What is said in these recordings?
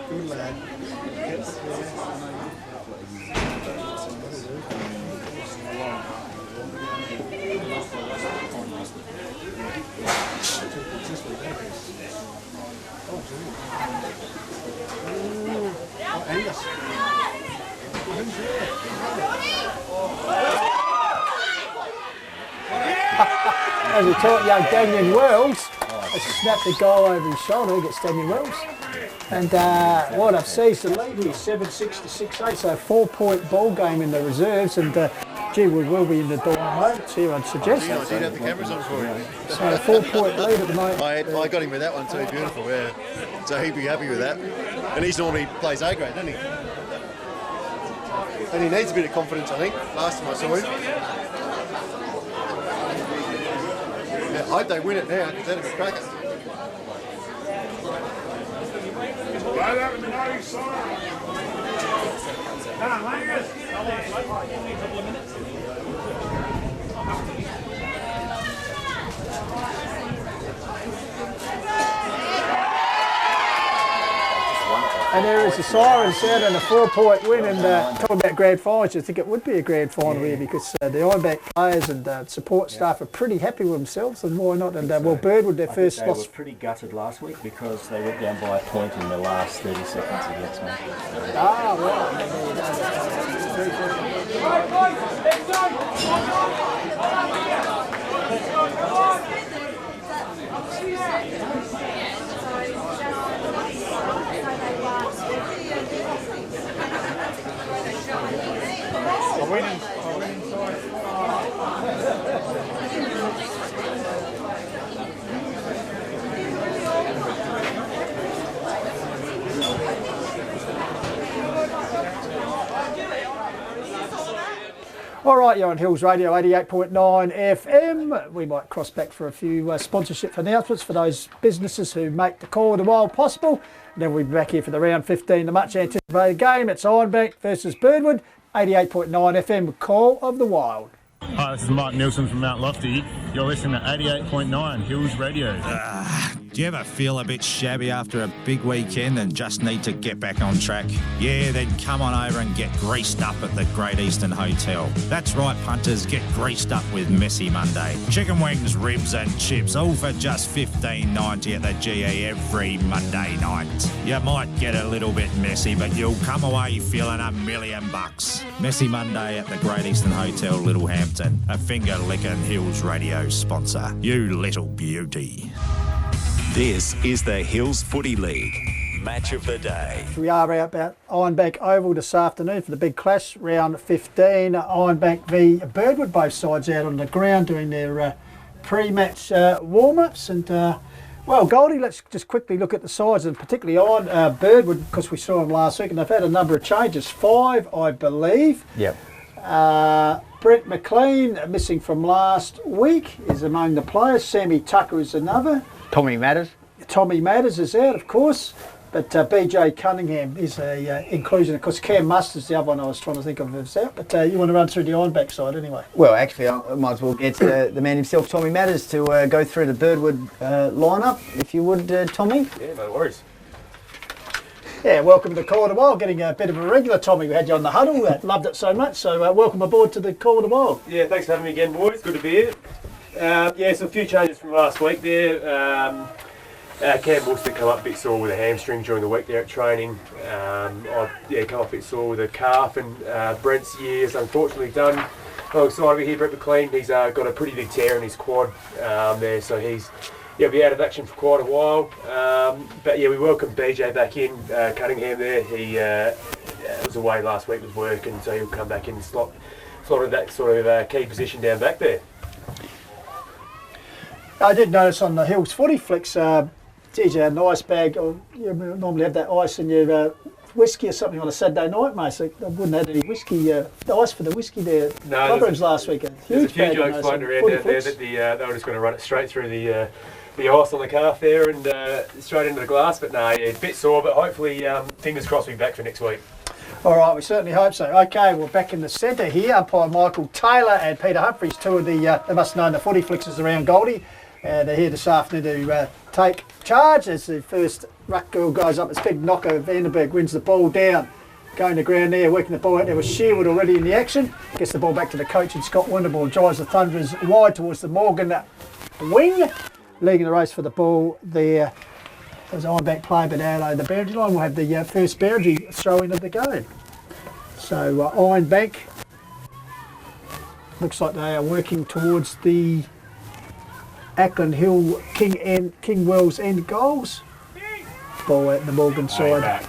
Good lad. Angus. As we taught young Daniel Wells, snapped the goal over his shoulder against Daniel Wells. And what I've seen is the lead here, 7-6 to 6-8, so a 4-point ball game in the reserves. And gee, we will be in the door in moments here, I'd suggest. I did have the cameras on for you. So a 4-point lead at the moment. I got him with that one too, beautiful, yeah. So he'd be happy with that. And he's normally plays A grade, doesn't he? And he needs a bit of confidence, I think. Last time I saw him. Yeah, I hope they win it now, because that'd be a cracker. And there is a siren sound and a 4-point win. And talking about grand finals, I think it would be a grand final here because the Ironbank players and support staff are pretty happy with themselves, and why not? And well, Birdwood, their first loss. They were pretty gutted last week because they went down by a point in the last 30 seconds against me. Ah, right. All right, you're on Hills Radio 88.9 FM. We might cross back for a few sponsorship announcements for those businesses who make the Call of the Wild possible. And then we'll be back here for the round 15, the much anticipated game. It's Ironbank versus Birdwood, 88.9 FM, Call of the Wild. Hi, this is Mark Nielsen from Mount Lofty. You're listening to 88.9 Hills Radio. Do you ever feel a bit shabby after a big weekend and just need to get back on track? Yeah, then come on over and get greased up at the Great Eastern Hotel. That's right, punters, get greased up with Messy Monday. Chicken wings, ribs and chips, all for just $15.90 at the GE every Monday night. You might get a little bit messy, but you'll come away feeling $1,000,000. Messy Monday at the Great Eastern Hotel, Littlehampton, a finger-licking Hills Radio sponsor. You little beauty. This is the Hills Footy League match of the day. We are out at Ironbank Oval this afternoon for the big clash, round 15. Ironbank v Birdwood, both sides out on the ground doing their pre-match warm-ups. And well, Goldie, let's just quickly look at the sides, and particularly on Birdwood, because we saw them last week, and they've had a number of changes. 5, I believe. Yep. Brent McLean, missing from last week, is among the players. Sammy Tucker is another. Tommy Matters. Tommy Matters is out, of course, but BJ Cunningham is a inclusion. Of course, Cam Mustard's the other one I was trying to think of is out, but you want to run through the Ironbank side anyway? Well, actually, I might as well get the man himself, Tommy Matters, to go through the Birdwood lineup, if you would, Tommy. Yeah, no worries. Yeah, welcome to the Call of the Wild. Getting a bit of a regular, Tommy. We had you on the huddle. Loved it so much. So welcome aboard to the Call of the Wild. Yeah, thanks for having me again, boys. Good to be here. Yeah, so a few changes from last week there. Cam Wilson come up a bit sore with a hamstring during the week there at training. I come up a bit sore with a calf, and Brent's year's unfortunately done. Alongside of it here, Brent McLean, he's got a pretty big tear in his quad there, so he'll be out of action for quite a while. But yeah, we welcome BJ back in, Cunningham there. He was away last week with work, and so he'll come back in and slot in that sort of key position down back there. I did notice on the Hills Footy Flicks, geez, you had an ice bag, or you normally have that ice in your whiskey or something on a Saturday night, mate, so I wouldn't have any whiskey, the ice for the whiskey there. No, Clubrooms last weekend. There's a few jokes floating around down there that they were just going to run it straight through the ice on the calf there and straight into the glass, but no, yeah, a bit sore, but hopefully, fingers crossed, we'll be back for next week. All right, we certainly hope so. Okay, we're back in the centre here. Umpire Michael Taylor and Peter Humphries, two of the, they must know the footy flickers around Goldie. They're here this afternoon to take charge as the first ruck girl goes up. It's big knocker. Vandenberg wins the ball down. Going to ground there, working the ball out. There was Sherwood already in the action. Gets the ball back to the coach and Scott Winterball drives the Thunderers wide towards the Morgan wing. Leading the race for the ball there. There's ironbank play, but out over the boundary line. We'll have the first boundary throw in of the game. So Ironbank looks like they are working towards the Ackland Hill King Wells end goals. Ball out the Morgan side.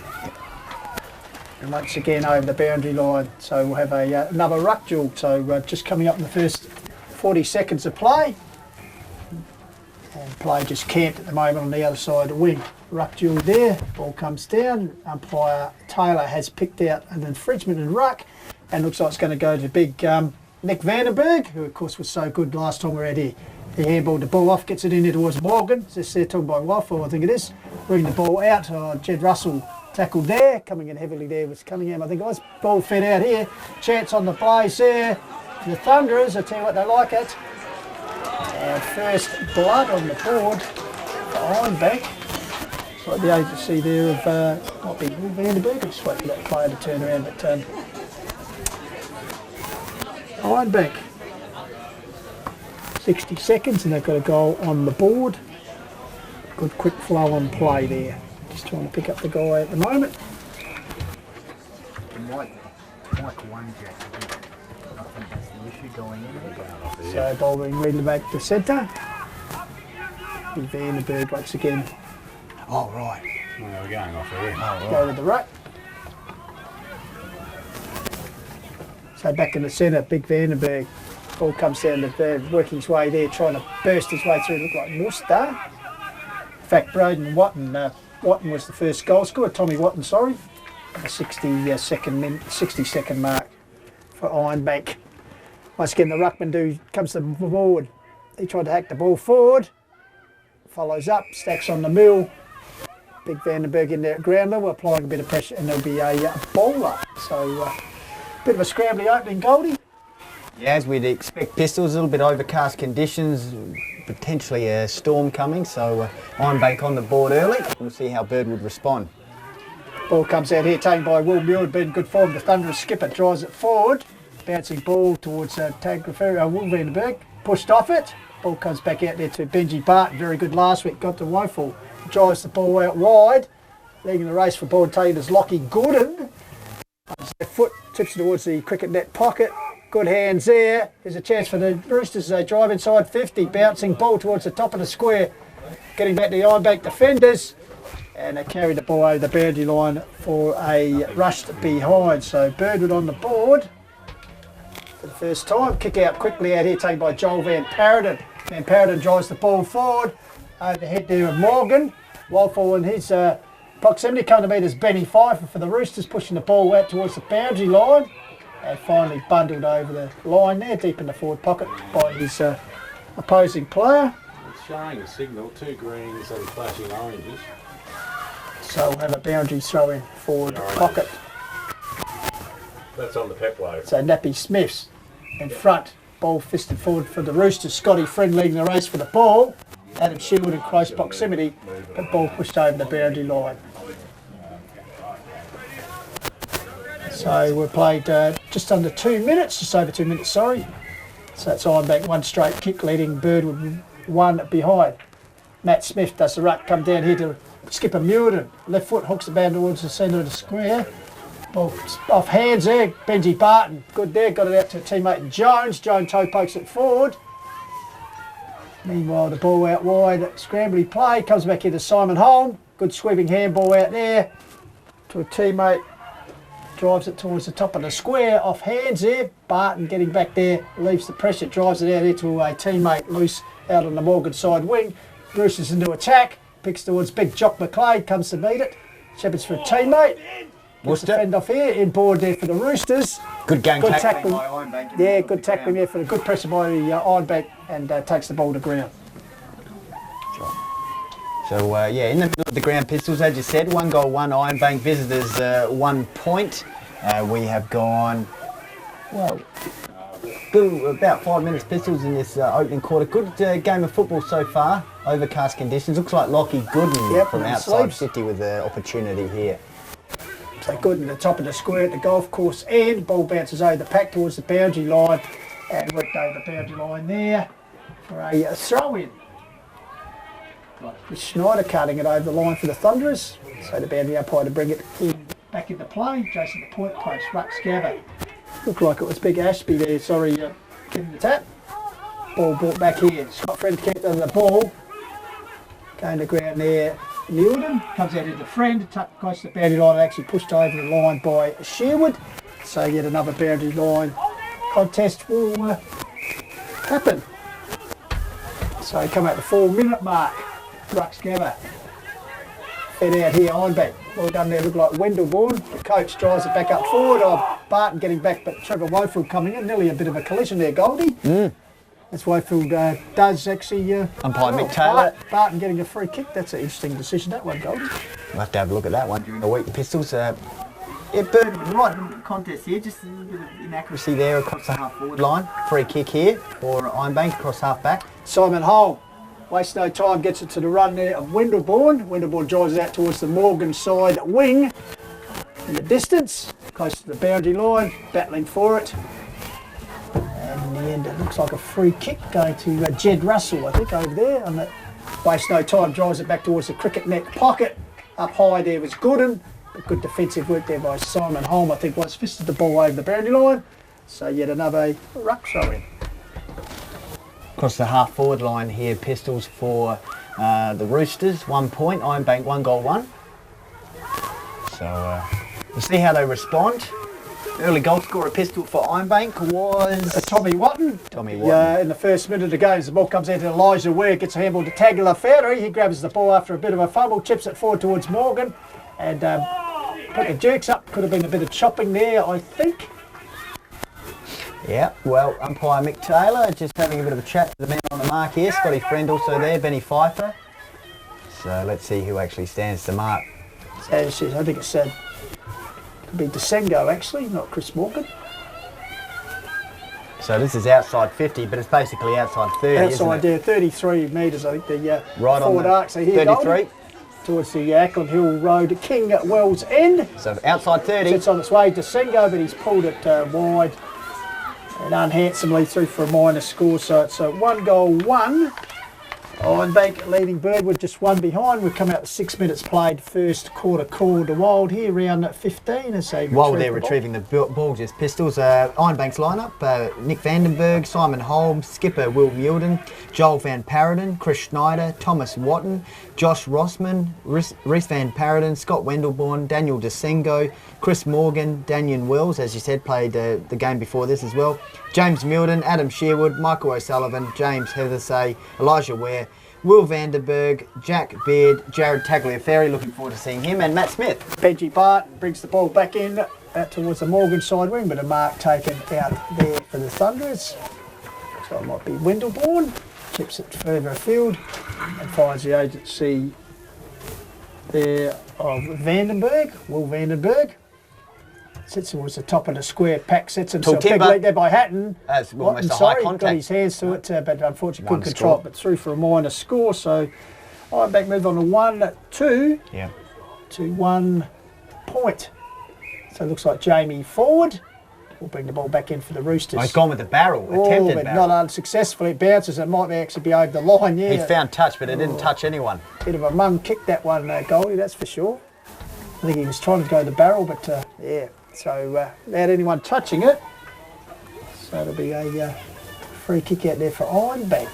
And once again over the boundary line. So we'll have another ruck duel. So just coming up in the first 40 seconds of play. And play just camped at the moment on the other side of the wing. Ruck duel there, ball comes down. Umpire Taylor has picked out an infringement in ruck. And looks like it's going to go to big Nick Vandenberg, who of course was so good last time we were out here. He handballed the ball off, gets it in there towards Morgan. Just there talking by Waffle, I think it is. Bringing the ball out. Jed Russell tackled there, coming in heavily there was Cunningham, I think it was. Ball fed out here. Chance on the blaze there. The Thunderers, I tell you what, they like it. And first blood on the board for Ironbank. It's like the agency there of might be Will Vandenberg. Just wait for that player to turn around. But Ironbank, 60 seconds and they've got a goal on the board. Good quick flow on play there. Just trying to pick up the guy at the moment. Mike won, Jack. I think that's the issue going in. So ball being read back to centre. Vandenberg once again. Oh, right. Well, we're going off here. Go with the ruck. So back in the centre, big Vandenberg. Ball comes down the working his way there, trying to burst his way through. Look like Muster. In fact, Broden Watton. Watton was the first goal scorer. Tommy Watton, sorry. The 60-second mark for Ironbank. Once again, the ruckman comes to the forward. He tried to hack the ball forward. Follows up, stacks on the mill. Big Vandenberg in there at ground level, applying a bit of pressure, and there'll be a bowler. So, bit of a scrambly opening, Goldie. Yeah, as we'd expect, Pistols, a little bit overcast conditions, potentially a storm coming, so Ironbank on the board early. We'll see how Birdwood respond. Ball comes out here, taken by Will Muir, been in good form. The Thunderous skipper drives it forward. Bouncing ball towards Will Vandenberg. Pushed off it. Ball comes back out there to Benji Barton. Very good last week. Got to Woeful. Drives the ball out wide. Leading the race for ball tailors Lockie Gooden. Left foot tips towards the cricket net pocket. Good hands there. There's a chance for the Roosters as they drive inside 50. Bouncing ball towards the top of the square. Getting back to the Ironbank defenders. And they carry the ball over the boundary line for a rushed behind. So Birdwood on the board for the first time. Kick out quickly out here, taken by Joel Van Paradon. Van Paradon drives the ball forward. Over the head there of Morgan. Walfall in his proximity. Come to meet as Benny Pfeiffer for the Roosters, pushing the ball out towards the boundary line. And finally bundled over the line there, deep in the forward pocket by his opposing player. It's showing a signal, 2 greens and flashing oranges. So we'll have a boundary throw in forward pocket. That's on the pep load. So Nappy Smith's in front. Ball fisted forward for the Roosters. Scotty Friend leading the race for the ball. Adam Sherwood in close proximity, but ball pushed over the boundary line. So we've played just under 2 minutes, just over 2 minutes, sorry. So it's Ironbank, one straight kick leading Birdwood 1 behind. Matt Smith does the ruck, come down here to Skipper Muirden. Left foot hooks the ball towards the centre of the square. Ball off hands there, Benji Barton, good there, got it out to a teammate Jones. Jones toe pokes it forward. Meanwhile, the ball out wide, scrambly play, comes back here to Simon Holm. Good sweeping handball out there to a teammate. Drives it towards the top of the square, off hands there. Barton getting back there, leaves the pressure, drives it out there to a teammate loose out on the Morgan side wing. Bruce's into attack, picks towards big Jock McLeod, comes to meet it. Shepherds for a teammate. Gets the fend off here, inboard there for the Roosters. Good game tackling by Ironbank. Yeah, good tackling there for the good pressure by the Ironbank, and takes the ball to ground. So, yeah, in the middle of the ground, Pistols, as you said, 1 goal, 1 Ironbank, visitors 1 point. We have gone, well, About 5 minutes pistols in this opening quarter. Good game of football so far. Overcast conditions. Looks like Lockie Gooden from outside 50 with the opportunity here. So Gooden at the top of the square at the golf course end. Ball bounces over the pack towards the boundary line and worked over the boundary line there for a throw-in. Chris Schneider cutting it over the line for the Thunderers. So the boundary umpire to bring it back into play. Jason the point post, Rux Gabba. Looked like it was Big Ashby there, sorry, getting the tap. Ball brought back here. Scott Friend kept under the ball. Going to ground there. Newton comes out into Friend, tucked close to the boundary line and actually pushed over the line by Sherwood. So yet another boundary line contest will happen. So come at the 4-minute mark. Rux Gabba. Fed out here, ironbank. Well done there, look like Wendelbourne. The coach drives it back up forward. Barton getting back, but Trevor Wofield coming in. Nearly a bit of a collision there, Goldie. That's Wofield does actually... Umpire Mick Taylor. Barton getting a free kick. That's an interesting decision, that one, Goldie. We'll have to have a look at that one during the week. The Pistols, Birdwood right in the contest here. Just a little bit of inaccuracy there across the half-forward line. Free kick here for Ironbank across half-back. Simon Holm. Wastes no time, gets it to the run there of Wendelbourne. Wendelbourne drives it out towards the Morgan side wing. In the distance, close to the boundary line, battling for it. And in the end, it looks like a free kick going to Jed Russell, I think, over there. And wastes no time, drives it back towards the cricket net pocket. Up high there was Gooden. But good defensive work there by Simon Holm, I think, once fisted the ball over the boundary line. So yet another ruck throw in. Across the half-forward line here, Pistols for the Roosters, 1 point. Ironbank, 1 goal, 1. So we'll see how they respond. Early goal scorer pistol for Ironbank was... Tommy Watton. Tommy Watton. In the first minute of the game, as the ball comes out to Elijah Ware, gets a handball to Tagler Ferry. He grabs the ball after a bit of a fumble, chips it forward towards Morgan, and put the jerks up. Could have been a bit of chopping there, I think. Yeah, well, umpire Mick Taylor just having a bit of a chat to the man on the mark here. Scotty Friend also there, Benny Pfeiffer. So let's see who actually stands to mark. I think it's could be Desengo actually, not Chris Morgan. So this is outside 50, but it's basically outside 30, outside isn't it? there, 33 metres, I think the right forward on arc. So here 33. Towards the Ackland Hill Road, King Wells end. So outside 30. It's on its way to Desengo, but he's pulled it wide. And unhandsomely through for a minor score, so it's a 1 goal 1. Ironbank leading Birdwood just 1 behind. We've come out to 6 minutes played, first quarter called to Wild here, round 15 as they while they're retrieving the ball, just Pistols. Ironbank's lineup, Nick Vandenberg, Simon Holmes, skipper Will Mulden, Joel Van Paraden, Chris Schneider, Thomas Watton, Josh Rossman, Rhys Van Paraden, Scott Wendelbourne, Daniel Desengo, Chris Morgan, Daniel Wells, as you said, played the game before this as well, James Milden, Adam Sherwood, Michael O'Sullivan, James Heathersay, Elijah Ware, Will Vanderberg, Jack Beard, Jared Tagliaferri, looking forward to seeing him, and Matt Smith. Benji Barton brings the ball back in out towards the Morgan side wing, but a mark taken out there for the Thunderers. So it might be Wendelbourne, chips it further afield and finds the agency there of Vandenberg, Will Vandenberg. Sits towards the top of the square, pack sets himself. Big lead there by Hatton. That's almost a high contact. Got his hands to it, but unfortunately couldn't control it, but through for a minor score. So Ironbank move on to 1-2 to 1 point. So it looks like Jamie forward will bring the ball back in for the Roosters. Oh, he's gone with the barrel, attempted but barrel. not unsuccessfully. It bounces. It might actually be over the line. Yeah, he found touch, but it didn't touch anyone. Bit of a mum kick that one, Goldie, that's for sure. I think he was trying to go the barrel, but yeah. So without anyone touching it, so it'll be a free kick out there for Ironbank.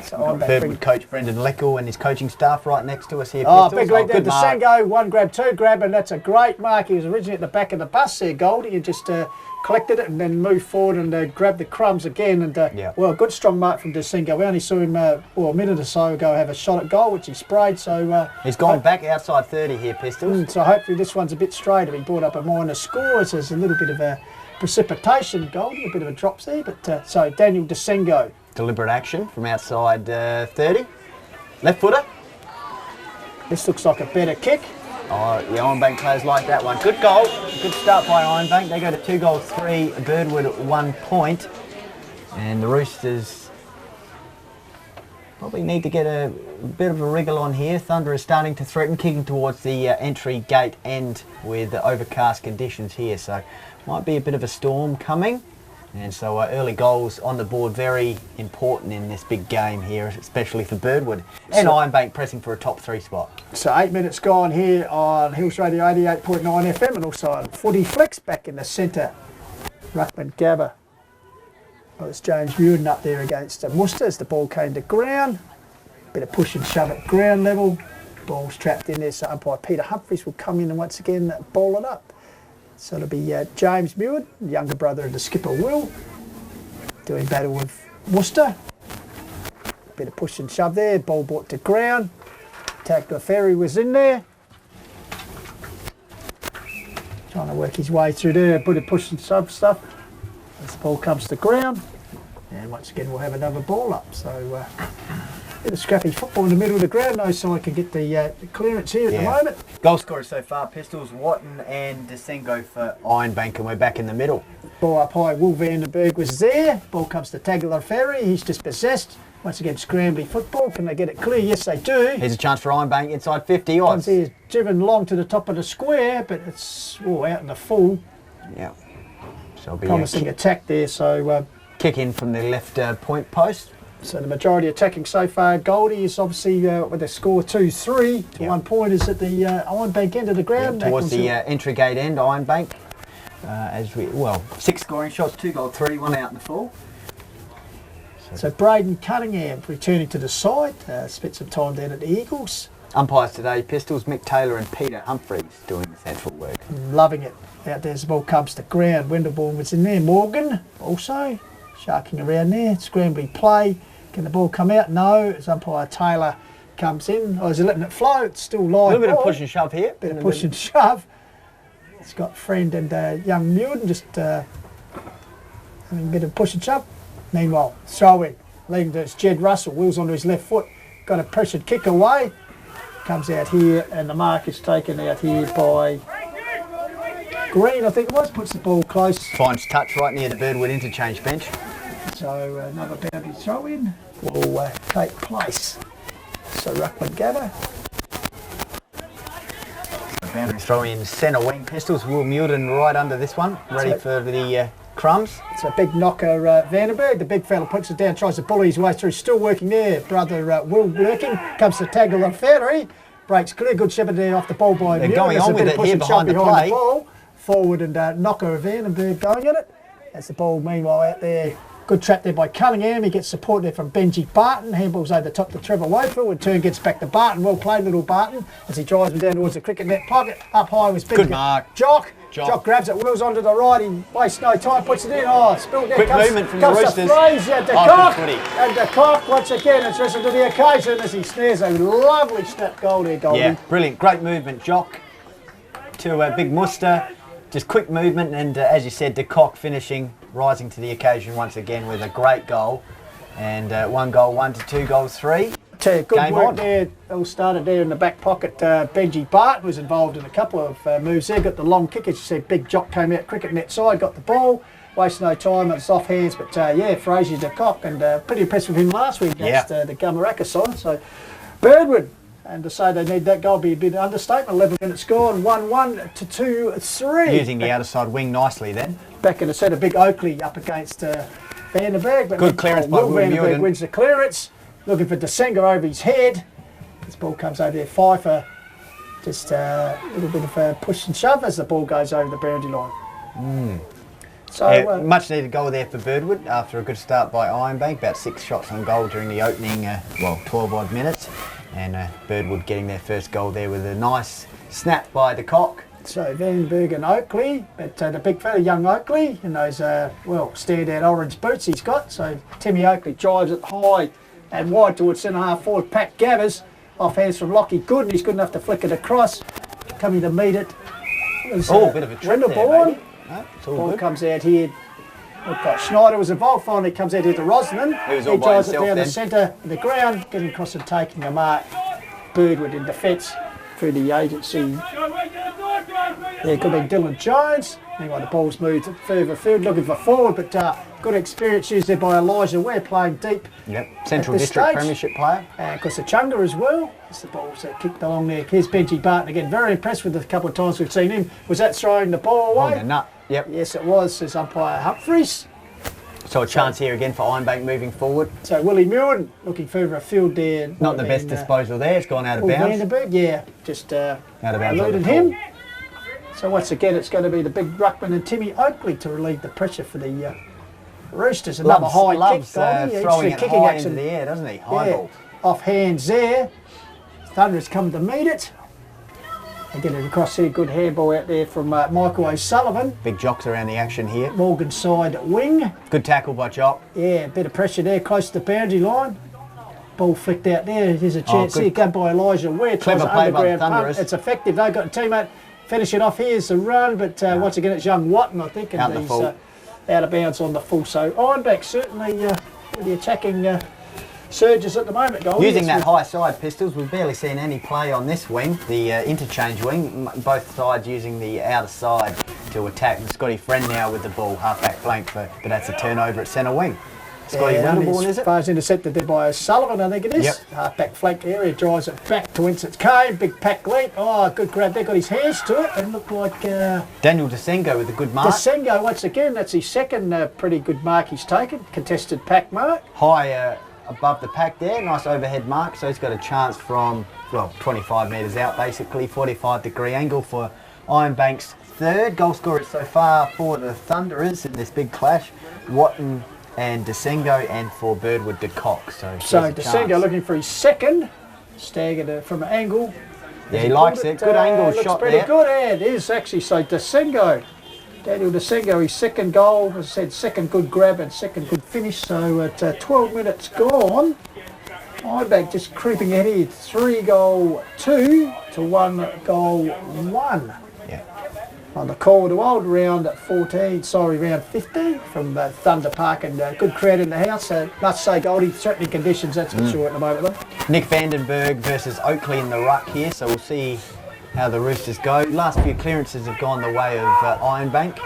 So Birdwood coach Brendan Leckel and his coaching staff right next to us here. Oh, big lead there, Desengo, 1 grab, 2 grab, and that's a great mark. He was originally at the back of the bus there, Goldie, and just collected it and then moved forward and grabbed the crumbs again. And well, good strong mark from Desengo. We only saw him a minute or so ago have a shot at goal, which he sprayed. So he's gone back outside 30 here, Pistols. So hopefully this one's a bit straighter. He brought up a minor score. So there's a little bit of a precipitation, Goldie, a bit of a drops there. But so Daniel Desengo. Deliberate action from outside 30. Left footer. This looks like a better kick. Oh, the Ironbank players like that one. Good goal. Good start by Ironbank. They go to 2 goals, 3. Birdwood 1 point. And the Roosters probably need to get a bit of a wriggle on here. Thunder is starting to threaten, kicking towards the entry gate end with overcast conditions here. So might be a bit of a storm coming. And so early goals on the board, very important in this big game here, especially for Birdwood. And Ironbank pressing for a top 3 spot. So 8 minutes gone here on Hills Radio 88.9 FM and also on Footy Flicks back in the centre. Ruckman Gabba. Well, it's James Mewden up there against Worcester as the ball came to ground. Bit of push and shove at ground level. Ball's trapped in there, so umpire Peter Humphries will come in and once again ball it up. So it'll be James Mewden, younger brother of the skipper Will, doing battle with Worcester. Bit of push and shove there, ball brought to ground. Tackler Ferry was in there. Trying to work his way through there, a bit of push and shove stuff. As the ball comes to ground. And once again we'll have another ball up. So bit of scrappy football in the middle of the ground. No side can get the clearance here at the moment. Goal scorers so far, Pistols, Watton and Desengo for Ironbank, and we're back in the middle. Ball up high, Will Vandenberg was there. Ball comes to Taggler Ferry, he's dispossessed. Once again, scrambly football. Can they get it clear? Yes, they do. Here's a chance for Ironbank inside 50 odds. Comes here, driven long to the top of the square, but it's out in the full. Yeah. So it'll be promising attack there, so... kick in from the left point post. So the majority attacking so far. Goldie is obviously with a score 2-3 to 1 point is at the Ironbank end of the ground. Towards the entry gate end, Ironbank. 6 scoring shots, 2 goal, 3, 1 out in the full. So Braden Cunningham returning to the side, spent some time down at the Eagles. Umpires today, Pistols, Mick Taylor and Peter Humphries doing the central work. Loving it. Out there as the ball comes to ground. Wendelbourne was in there. Morgan also sharking around there. Scrambly play. Can the ball come out? No. As umpire Taylor comes in. Or is he letting it flow? It's still live. A little bit of push and shove here. Bit of push and shove. It's got Friend and young Mewden just having a bit of push and shove. Meanwhile, throw in. Leading to it's Jed Russell. Wheels onto his left foot. Got a pressured kick away. Comes out here and the mark is taken out here by Green, I think it was. Puts the ball close. Finds touch right near the Birdwood interchange bench. So another boundary throw in will take place. So Ruckman Gabba. Boundary throw in centre wing. Pistols, Will Mewden right under this one. Ready for the crumbs. It's a big knocker, Vandenberg. The big fella puts it down, tries to bully his way through. Still working there. Brother Will working. Comes to tackle on Ferry. Breaks clear. Good shepherd there off the ball by Mewden. They're going on with it here behind the play. Forward and knocker of Vandenberg going at it. As the ball meanwhile out there. Good trap there by Cunningham. He gets support there from Benji Barton. Handballs over the top to Trevor Wakefield. In turn gets back to Barton. Well played, little Barton. As he drives him down towards the cricket net pocket. Up high was Benji. Good mark. Jock grabs it, wheels onto the right. He wastes no time, puts it in. Oh, spilled there. Quick movement from the Roosters. Fraser, de Kock. And de Kock once again has risen to the occasion as he snares a lovely snap goal there, Goldie. Yeah, brilliant. Great movement, Jock. To Big Muster. Just quick movement and as you said, de Kock finishing, rising to the occasion once again with a great goal. And 1 goal, 1 to 2 goals, 3. Tell you, good work there. It all started there in the back pocket. Benji Barton was involved in a couple of moves there. Got the long kick, as you said. Big Jock came out cricket net side, got the ball. Wasted no time, it's off hands. But Fraser de Kock, and pretty impressed with him last week against the Gamaraka side. So Birdwood. And to say they need that goal be a bit of understatement. 11 minutes gone, 1-1 to 2-3. Using the outer side wing nicely then. Back in the centre, big Oakley up against Vandenberg. But good clearance by Will Vandenberg wins the clearance. Looking for Desenga over his head. This ball comes over there. Pfeiffer just a little bit of a push and shove as the ball goes over the boundary line. So much needed goal there for Birdwood after a good start by Ironbank. About 6 shots on goal during the opening 12 odd minutes. And Birdwood getting their first goal there with a nice snap by de Kock. So Vandenberg and Oakley, but the big fella, young Oakley, in those standout orange boots he's got. So Timmy Oakley drives it high and wide towards centre half forward. Pat Gathers off hands from Lockie Good, and he's good enough to flick it across. Coming to meet it. Bit of a trip there, maybe. No, it's all ball good. comes out here. Schneider was involved. Finally comes out here to Rosman. He drives it down the centre of the ground, getting across and taking a mark. Birdwood in defence through the agency. There could be Dylan Jones. Anyway, the ball's moved further field, looking for forward, but good experience used there by Elijah Ware, playing deep. Yep, Central District Premiership player. And of course the Chunga as well. As the ball's kicked along there. Here's Benji Barton again, very impressed with the couple of times we've seen him. Was that throwing the ball away? On the nut, yep. Yes, it was, says umpire Humphreys. So a chance here again for Ironbank moving forward. So Willie Milden looking further afield there. Not the best disposal there, it's gone out of bounds. Vandenberg, yeah, just out of bounds eluded him. So once again, it's going to be the big ruckman and Timmy Oakley to relieve the pressure for the Roosters. Another high kick. Throwing it kicking high action. into the air, doesn't he? High ball. Off hands there. Thunderers come to meet it. And get it across here. Good handball out there from Michael O'Sullivan. Big jocks around the action here. Morgan side wing. Good tackle by Jock. Yeah, a bit of pressure there, close to the boundary line. Ball flicked out there. There's a chance here. Go by Elijah Ware. Clever play by the Thunderers. It's effective. They've got a teammate. Finish it off. Here's the run, but once again it's young Watton, I think, and he's out of bounds on the full. So Ironbank certainly with the attacking surges at the moment. Using that high side, Pistols, we've barely seen any play on this wing, the interchange wing, both sides using the outer side to attack. Scotty Friend now with the ball, half-back flank, but that's a turnover at centre wing. Scotty Winterborn, is it? Far as intercepted there by O'Sullivan, I think it is. Yep. Half-back flank area, drives it back to whence it came. Big pack lead. Oh, good grab there. Got his hands to it and looked like... Daniel Desengo with a good mark. Desengo, once again, that's his second pretty good mark he's taken. Contested pack mark. High above the pack there. Nice overhead mark. So he's got a chance from, well, 25 metres out, basically. 45-degree angle for Ironbank's third. Goal scorers so far for the Thunderers in this big clash. Watton and Desengo, and for Birdwood de Kock. So Desengo looking for his second. Staggered from an angle. Yeah, he likes it. Good angle shot there. Looks pretty good, and it is actually. So Desengo, Daniel Desengo, his second goal, as I said, second good grab and second good finish. So at 12 minutes gone, Ironbank just creeping ahead here. 3-2 to 1-1. On the call to old round 15 from Thunder Park, and good crowd in the house. Must say, Goldie, threatening conditions, that's for sure at the moment though. Nick Vandenberg versus Oakley in the ruck here, so we'll see how the Roosters go. Last few clearances have gone the way of Ironbank.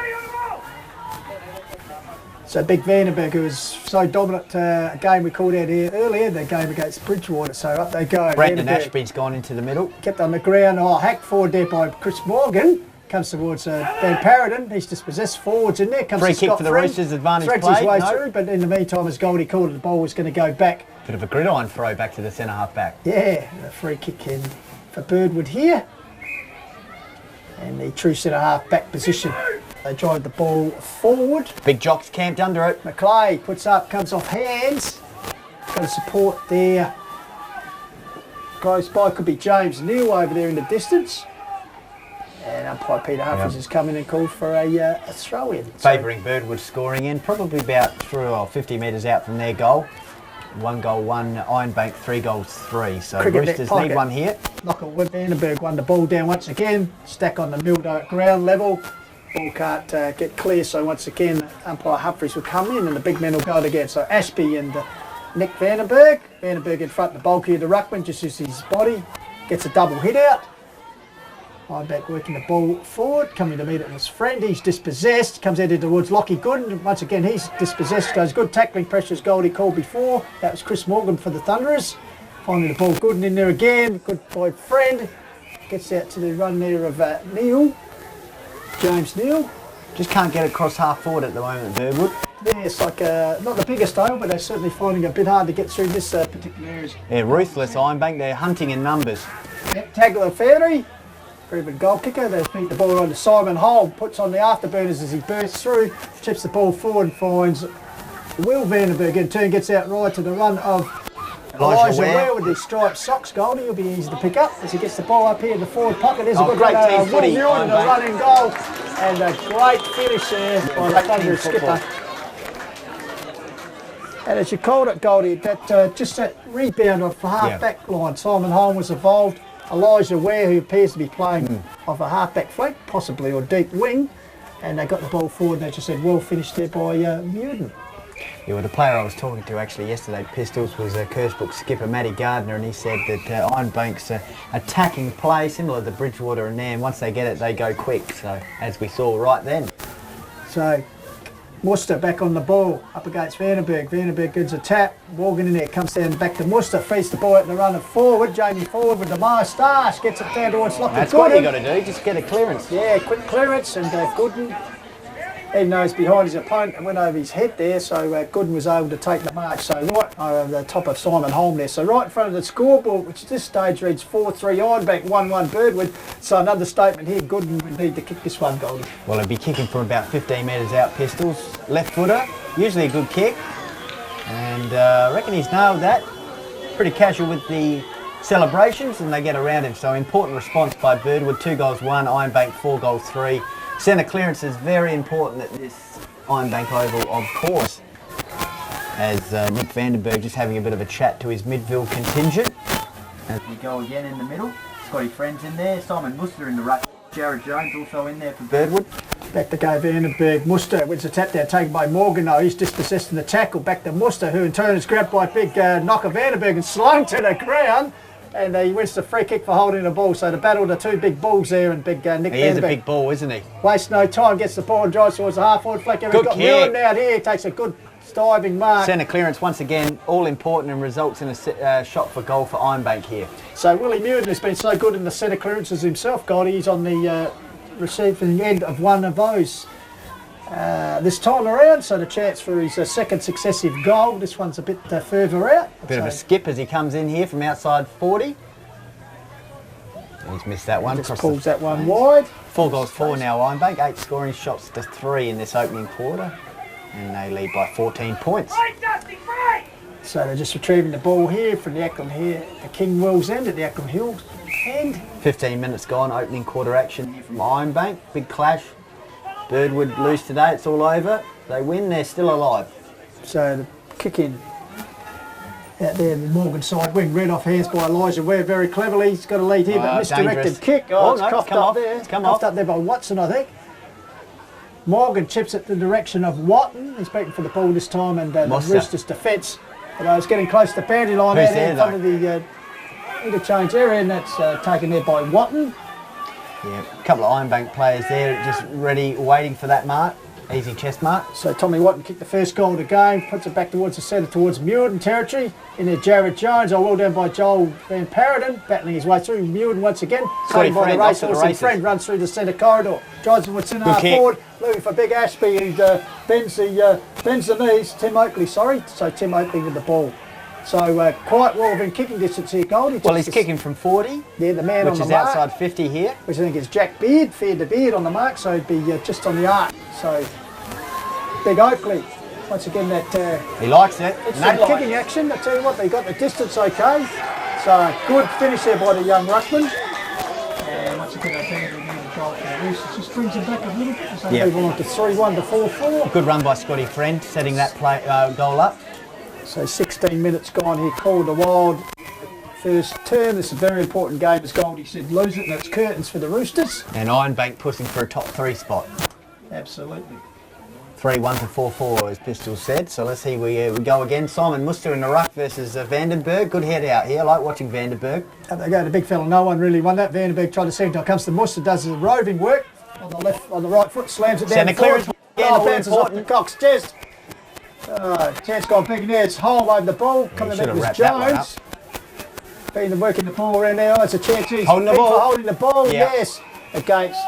So Big Vandenberg, who was so dominant, a game we called out here earlier, the game against Bridgewater, so up they go. Brandon Ashby's gone into the middle. Kept on the ground, hacked forward there by Chris Morgan. Comes towards Ben Paradon. He's dispossessed forwards in there. Comes free to kick Scott for the Friend. Roosters, advantage threads play. His way through, but in the meantime, as Goldie called it, the ball was going to go back. Bit of a gridiron throw back to the centre half back. Yeah, a free kick in for Birdwood here. And the true centre half back position. They drive the ball forward. Big Jocks camped under it. McClay puts up, comes off hands. Got to support there. Close by could be James Neal over there in the distance. And umpire Peter Humphries has come in and called for a throw-in. Favouring Birdwood scoring in, probably about 50 metres out from their goal. 1 goal, 1 Ironbank, 3 goals, 3. So Roosters need one here. Knocker Vandenberg won the ball down once again. Stack on the Mildo at ground level. Ball can't get clear, so once again umpire Humphries will come in and the big men will go again. So Ashby and Nick Vandenberg. Vandenberg in front, the bulky of the ruckman, just uses his body. Gets a double hit out. Ironbank working the ball forward, coming to meet it with his friend. He's dispossessed, comes out towards Lockie Gooden. Once again, he's dispossessed, goes good tackling pressure as Goldie called before. That was Chris Morgan for the Thunderers. Finally, the ball Gooden in there again. Good by Friend. Gets out to the run there of Neal, James Neal. Just can't get across half forward at the moment, Birdwood. Yeah, it's like not the biggest ale, but they're certainly finding it a bit hard to get through this particular area. Yeah, ruthless Ironbank. They're hunting in numbers. Yep, tackle Ferry. Very good goal kicker. They beat the ball on to Simon Holm, puts on the afterburners as he bursts through, chips the ball forward and finds Will Vandenberg in turn, gets out right to the run of Elijah Ware with his striped socks. Goldie will be easy to pick up as he gets the ball up here in the forward pocket. There's a good great team footy. A running goal and a great finish there by the Thunderers skipper. And as you called it, Goldie, that just that rebound off the half-back line. Simon Holm was involved. Elijah Ware, who appears to be playing off a half-back flank, possibly, or deep wing. And they got the ball forward, and they just said, well finished there by Muden. Yeah, well, the player I was talking to actually yesterday, Pistols, was Kersbrook skipper Matty Gardner, and he said that Ironbank's attacking play, similar to Bridgewater and Nam, once they get it, they go quick. So, as we saw right then. So, Muster back on the ball, up against Vandenberg. Vandenberg gives a tap. Morgan in there, comes down back to Muster, feeds the ball out and running forward. Jamie forward with the moustache, gets it down towards Lockie. That's what you got to do, just get a clearance. Yeah, quick clearance, and Gooden, even though he's behind his opponent, and went over his head there, so Gooden was able to take the mark. So right over the top of Simon Holm there. So right in front of the scoreboard, which at this stage reads 4-3 Ironbank, 1-1 Birdwood. So another statement here, Gooden would need to kick this one, Goldie. Well, he'll be kicking from about 15 metres out, Pistols. Left footer, usually a good kick. And I reckon he's nailed that. Pretty casual with the celebrations, and they get around him. So important response by Birdwood. 2 goals 1, Ironbank 4 goals 3. Centre clearance is very important at this Ironbank Oval, of course. As Nick Vandenberg just having a bit of a chat to his midfield contingent. As we go again in the middle, Scotty Friends in there, Simon Muster in the ruck, Jared Jones also in there for Birdwood. Back to go Vandenberg. Muster wins a tap down taken by Morgan though. He's dispossessed in the tackle. Back to Muster, who in turn is grabbed by a big knocker Vandenberg and slung to the ground. And he wins the free kick for holding the ball. So the battle of the 2 big bulls there, and big Nick Vandenberg. He is a big ball, isn't he? Wastes no time, gets the ball and drives towards the half-forward flank. We've got Millen out here, takes a good diving mark. Centre clearance once again, all important, and results in a shot for goal for Ironbank here. So Willie Muirden has been so good in the centre clearances himself, Goldie. He's on the receiving end of one of those this time around, so the chance for his second successive goal. This one's a bit further out. Bit of a skip as he comes in here from outside 40. He's missed that one. Just pulls that one wide. 4 goals 4 now Ironbank, 8 scoring shots to 3 in this opening quarter, and they lead by 14 points. So they're just retrieving the ball here from the Ackland here, the King Wills end at the Ackland Hills end. 15 minutes gone, opening quarter action here from Ironbank. Big clash. Birdwood lose today, it's all over. They win, they're still alive. So the kick in out there in the Morgan side wing, read off hands by Elijah Ware very cleverly. He's got a lead here, but misdirected dangerous kick. Oh, it's no, coughed come up off. there. It's come Coughed off. up there by Watson, I think. Morgan chips it the direction of Watton. He's beaten for the ball this time, and the Roosters' defence. It's getting close to the boundary line Who's out there in front of the interchange area, and that's taken there by Watton. Yeah, a couple of Ironbank players there just ready, waiting for that mark. Easy chest mark. So Tommy Watton kicked the first goal of the game, puts it back towards the centre, towards Muirden territory. In there, Jared Jones, well done by Joel Van Paradon, battling his way through. Muirden once again, saved by the racehorse, and Friend runs through the centre corridor. Drives him what's in half forward, looking for Big Ashby, who bends the knees. Tim Oakley, sorry. So Tim Oakley with the ball. So quite well within kicking distance here, Goldie. Well, he's kicking from 40. Yeah, the man on the mark. Which is outside 50 here. Which I think is Jack Beard, feared the Beard on the mark, so he'd be just on the arc. So Big Oakley, once again that... he likes it. It's some kicking action, I tell you what, they got the distance okay. So good finish there by the young ruckman. And once again, I think they're the goal for the Roosters. Just brings it back a little, so they move on to 3-1 to 4-4. Good run by Scotty Friend, setting that goal up. So 16 minutes gone here, called the Wild. First term, this is a very important game, as Goldie said, lose it and it's curtains for the Roosters. And Ironbank pushing for a top 3 spot. Absolutely. 3-1 to 4-4 as Pistols said, so let's see, we go again. Simon Muster in the ruck versus Vandenberg. Good head out here, I like watching Vandenberg. They go to big fella, no one really won that. Vandenberg tried to see until it comes to Muster, does the roving work on the right foot, slams it down. Centre clearance again, bounces off the Cox chest. Chance gone big in there, it's Holm over the ball, coming back with Jones. Been working the ball around there, it's a chance he's holding the ball, yes, against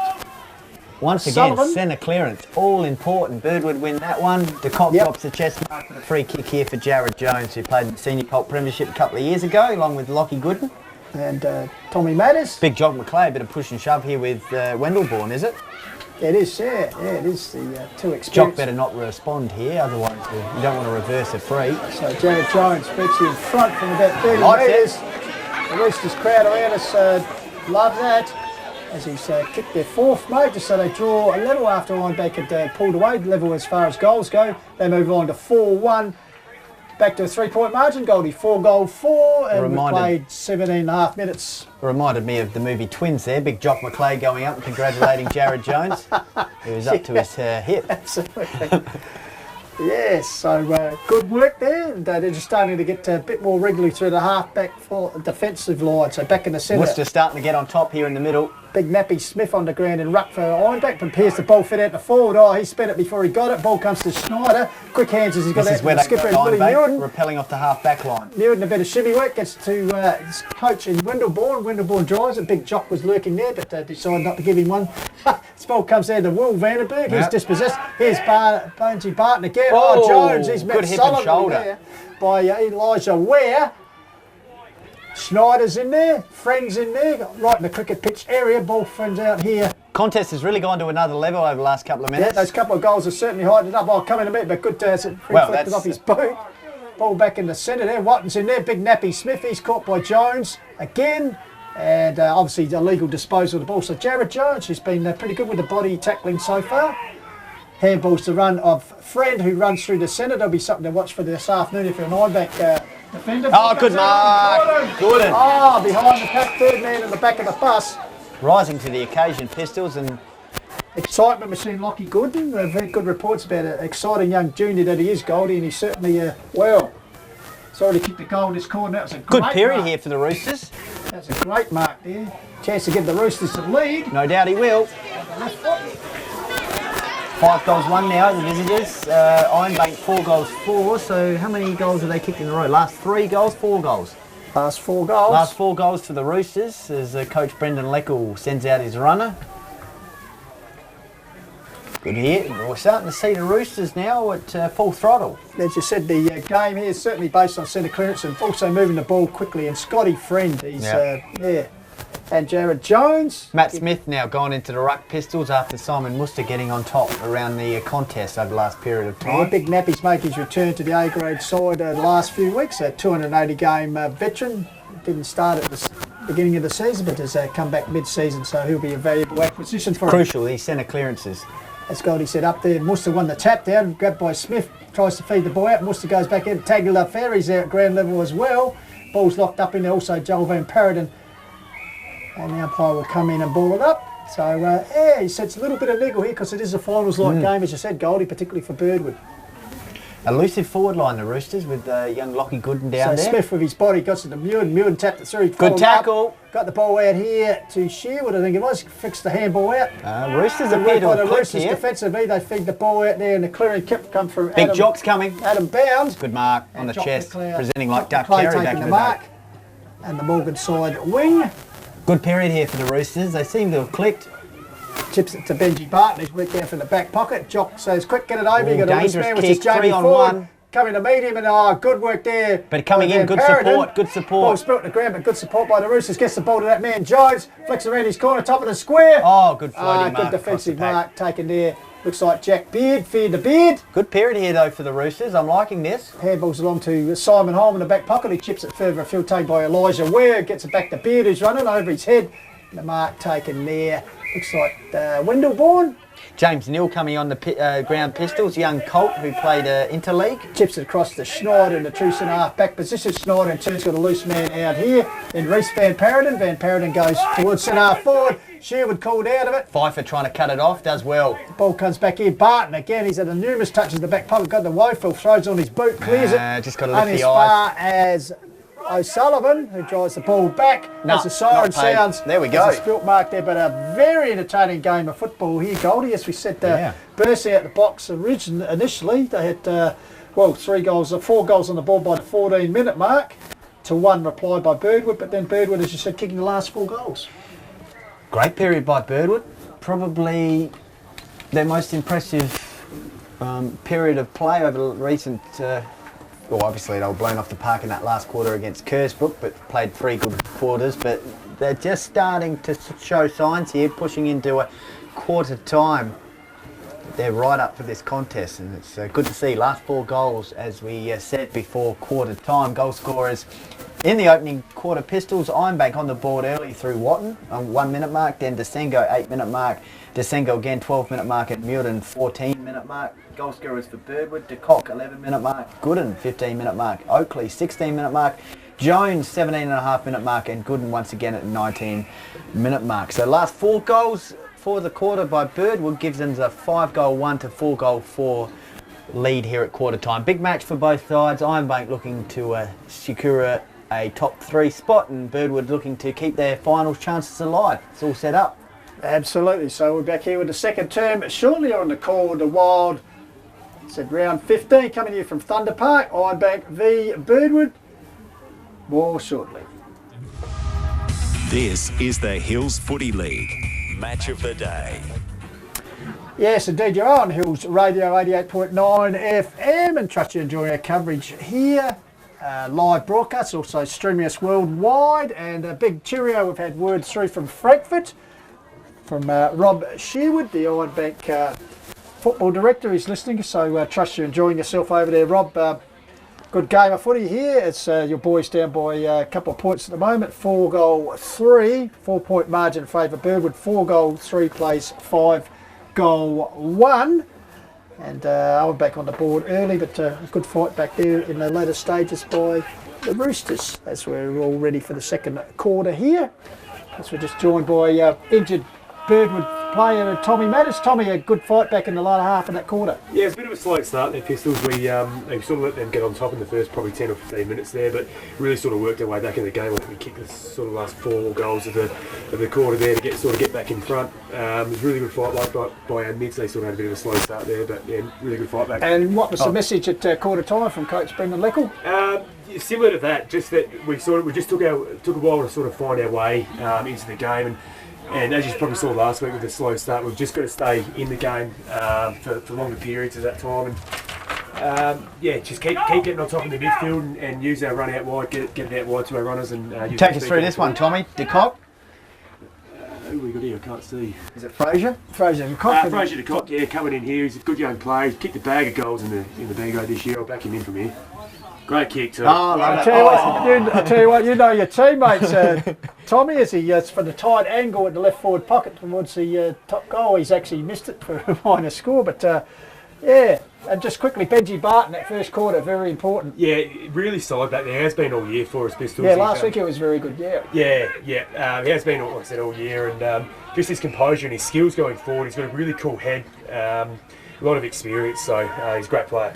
once again, Sullivan. centre clearance, all important. Birdwood win that one. De Kock drops the chest mark for the free kick here for Jared Jones, who played in the Senior Colt Premiership a couple of years ago, along with Lockie Gooden. And Tommy Matters. Big Jock McLeay, a bit of push and shove here with Wendelbourne, is it? It is, yeah, it is the two experience. Jock better not respond here, otherwise you don't want to reverse a free. So Jared Jones beats you in front from about 30 metres. The Roosters crowd around us love that. As he's kicked their fourth major, so they draw a level after Ironbank had pulled away, level as far as goals go. They move on to 4-1. Back to a 3-point margin, Goldie. 4 goal 4, and we played 17.5 minutes. Reminded me of the movie Twins there. Big Jock McLeay going up and congratulating Jared Jones. He was up to his hip. Absolutely. Yes, so good work there, and they're just starting to get a bit more regularly through the half-back defensive line, so back in the centre. Worcester starting to get on top here in the middle. Big nappy Smith on the ground and ruck for Ironbank, but Pierce the ball fit out the forward. Oh, he spent it before he got it. Ball comes to Schneider. Quick hands as he's got This out is to where the they skipper got and Willie Ironbank, Muirden. repelling off the half-back line. Muirden a bit of shimmy work, gets to his coach in Windleborn. Windleborn drives it. Big Jock was lurking there, but decided not to give him one. This ball comes out to Will Vandenberg. He's dispossessed. Here's Bonesy Barton again. Oh, Jones. He's met good hip and solidly shoulder there by Elijah Ware. Schneider's in there, Friends in there, right in the cricket pitch area. Ball Friends out here. Contest has really gone to another level over the last couple of minutes. Yeah, those couple of goals have certainly heightened it up. I'll come in a bit, but good reflected off his boot. Ball back in the centre there. Watton's in there. Big nappy Smith. He's caught by Jones again. And obviously illegal disposal of the ball. So Jared Jones, who's been pretty good with the body tackling so far. Handballs to run of Friend, who runs through the centre. There'll be something to watch for this afternoon if you're an Ironbank defender. Oh, good mark. Gordon. Oh, behind the pack, third man in the back of the bus. Rising to the occasion, Pistols, and excitement machine Lockie Gooden. Very good reports about an exciting young junior that he is, Goldie, and he's certainly, sorry to kick the goal in this corner. That was a great good period mark here for the Roosters. That's a great mark there. Chance to give the Roosters the lead. No doubt he will. 5 goals 1 now, the visitors. Ironbank 4 goals 4. So how many goals have they kicked in a row? Last 3 goals, 4 goals. Last 4 goals. Last 4 goals for the Roosters as coach Brendan Leckel sends out his runner. Good hit. We're starting to see the Roosters now at full throttle. As you said, the game here is certainly based on centre clearance and also moving the ball quickly. And Scotty Friend, he's and Jared Jones. Matt Smith now gone into the ruck Pistols after Simon Muster getting on top around the contest over the last period of time. Yeah, Big Nappy's making his return to the A-grade side the last few weeks. A 280-game veteran. Didn't start at the beginning of the season, but has come back mid-season, so he'll be a valuable acquisition for him. Crucial, these centre clearances. As Goldie said up there, Muster won the tap down, grabbed by Smith, tries to feed the ball out. Muster goes back in, Tagged up Ferry's there at ground level as well. Ball's locked up in there, also Joel Van Paradon. And the umpire will come in and ball it up. So, he sets a little bit of niggle here because it is a finals-like game, as you said, Goldie, particularly for Birdwood. Elusive forward line, the Roosters, with young Lockie Gooden down there. Smith with his body got to the Muirden. Muirden tapped it through. Good tackle. Got the ball out here to Sherwood, I think it was. Fixed the handball out. Roosters appear to have clicked here. Defensively, they feed the ball out there and the clearing kept come through. Big Jock's coming. Adam Bound. Good mark on the chest, presenting like Duck Cherry back in the mark. And the Morgan side wing. Good period here for the Roosters. They seem to have clicked. Chips it to Benji Barton. He's worked down from the back pocket. Jock says, quick, get it over. You got a dangerous man, which kick, is Jamie 3 on Ford. 1. Coming to meet him, and good work there. But coming in, good support, good support. Ball spilt to the ground, but good support by the Roosters. Gets the ball to that man, Jones. Flicks around his corner, top of the square. Oh, good floating mark. Good defensive mark taken there. Looks like Jack Beard, feared the Beard. Good period here, though, for the Roosters. I'm liking this. Handballs along to Simon Holm in the back pocket. He chips it further afield, taken by Elijah Ware. Gets it back to Beard, who's running over his head. The mark taken there. Looks like Windleborn. James Neal coming on the ground Pistols, young Colt who played interleague. Chips it across to Schneider in the true centre half back position. Schneider in turn's got a loose man out here. Then Reece Van Paradon. Van Paradon goes towards centre half forward. Sherwood called out of it. Pfeiffer trying to cut it off, does well. The ball comes back here. Barton again, he's had a numerous touches in the back pocket. Got the Woeful, throws on his boot, clears it. Just got to lift and the as far as O'Sullivan, who drives the ball back as the siren sounds. There we go. There's a spilt mark there, but a very entertaining game of football here, Goldie. As we said, burst out the box initially. They had, 4 goals on the board by the 14-minute mark to 1 replied by Birdwood, but then Birdwood, as you said, kicking the last 4 goals. Great period by Birdwood. Probably their most impressive period of play over the recent... Well, obviously they were blown off the park in that last quarter against Kersbrook, but played 3 good quarters. But they're just starting to show signs here, pushing into a quarter time. They're right up for this contest, and it's good to see. Last 4 goals, as we said before quarter time. Goal scorers in the opening quarter, Pistols. Ironbank on the board early through Watton on 1-minute mark, then Desengo 8-minute mark. Desengo again 12-minute mark at Muirden 14-minute mark. Goal scorers for Birdwood, De Kock 11-minute mark, Gooden 15-minute mark, Oakley 16-minute mark, Jones 17.5-minute mark, and Gooden once again at 19-minute mark. So last 4 goals for the quarter by Birdwood gives them a 5-goal 1 to 4-goal 4 lead here at quarter time. Big match for both sides. Ironbank looking to secure a top 3 spot, and Birdwood looking to keep their finals chances alive. It's all set up. Absolutely. So we're back here with the second term. Shortly on the call, the Wild. It's at round 15, coming here from Thunder Park. Ironbank v Birdwood. More shortly. This is the Hills Footy League. Match of the day. Yes, indeed you are on Hills Radio 88.9 FM, and trust you're enjoying our coverage here. Live broadcast, also streaming us worldwide, and a big cheerio. We've had word through from Frankfurt, from Rob Sherwood, the Ironbank football director. He's listening, so trust you're enjoying yourself over there, Rob. Good game of footy here. It's your boys down by a couple of points at the moment. 4-3, 4-point margin in favour of Birdwood. 4-3 plays 5-1. And I was back on the board early, but a good fight back there in the later stages by the Roosters, as we're all ready for the second quarter here. As we're just joined by injured Birdwood player Tommy Mattis. Tommy, a good fight back in the latter half of that quarter. Yeah, it's a bit of a slow start there, Pistols. We sort of let them get on top in the first probably 10 or 15 minutes there, but really sort of worked our way back in the game. I think we kicked the sort of last 4 goals of the quarter there to get back in front. It was a really good fight by our mids. They sort of had a bit of a slow start there, but yeah, really good fight back. And what was the message at quarter time from Coach Brendan Leckel? Similar to that, just that we just took a while to sort of find our way into the game, and as you probably saw last week with the slow start, we've just got to stay in the game for longer periods of that time, and just keep getting on top of the midfield and use our run out wide, get it out wide to our runners, and Take us through this one, Tommy. De Kock. Who we got here? I can't see. Is it Fraser? Fraser De Kock. Fraser De Kock, yeah, coming in here. He's a good young player. He's kicked a bag of goals in the B grade this year. I'll back him in from here. Great kick too. I tell you what, you know your teammates, Tommy, as he for the tight angle at the left forward pocket towards the top goal. He's actually missed it for a minor score, but and just quickly, Benji Barton, that first quarter, very important. Yeah, really solid back there. Has been all year for us, Pistols. Yeah, last week it was very good, Yeah, he has been, like I said, all year, and just his composure and his skills going forward. He's got a really cool head, a lot of experience, so he's a great player.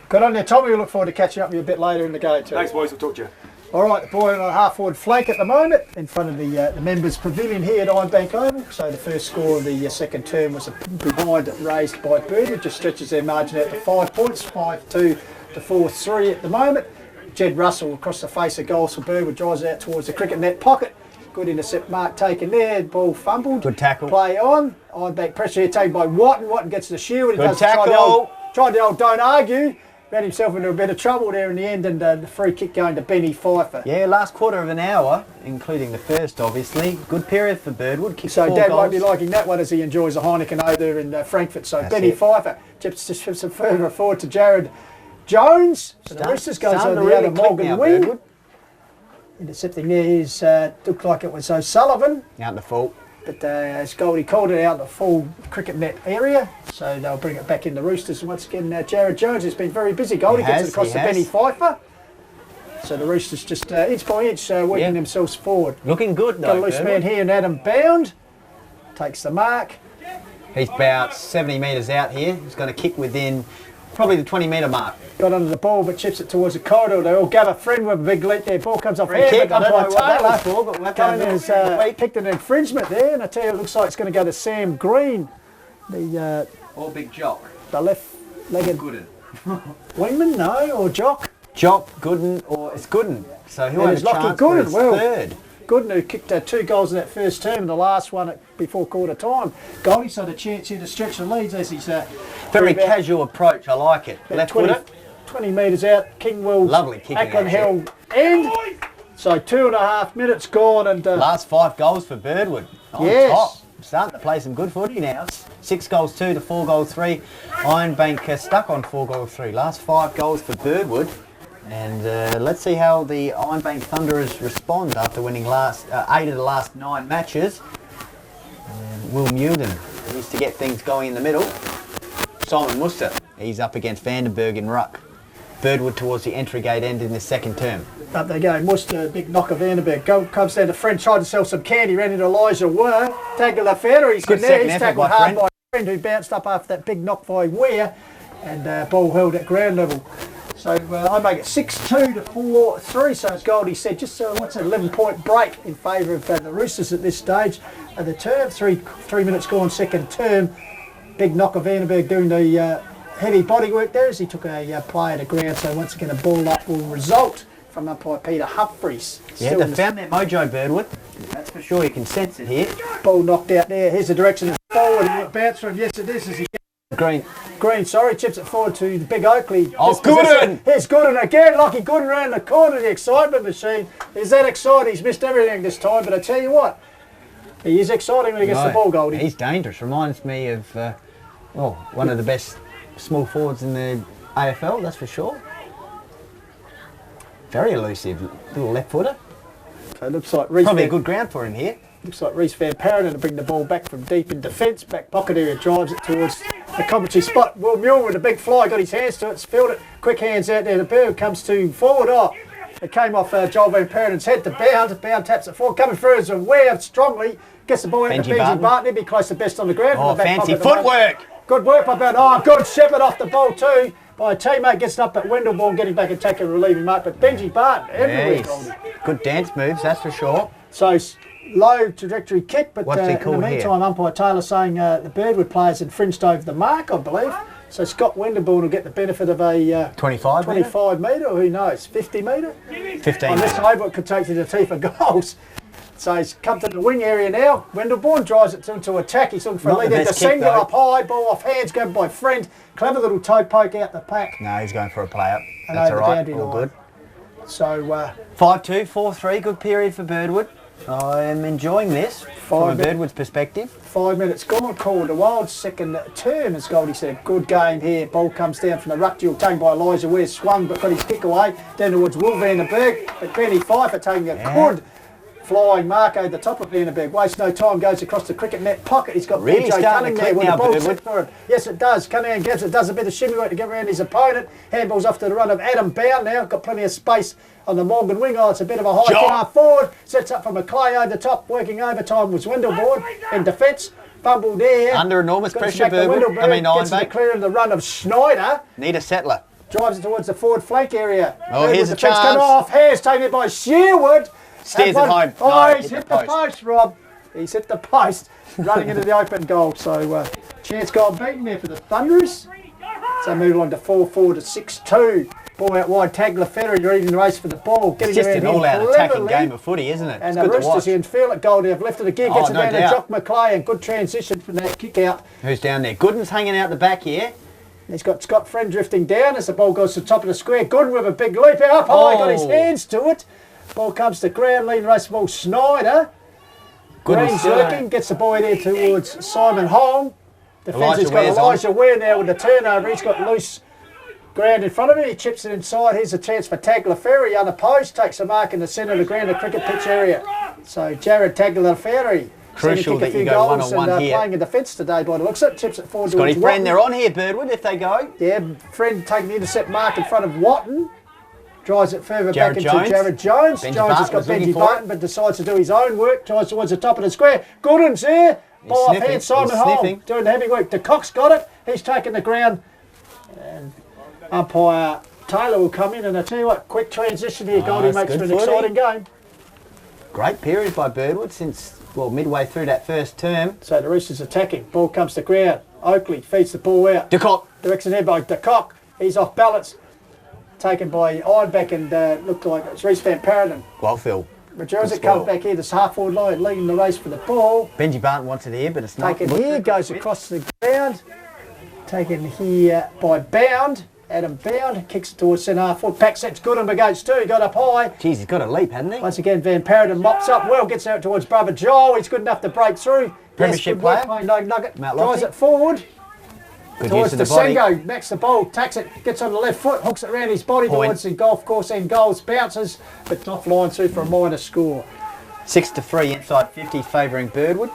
Good on there, Tommy. We look forward to catching up with you a bit later in the game too. Thanks, boys. We'll talk to you. All right, the boy on a half-forward flank at the moment in front of the members' pavilion here at Ironbank Oval. So the first score of the second term was a behind raised by Birdwood, just stretches their margin out to 5 points, 5-2 to 4-3 at the moment. Jed Russell across the face of goals for Birdwood, drives out towards the cricket net pocket. Good intercept mark taken there, ball fumbled. Good tackle. Play on. Ironbank pressure here taken by Watton. Watton gets the shield. Good tackle. Tried the old don't argue. Got himself into a bit of trouble there in the end, and the free kick going to Benny Pfeiffer. Yeah, last quarter of an hour, including the first, obviously. Good period for Birdwood. So Dad goals. Won't be liking that one as he enjoys a Heineken over there in Frankfurt. So That's Benny it. Pfeiffer chips some further forward to Jared Jones. So the Roosters goes over the other Morgan wing. Birdwood. Intercepting there is looked like it was O'Sullivan. Out the full. But as Goldie called it out the full cricket net area, so they'll bring it back in the Roosters. And once again, Jared Jones has been very busy. Goldie gets it across to Benny Pfeiffer. So the Roosters just inch by inch working themselves forward. Looking good though. Got a loose man here, and Adam Bound takes the mark. He's about 70 metres out here. He's going to kick within probably the 20-metre mark. Got under the ball, but chips it towards the corridor. They all gather. Friend with a big leap there. Ball comes off Free kick. but I don't know what that was Taylor. for, but Coming in has picked an infringement there, and I tell you, it looks like it's going to go to Sam Green, the Or Big Jock. the left-legged Gooden. wingman, no, or Jock. Jock, Gooden, or it's Gooden. So who has a Lockie chance for his third? Gooden, who kicked 2 goals in that first term, and the last one before quarter time. Goldie's had a chance here to stretch the leads as he's Very casual approach. I like it. about Left 20 metres out. Kingwell, Lovely kicking Ackland action. Hill end. So 2.5 minutes gone, and Last 5 goals for Birdwood. On Yes. top. Starting to play some good footy now. 6 goals 2 to 4 goals 3. Ironbank stuck on 4 goals 3. Last 5 goals for Birdwood. And let's see how the Ironbank Thunderers respond after winning 8 of the last 9 matches. Will Mewden needs to get things going in the middle. Simon Muster, he's up against Vandenberg in ruck. Birdwood towards the entry gate end in the second term. up they go. Muster, big knock of Vandenberg. Comes down to Friend, tried to sell some candy, ran into Elijah Ware. Tackled the Federer, he's Good in there. second He's effort tackled by hard Friend. by Friend, who bounced up after that big knock by Ware. and ball held at ground level. So I make it 6-2 to 4-3. So as Goldie said, just what's an 11-point break in favour of the Roosters at this stage of the term. 3 minutes gone, second term. Big knock of Vandenberg doing the heavy body work there as he took a play at a ground. So once again, a ball up will result from umpire Peter Humphreys. Yeah, they found that mojo, Birdwood. That's for sure. You can sense it here. Ball knocked out there. Here's the direction of the ball, and it bounced from yes it is as he Green, sorry, chips it forward to the big Oakley. Oh, Gooden! Here's Gooden again, Lockie Gooden around the corner, the excitement machine. He's that excited, he's missed everything this time, but I tell you what, he is exciting when he gets the ball, Goldie. He's dangerous, reminds me of one of the best small forwards in the AFL, that's for sure. Very elusive, little left footer. So it looks like Reece probably a good ground for him here. Looks like Reece Van Paradon to bring the ball back from deep in defence. Back pocket area, drives it towards the commentary spot. Will Muir with a big fly, got his hands to it, spilled it. Quick hands out there. The bird comes to forward. Oh, it came off Joel Van Paradon's head to Bound. Bound taps it forward. Coming through as a wear strongly. Gets the ball out to Benji Barton. He'd be close to best on the ground. Oh, the back fancy footwork. Good work by Bound. Oh, good shepherd off the ball too. By a teammate gets up at Wendelbourne, getting back and taking a relieving mark. But Benji Barton, everywhere. Good dance moves, that's for sure. So low trajectory kick, but What's he in the called meantime, here? umpire Taylor saying the Birdwood players infringed over the mark, I believe. So Scott Wendelbourne will get the benefit of a 25 metre, or who knows, 50 metre? 15 On this over, it could take to the teeth of goals. So he's come to the wing area now. Wendelbourne drives it into attack. He's looking for a lead in. Descender up high, ball off hands, grabbed by Friend. Clever little toe poke out the pack. No, he's going for a play up. And That's all over the right, boundary all line. good. So 5-2, 4-3, good period for Birdwood. I am enjoying this from a Birdwood's perspective. 5 minutes gone, called the Wild second term, as Goldie said. Good game here. Ball comes down from the ruck duel, taken by Elijah Ware, swung but got his kick away down towards Will Vandenberg. But Benny Pfeiffer taking a good flying mark over the top of Vandenberg. Wastes no time, goes across the cricket net pocket. He's got really BJ starting Cunning to there click with now, the ball Birdwood. set for him. Yes, it does. Cunningham gets it, does a bit of shimmy work to get around his opponent. Handballs off to the run of Adam Bound now. Got plenty of space on the Morgan wing. Oh, it's a bit of a high kick forward. Sets up from McClay over the top. Working overtime was Wendelbourne in defence. Fumbled there. Under enormous pressure, Birdwood. Gets the clear of the run of Schneider. Need a settler. Drives it towards the forward flank area. Oh, here's a chance. Coming off. Hair's taken it by Shearwood. Steers it home. Oh, he's hit the post, Rob. He's hit the post, running into the open goal. So chance goal beaten there for the Thunderers. So move on to 4-4 to 6-2. Ball out wide, tag Lefebvre, you're even the race for the ball. It's just an all-out attacking game of footy, isn't it? And the Roosters in feel it, Goldie have lifted a gear, gets it down to Jock McClay, and good transition from that kick out. Who's down there? Gooden's hanging out the back here. He's got Scott Friend drifting down as the ball goes to the top of the square. Gooden with a big leap up high, got his hands to it. Ball comes to ground, leading race ball Schneider. Green's looking, gets the ball there towards Simon Hong. Defence has got Elijah Ware now with the turnover. He's got loose ground in front of him. He chips it inside. Here's a chance for Tagliaferri unopposed. Takes a mark in the centre of the ground, the cricket pitch area. So Jared Tagliaferri. Crucial that you go one-on-one here. Playing in defence today by the looks of it. Chips it forward Scotty towards Friend, Watton. they're on here, Birdwood, if they go. Yeah, Friend taking the intercept mark in front of Watton. Drives it further back into Jared Jones. Jones has got Benji Barton, but decides to do his own work. Drives towards the top of the square. Gooden's there. Ball off hand, Simon Hong doing the heavy work. De Cock's got it. He's taken the ground. And umpire Taylor will come in, and I tell you what, quick transition here. Goldie makes for an exciting game. Great period by Birdwood since, well, midway through that first term. So the Roosters attacking. Ball comes to ground. Oakley feeds the ball out. De Cock. Direction there by De Cock. He's off balance. Taken by Ironbank and looked like it's Reece Van Paradon. Well, Phil. Majorzak comes back here, this half forward line, leading the race for the ball. Benji Barton wants it here, but it's not. Taken here, goes across the ground. Taken here by Bound. Adam Bound kicks it towards centre half forward. Pack sets good against two. He got up high. Jeez, he's got a leap, hasn't he? Once again, Van Paradon mops up well, gets out towards brother Joel. He's good enough to break through. Premiership player. Nugget drives it forward. Good Towards use of the body. Sengo, backs the ball, tacks it, gets on the left foot, hooks it around his body towards the golf course end goals, bounces, but offline through for a minor score. 6-3 inside 50, favouring Birdwood.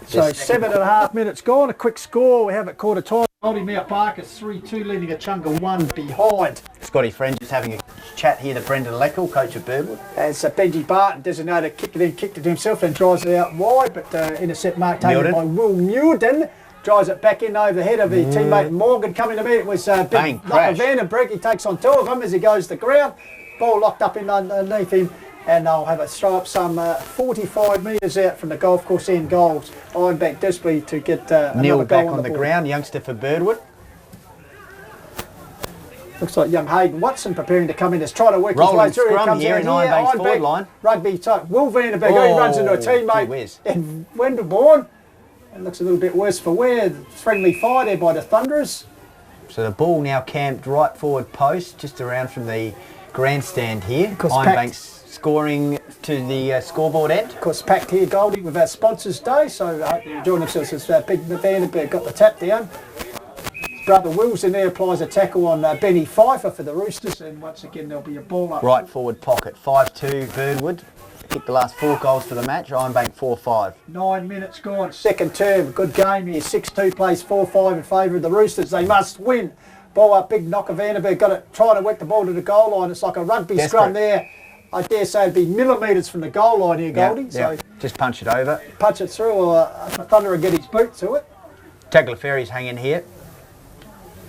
So 7.5 minutes gone, a quick score. We have it quarter time. Holding Mount Park is 3-2, leading a chunga 1 behind. Scotty Friend just having a chat here to Brendan Leckel, coach of Birdwood. As Benji Barton designated, kicked it himself and drives it out wide, but intercept mark taken by Will Muirden. drives it back in over the head of his teammate Morgan. Coming to meet it was big Vandenberg. He takes on two of them as he goes to the ground. Ball locked up in underneath him, and they'll have it throw up some 45 metres out from the golf course end goals. Ironbank desperately to get Neil another back goal on the ground, youngster for Birdwood. Looks like young Hayden Watson preparing to come in. Just trying to work Rolling his way through. scrum He comes here out in Ironbank's forward line. Rugby type. Will Vandenberg, he runs into a teammate in Wendelbourne. It looks a little bit worse for wear. Friendly fire there by the Thunderers. So the ball now camped right forward post, just around from the grandstand here. Ironbank's scoring to the scoreboard end. Of course, packed here, Goldie, with our sponsors' day. So I hope you're enjoying themselves as big Vandenberg got the tap down. Brother Wills in there applies a tackle on Benny Pfeiffer for the Roosters, and once again there'll be a ball up. Right forward pocket, 5-2 Birdwood. Kicked the last 4 goals for the match, Ironbank 4-5. 9 minutes gone, second term, good game here, 6-2 plays 4-5 in favour of the Roosters. They must win. Ball up, big knocker, Vandenberg got it, trying to work the ball to the goal line. It's like a rugby scrum there. I dare say it'd be millimetres from the goal line here, Goldie. So just punch it over. Punch it through, or the Thunder will get his boot to it. Tagliaferri's hanging here.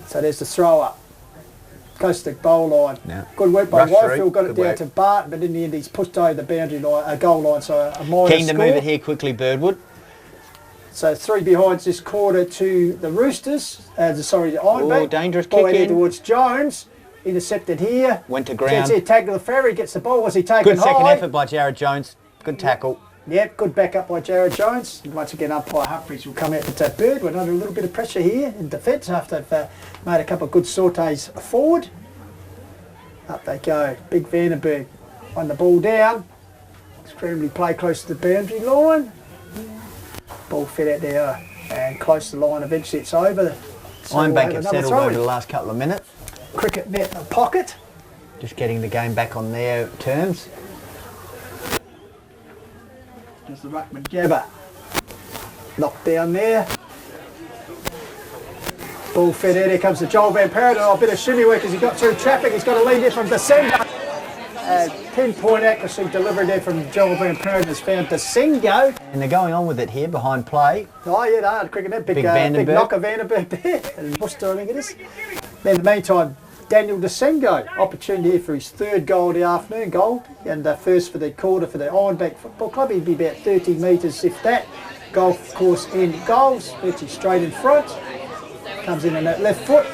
So there's the throw up. Goes to the goal line. Yeah. Good work by Rush Whitefield, through. got it down to Barton, but in the end he's pushed over the boundary line, goal line, so a minor Keen to score. move it here quickly, Birdwood. So 3 behinds this quarter to the Roosters, sorry, the Ironbank. Oh, dangerous ball kick in in. towards Jones, intercepted here. Went to ground. Tagliaferri gets the ball, was he taken Good high? second effort by Jared Jones, good tackle. Yep, good backup by Jared Jones. And once again, umpire Humphries will come out to Birdwood under a little bit of pressure here in defence after they've made a couple of good sorties forward. Up they go. Big Vandenberg on the ball down. Extremely play close to the boundary line. Ball fed out there and close to the line. Eventually it's over. So Ironbank have settled over the last couple of minutes. Cricket net in the pocket. Just getting the game back on their terms. There's the ruckman Jabber. Knocked down there. Ball fed out, here comes the Joel Van Paradon. Oh, a bit of shimmy work as he got through traffic. He's got a lead there from Desengo. Pinpoint accuracy delivered there from Joel Van Paradon has found Desengo. And they're going on with it here behind play. Oh yeah, they are cricket net. Big Vandenberg. knocker Vandenberg there. And Worcester, I think it is. In the meantime, Daniel Desengo, opportunity here for his 3rd goal of the afternoon, goal, and first for the quarter for the Ironbank Football Club. He'd be about 30 metres, if that. Golf course end goals, which is straight in front. Comes in on that left foot.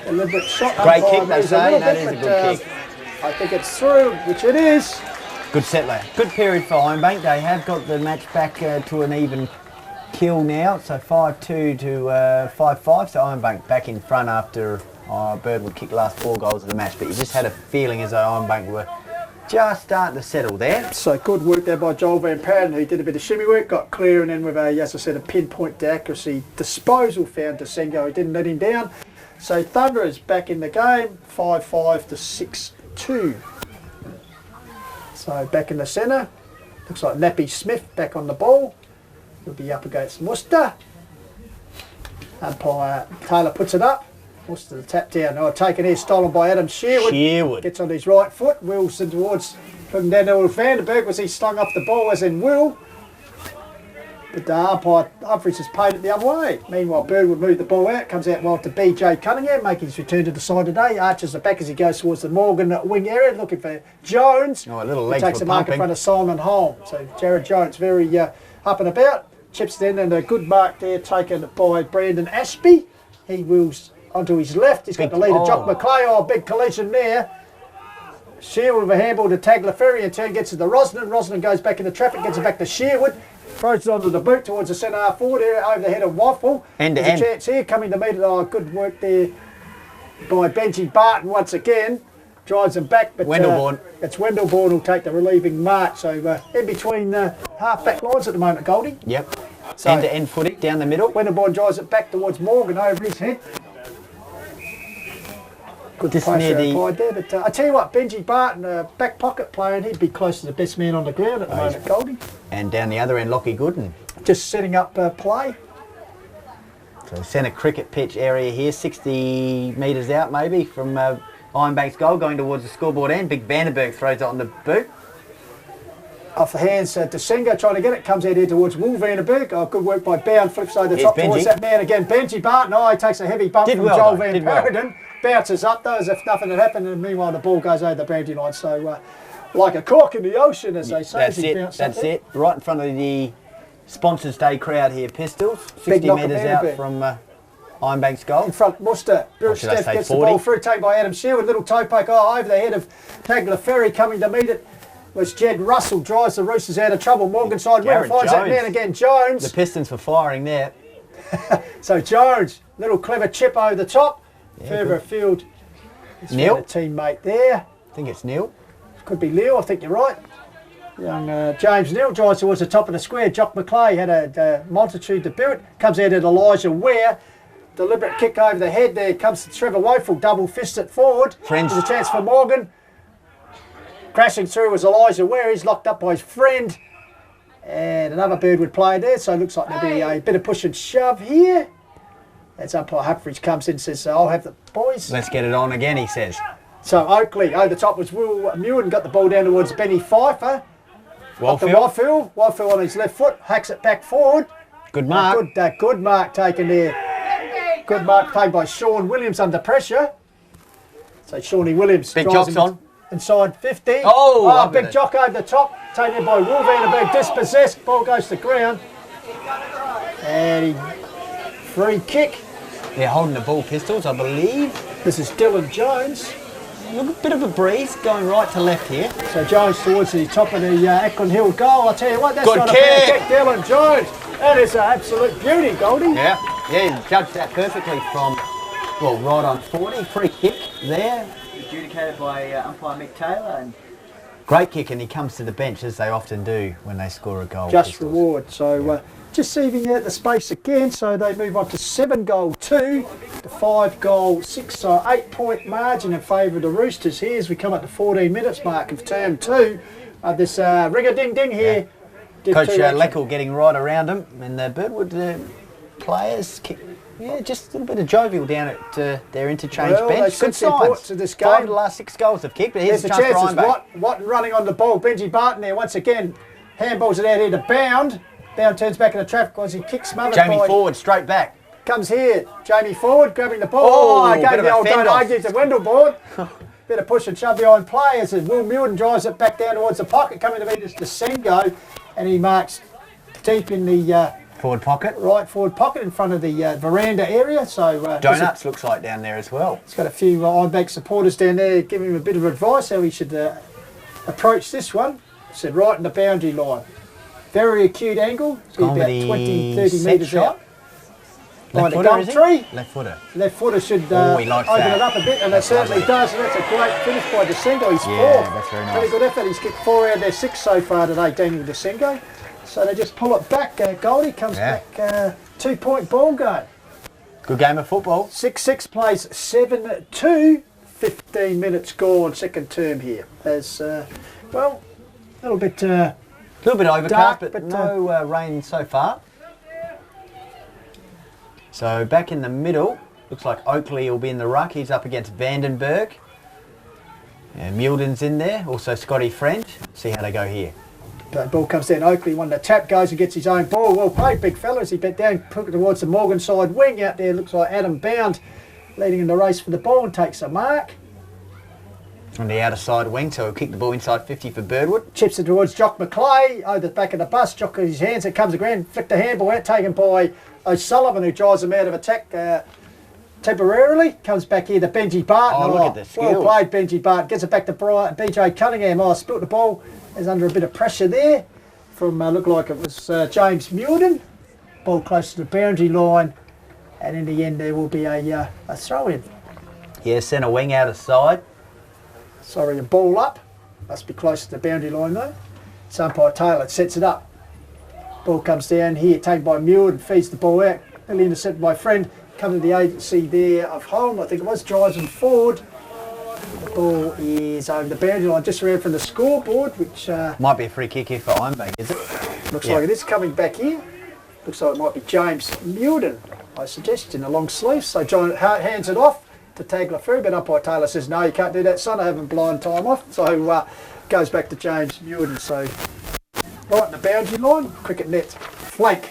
A little bit shot. Great kick, they say. That is a good kick. I think it's through, which it is. Good settler. Good period for Ironbank. They have got the match back to an even kill now. So 5-2 to 5-5. So Ironbank back in front after Birdwood kicked the last 4 goals of the match. But you just had a feeling as though Ironbank were just starting to settle there. So good work there by Joel Van Paradon, who did a bit of shimmy work, got clear, and then with a, as I said, a pinpoint accuracy disposal found Desengo, who didn't let him down. So Thunder is back in the game, 5-5 to 6-2. So back in the centre, looks like Nappy Smith back on the ball. He'll be up against Worcester. Umpire Taylor puts it up. Worcester the tap down. Oh, taken here, stolen by Adam Sherwood. Gets on his right foot. Wilson towards looking down to Vandenberg. Was he stung off the ball as in Will? But the umpire Humphries has paid it the other way. Meanwhile, Birdwood moved the ball out. Comes out well to BJ Cunningham, making his return to the side today. Arches the back as he goes towards the Morgan wing area, looking for Jones. Oh, a little leg takes for a mark in pumping. front of Simon Holm. So Jared Jones very up and about. Chips it in, and a good mark there taken by Brandon Ashby. He wheels onto his left. He's got the lead of Jock McClay. Oh, big collision there. Sherwood with a handball to Tagliaferri. In turn gets to the Rosnan. Rosnan goes back into traffic, gets it back to Sherwood. Throws it onto the boot towards the centre half forward area over the head of Waffle. End to There's end. a chance here coming to meet it. Oh, good work there by Benji Barton once again. Drives them back, but Wendelbourne. it's Wendelbourne who'll take the relieving mark. So in between half-back lines at the moment, Goldie. Yep. So End-to-end footy down the middle. Wendelbourne drives it back towards Morgan over his head. Good Just place near for the- applied there, but I tell you what, Benji Barton, back pocket player, and he'd be close to the best man on the ground at the moment, Goldie. And down the other end, Lockie Gooden. Just setting up play. So centre cricket pitch area here, 60 metres out maybe from Ironbank's goal, going towards the scoreboard end. Big Vandenberg throws it on the boot. Off the hands, Desengo trying to get it, comes out here towards Will Vandenberg. Oh, good work by Bound, flips over the top towards that man again. Benji Barton, he takes a heavy bump from Joel Van Paradon. Bounces up though as if nothing had happened, and meanwhile the ball goes over the boundary line. So, like a cork in the ocean, as they say. That's it. Right in front of the Sponsors Day crowd here, Pistols. 60 metres out from Ironbank's goal. In front, Worcester. Steph gets 40. The ball through, taken by Adam Sherwood. Little toe poke over the head of Tagliaferri. Coming to meet it was Jed Russell. Drives the Roosters out of trouble. Morganside winner finds that man again. Jones. The Pistons for firing there. So Jones, little clever chip over the top. Further afield. Neil. A teammate there. I think it's Neil. Could be Leo, I think you're right. Young James Neal drives towards the top of the square. Jock McClay had a multitude to boot. Comes out at Elijah Ware. Deliberate kick over the head. There comes Trevor Woeful. Double fist it forward. There's a chance for Morgan. Crashing through was Elijah Ware. He's locked up by his friend. And another Birdwood player there. So it looks like there'll be a bit of push and shove here. As umpire Huckridge comes in and says, I'll have the boys. Let's get it on again, he says. So Oakley, over the top was Will Mewen, got the ball down towards Benny Pfeiffer. Wildfield on his left foot, hacks it back forward. Good mark. Good mark taken there. Good mark taken by Sean Williams under pressure. So Shawnee Williams. Big Jock's on. Inside 50. Big Jock over the top. Taken by Will Vandenberg, dispossessed. Ball goes to ground. And free kick. They're holding the ball, Pistols, I believe. This is Dylan Jones. Look, a bit of a breeze going right to left here. So Jones towards the top of the Ackland Hill goal. I'll tell you what, that's not a bad kick, Dylan Jones. That is an absolute beauty, Goldie. Yeah, he judged that perfectly from, right on 40. Free kick there. Adjudicated by umpire Mick Taylor. And great kick, and he comes to the bench, as they often do when they score a goal. Just Pistols. Reward. So just seething out the space again, so they move on to 7-2 to 5-6, so 8-point margin in favour of the Roosters here as we come up to 14 minutes mark of term 2 of this ring-a-ding-ding here. Yeah. Coach Leckel getting right around him, and the Birdwood players, just a little bit of jovial down at their interchange bench. Good signs. To this game. 5 of the last 6 goals they've kicked, but here's a chance for Ironbank. Watton running on the ball, Benji Barton there once again, handballs it out here to Bound. Bound turns back in the traffic as he kicks smothered by... Jamie forward, straight back. Comes here, Jamie forward, grabbing the ball. I gave the old don't argue to Wendelboard. Bit of push and shove behind players as Will Mewen drives it back down towards the pocket, coming to meet us Desengo, and he marks deep in the... forward pocket. Right forward pocket in front of the veranda area. So Donuts looks like down there as well. He's got a few Ironbank supporters down there giving him a bit of advice how he should approach this one. Said right in the boundary line. Very acute angle. It's about 20, 30 metres out. Left footer, is he? Left footer. Left footer should open it up a bit, and it certainly does. And that's a great finish by Desengo. He's 4. That's very nice. Pretty good effort. He's kicked 4 out of their 6 so far today, Daniel Desengo. So they just pull it back. Goldie comes back. 2-point ball game. Good game of football. 6-6 plays 7-2. 15 minutes gone. Second term here. As a little bit overcast, dark, but no rain so far. So back in the middle, looks like Oakley will be in the ruck. He's up against Vandenberg. Mulden's in there, also Scotty French. See how they go here. The ball comes down, Oakley, one the tap goes and gets his own ball. Well played, big fella, as he bent down, put it towards the Morgan side wing. Out there looks like Adam Bound leading in the race for the ball and takes a mark. On the outer side wing, so he'll kick the ball inside 50 for Birdwood. Chips it towards Jock McClay, over the back of the bus. Jock with his hands, it comes to ground, flicked the handball out, taken by O'Sullivan, who drives him out of attack temporarily. Comes back here to Benji Barton. Look at the skills. Well played, Benji Barton. Gets it back to BJ Cunningham. Spilt the ball. Is under a bit of pressure there from, looked like it was James Mulden. Ball close to the boundary line. And in the end, there will be a throw-in. Yeah, centre wing outer side. Sorry, a ball up. Must be close to the boundary line though. So umpire Taylor sets it up. Ball comes down here, taken by Mulden, feeds the ball out. Nearly intercepted by Friend. Coming to the agency there of home, I think it was, drives him forward. The ball is over the boundary line, just around from the scoreboard, which... might be a free kick here for Ironbank, is it? Looks like it is coming back here. Looks like it might be James Mulden, I suggest, in the long sleeves. So John hands it off to Tagliaferri, but umpire Taylor says, no, you can't do that, son, I haven't blind time off. So goes back to James Mulden. So right in the boundary line, cricket net flank.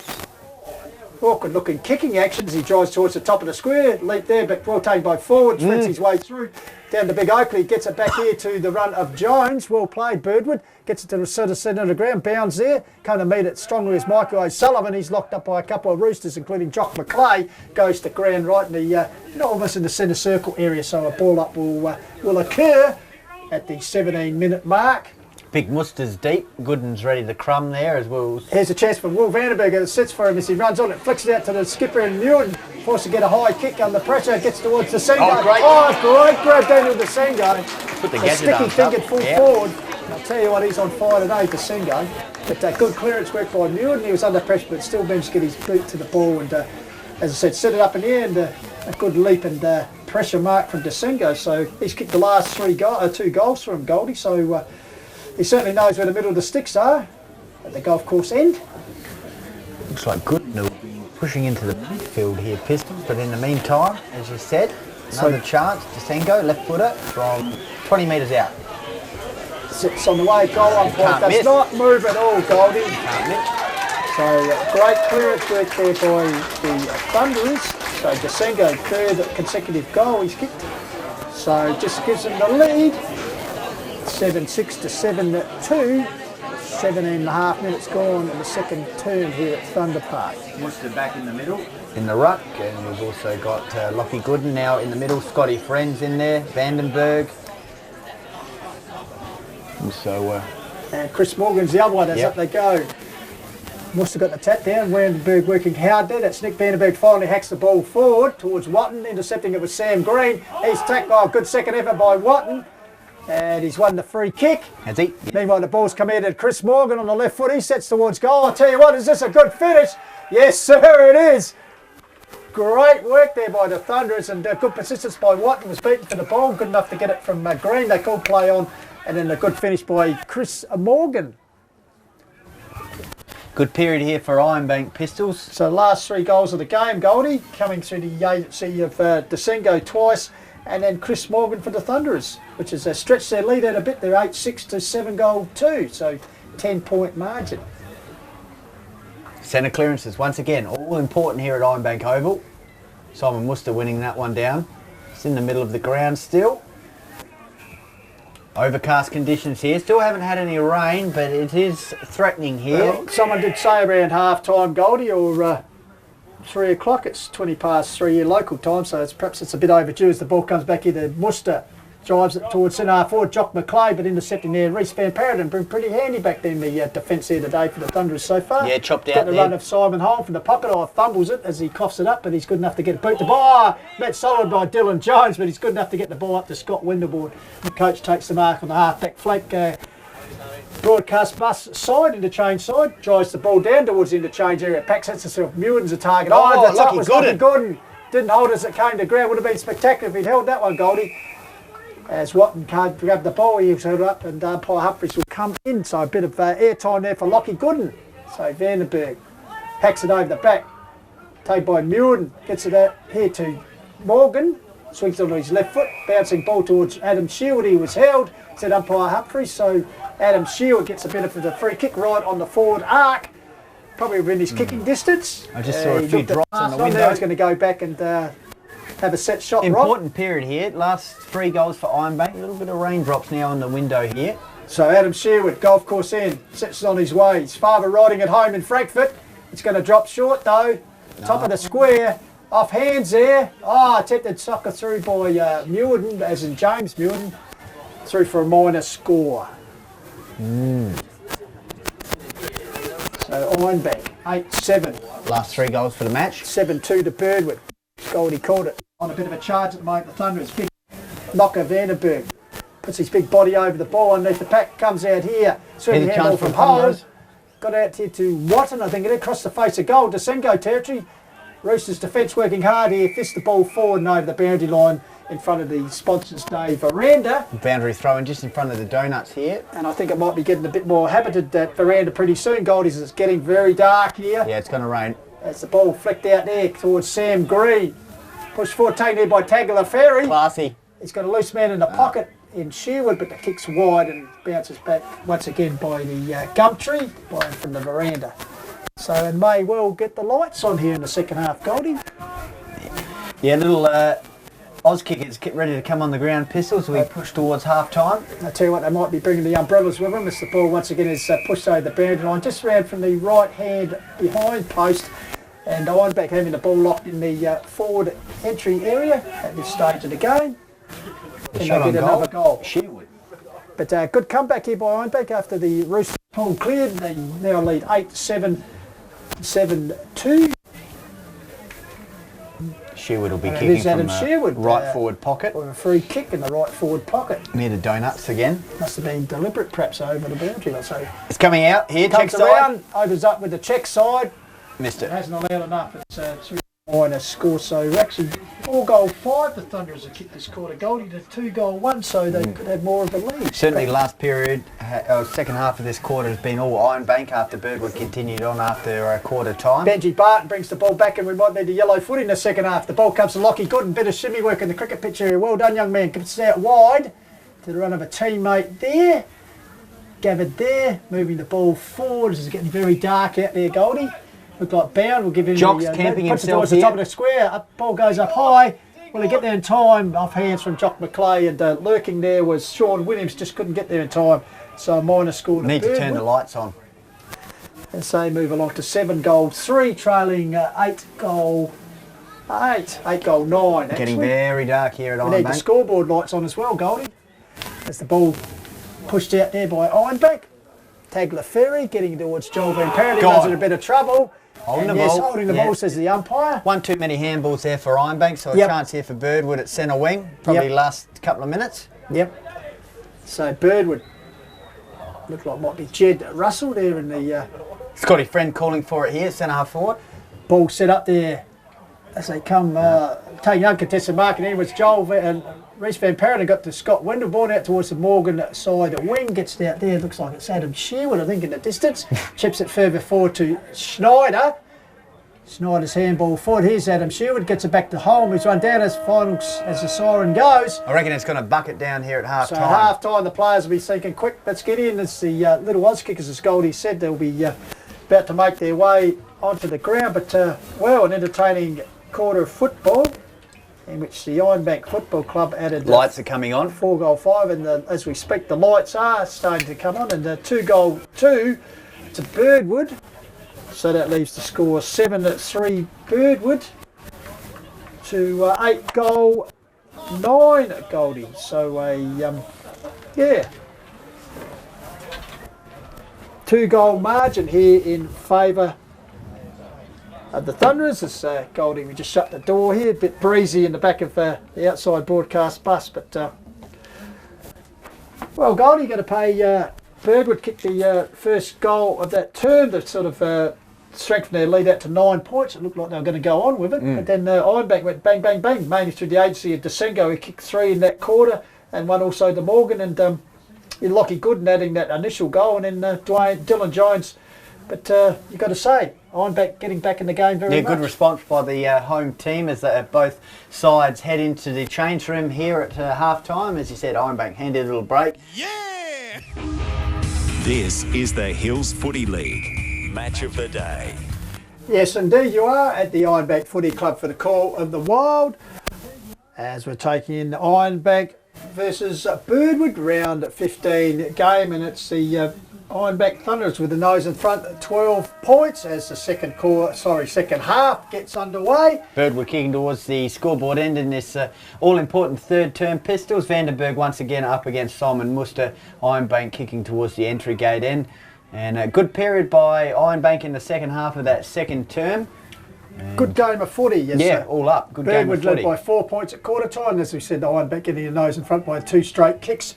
Awkward looking kicking action as he drives towards the top of the square, leap there, but well taken by forward, threads his way through, down to Big Oakley, gets it back here to the run of Jones, well played Birdwood, gets it to the sort of centre of the ground, bounds there, come to meet it strongly as Michael O'Sullivan, he's locked up by a couple of roosters including Jock McClay, goes to ground right in the, almost in the centre circle area, so a ball up will occur at the 17-minute mark. Big Musters deep. Gooden's ready to crumb there as well. Here's a chance for Will Vandenberg. It sits for him as he runs on it, flicks it out to the skipper and Newton. Forced to get a high kick under pressure, gets towards the Sengo. Great grab down to the Sengo. Put the gadget sticky fingered full yeah. forward. I'll tell you what, he's on fire today for Sengo. But good clearance work by Newton. He was under pressure, but still managed to get his boot to the ball and, as I said, set it up in the air and a good leap and pressure mark from Desengo. So he's kicked the last two goals for him, Goldie. So he certainly knows where the middle of the sticks are at the golf course end. Looks like Gooden will be pushing into the midfield here, Pistons. But in the meantime, as you said, another chance. Desengo, left footer from 20 metres out. Sits on the way, goal on point. Does not move at all, Goldie. Can't miss. So great clearance work there by the Thunderers. So Desengo, third consecutive goal he's kicked. So just gives them the lead. 7-6 to 7-2. 17.5 minutes gone in the second term here at Thunder Park. Worcester back in the middle. In the ruck, and we've also got Lockie Gooden now in the middle. Scotty Friends in there. Vandenberg. So, and Chris Morgan's the other one as up they go. Must have got the tap down. Vandenberg working hard there. That's Nick Vandenberg finally hacks the ball forward towards Watton, intercepting it with Sam Green. He's tacked by a good second effort by Watton. And he's won the free kick. Has he? Yeah. Meanwhile, the ball's come in at Chris Morgan on the left foot. He sets towards goal. I'll tell you what, is this a good finish? Yes, sir, it is. Great work there by the Thunderers and good persistence by Watton. Was beaten for the ball. Good enough to get it from Green. They called play on. And then a good finish by Chris Morgan. Good period here for Ironbank Pistols. So the last three goals of the game, Goldie, coming through the agency of Desengo twice. And then Chris Morgan for the Thunderers, which has stretched their lead out a bit. They're 8-6 to 7-2, so 10-point margin. Centre clearances, once again, all important here at Ironbank Oval. Simon Worcester winning that one down. It's in the middle of the ground still. Overcast conditions here. Still haven't had any rain, but it is threatening here. Well, someone did say around half-time, Goldie, or 3 o'clock. It's 20 past 3 here local time, so perhaps it's a bit overdue as the ball comes back here to Worcester. Drives it towards centre half forward, Jock McClay, but intercepting there. Reece Van Paradon been pretty handy back there in the defence here today for the Thunderers so far. Yeah, chopped out got the there. Run of Simon Holm from the pocket. Fumbles it as he coughs it up, but he's good enough to get it boot the ball. Met solid by Dylan Jones, but he's good enough to get the ball up to Scott Winterbourne. The coach takes the mark on the half-back flank. Broadcast bus side, interchange side, drives the ball down towards the interchange area. Packs himself. Muirden's a target. Lucky Gooden. Didn't hold as it came to ground. Would have been spectacular if he'd held that one, Goldie. As Watton can't grab the ball, he was held up, and Paul Humphries will come in. So a bit of airtime there for Lockie Gooden. So Vandenberg hacks it over the back. Taken by Muirden. Gets it out here to Morgan. Swings it on his left foot. Bouncing ball towards Adam Shield. He was held. Said umpire Humphries. So Adam Shield gets a bit of the free kick right on the forward arc. Probably within his kicking distance. I just saw a few drops on the window. He's going to go back and have a set shot. Important period here. Last 3 goals for Ironbank. A little bit of raindrops now on the window here. So Adam Sherwood, golf course end, sets on his way. His father riding at home in Frankfurt. It's going to drop short though. Top of the square. Off hands there. Attempted soccer through by Muirden, as in James Muirden. Through for a minor score. So Ironbank, 8-7. Last 3 goals for the match. 7-2 to Birdwood. Goldie called it on a bit of a charge at the moment. The Thunderers big knocker Vandenberg puts his big body over the ball underneath the pack, comes out here, swinging handball from home. Got out here to Watton, I think it across the face of goal. Desengo territory. Roosters defence working hard here, fist the ball forward and over the boundary line in front of the Sponsors Day veranda. Boundary throw-in just in front of the donuts here. And I think it might be getting a bit more habited, that veranda, pretty soon, Goldies, as it's getting very dark here. Yeah, it's going to rain. As the ball flicked out there towards Sam Green. Pushed forward, taken there by Taggler Ferry. Classy. He's got a loose man in the pocket. in Sherwood, but the kick's wide and bounces back once again by the Gumtree, from the veranda. So, and may well get the lights on here in the second half, Goldie. Yeah, little Oz kickers get ready to come on the ground, Pistols. We push towards half time. I tell you what, they might be bringing the umbrellas with them as the ball once again is pushed over the boundary line, just round from the right hand behind post, and Ironbank having the ball locked in the forward entry area at this stage of the game. Can they get another goal? Sherwood. But good comeback here by Ironbank after the Roosters pull cleared. They now lead 8-7, 7-2. Sherwood will be kicking from the right forward pocket. Or a free kick in the right forward pocket. Near the donuts again. Must have been deliberate perhaps over the boundary, let's say. It's coming out here, check Comes around, opens up with the check side. Missed it. Hasn't allowed enough. It's 3-1 score. So actually 4-5 the Thunderers have kicked this quarter. Goldie to 2-1, so they could have more of a lead. Certainly last period, second half of this quarter has been all Ironbank after Birdwood continued on after a quarter time. Benji Barton brings the ball back and we might need the yellow foot in the second half. The ball comes to Lockie Gooden, bit of shimmy work in the cricket pitch area. Well done, young man. Gets out wide to the run of a teammate there. Gathered there, moving the ball forward. This is getting very dark out there, Goldie. Look like bound. We'll give him Jock's camping puts it himself towards the top of the square. Ball goes up high. Will he get there in time? Off hands from Jock McClay, and lurking there was Sean Williams. Just couldn't get there in time. So a minor score. Need to turn the lights on. And so move along to 7-3, trailing 8-9. Actually. Getting very dark here at Ironbank. We need the scoreboard lights on as well, Goldie. As the ball pushed out there by Ironbank. Tagler Ferry getting towards Joel Van Parent. He runs in a bit of trouble. Holding the ball. Holding the ball, says the umpire. One too many handballs there for Ironbank, so a chance here for Birdwood at centre wing. Probably last couple of minutes. Yep. So Birdwood look like might be Jed Russell there in the... Scotty Friend calling for it here, centre half forward. Ball set up there as they come taking uncontested mark, and in was Joel and Reece Van Parent got to Scott Wendell, born out towards the Morgan side wing, gets out there, looks like it's Adam Sherwood I think in the distance, chips it further forward to Schneider. Schneider's handball forward, here's Adam Sherwood, gets it back to Holm, who's run down as finals as the siren goes. I reckon it's going to bucket down here at half time. So at half time the players will be thinking, quick, let's get in. It's the little Oz kickers, as Goldie said, they'll be about to make their way onto the ground, but well, an entertaining quarter of football in which the Ironbank Football Club added... lights are coming on. 4-5, and as we speak the lights are starting to come on, and 2-2 to Birdwood. So that leaves the score 7-3 Birdwood to 8-9 Goldie. So a, 2-goal margin here in favour of the Thunderers. As Goldie, we just shut the door here, a bit breezy in the back of the outside broadcast bus, but well, Goldie, got to pay Birdwood kicked the first goal of that term to sort of strengthen their lead out to 9 points. It looked like they were going to go on with it, but then Ironbank went bang, bang, bang, mainly through the agency of Desengo, who kicked 3 in that quarter, and one also to Morgan, and Lockie Gooden adding that initial goal, and then Dylan Jones. But you've got to say, Ironbank getting back in the game very much. Good response by the home team as both sides head into the change room here at half time. As you said, Ironbank handed a little break. Yeah! This is the Hills Footy League Match of the Day. Yes, indeed you are at the Ironbank Footy Club for the Call of the Wild, as we're taking in Ironbank versus Birdwood round 15 game, and it's the Ironbank Thunderers with the nose in front at 12 points as the second half gets underway. Birdwood kicking towards the scoreboard end in this all-important third term Pistols. Vandenberg once again up against Simon Muster. Ironbank kicking towards the entry gate end. And a good period by Ironbank in the second half of that second term. Good game of footy, yes. Yeah, all up. Good game of Birdwood footy. led by 4 points at quarter time. As we said, Ironbank getting the nose in front by 2 straight kicks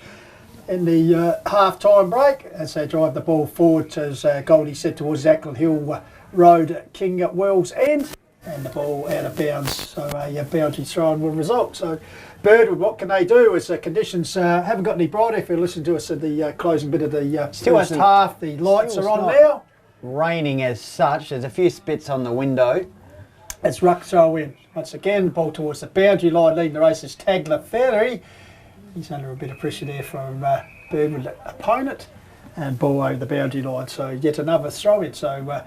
in the half-time break as they drive the ball forward, as Goldie said, towards Ackland Hill Road, King Wells end, and the ball out of bounds. So a boundary throw will result. So Birdwood, what can they do as the conditions haven't got any brighter? If you listen to us at the closing bit of the first half, the lights are on now. Raining as such. There's a few spits on the window. It's ruck throw in. Once again, ball towards the boundary line, leading the race is Tagler Ferry. He's under a bit of pressure there from Birdwood opponent, and ball over the boundary line. So yet another throw-in. So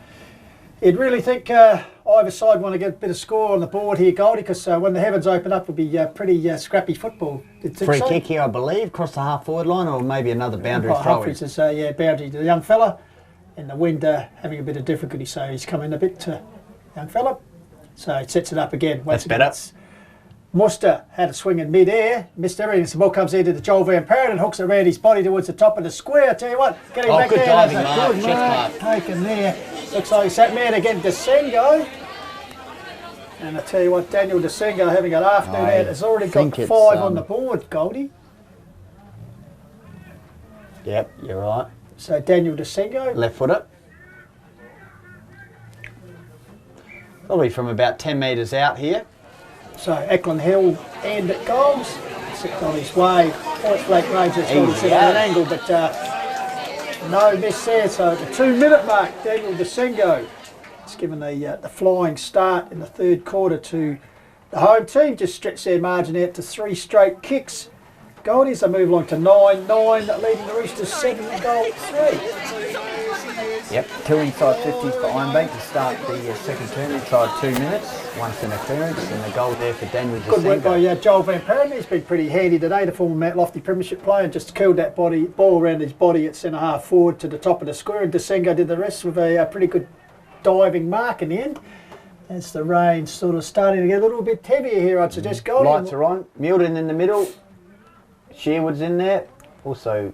you'd really think either side want to get a bit of score on the board here, Goldie, because when the heavens open up, it'll be pretty scrappy football. Free kick here, I believe, across the half-forward line, or maybe another boundary throw-in. Humphries is, boundary to the young fella, and the wind having a bit of difficulty, so he's come in a bit to young fella. So he sets it up again. That's better. Muster had a swing in mid-air, missed everything. The ball comes into the Joel Van Perrin, hooks it around his body towards the top of the square. I tell you what, getting back good there. diving, That's a good mark taken there. Looks like he's that man again, Desengo. And I tell you what, Daniel Desengo having an afternoon out. Has already got 5 on the board, Goldie. Yep, you're right. So Daniel Desengo. Left footer. Probably from about 10 metres out here. So Eklund Hill and at goals. Sits on his way. Point blank range has got to at an angle, but no miss there. So at the 2-minute mark, Daniel Desengo has given the flying start in the third quarter to the home team. Just stretched their margin out to 3 straight kicks. Goldies, they move along to 9-9, leading the Roosters 7-3. Yep, 2 inside 50s for Ironbank to start the second term inside 2 minutes. 1 centre clearance and the goal there for Daniel Desengo. Good work by Joel Van Perrin. He's been pretty handy today, the former Mount Lofty Premiership player, and just curled that ball around his body at centre half forward to the top of the square, and Desengo did the rest with a pretty good diving mark in the end. As the rain sort of starting to get a little bit heavier here, I'd suggest. Goldie. Lights are on. Milden in the middle. Shearwood's in there. Also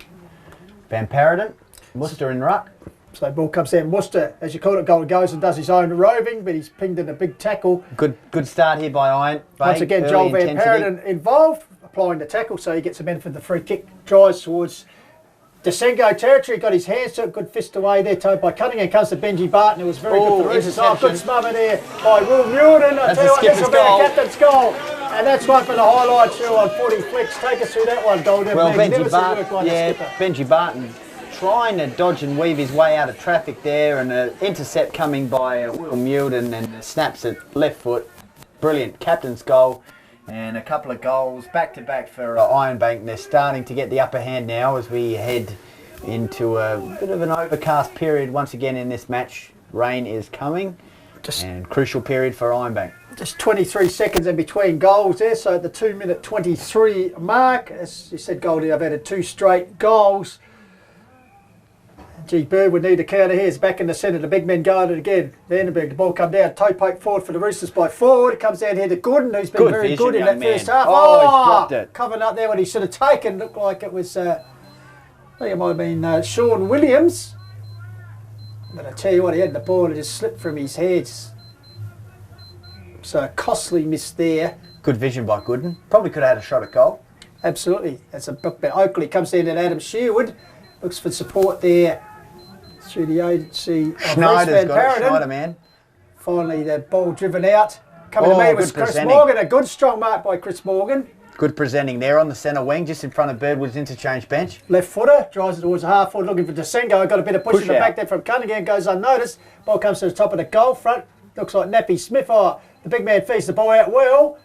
Van Perrin. Muster in ruck. So the ball comes down. Muster, as you call it, goes and does his own roving, but he's pinged in a big tackle. Good start here by Iron. Once again, Joel Van Perrin involved, applying the tackle, so he gets the benefit of the free kick. Drives towards Desengo territory, got his hands to it, good fist away there, towed by Cunningham. Comes to Benji Barton, who was very good for the Roosters. Good smother there by Will Mulden. I tell you what, this will be the captain's goal. And that's one for the highlight show on Footy Flicks. Take us through that one, Golden. Well, Benji Barton trying to dodge and weave his way out of traffic there, and an intercept coming by Will Mulden, and snaps it left foot. Brilliant captain's goal, and a couple of goals back to back for Ironbank. They're starting to get the upper hand now as we head into a bit of an overcast period once again in this match. Rain is coming, and crucial period for Ironbank. Just 23 seconds in between goals there, so at the 2-minute 23 mark, as you said, Goldie, I've added 2 straight goals. Gee, Bird would need a counter here. It's back in the centre. The big men go at it again. Vandenberg, the ball come down. Toe poke forward for the Roosters by forward. It comes down here to Gooden, who's been very good in that first half. Oh, he's dropped it. Covering up there what he should have taken. Looked like it was, I think it might have been Sean Williams. But I tell you what, he had the ball and it just slipped from his hands. So a costly miss there. Good vision by Gooden. Probably could have had a shot at goal. Absolutely. That's a book. But Oakley comes down to Adam Shearwood. Looks for support there through the agency of Schneider's got it. Schneider, man. Finally, the ball driven out. Coming to me was Chris Morgan. A good strong mark by Chris Morgan. Good presenting there on the centre wing, just in front of Birdwood's interchange bench. Left footer, drives it towards the half forward, looking for Desengo. Got a bit of push in the back there from Cunningham, goes unnoticed. Ball comes to the top of the goal front. Looks like Nappy Smith. Oh, the big man feeds the ball out well.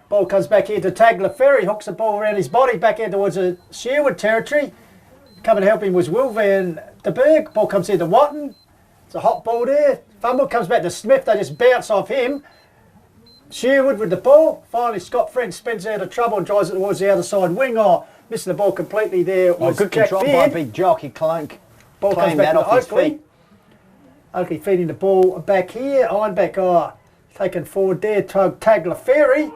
Ball comes back here to Tagler Ferry, hooks the ball around his body, back here towards the Shearwood territory. Coming to help him was Will Van den Berg. Ball comes here to Watton. It's a hot ball there. Fumble comes back to Smith. They just bounce off him. Shearwood with the ball. Finally, Scott French spins out of trouble and drives it towards the other side wing. Oh, missing the ball completely there. Good control by Big Jockey Clunk. Ball comes back to Oakley. Oakley feeding the ball back here. Ironbank, taken forward there. Tagler Ferry.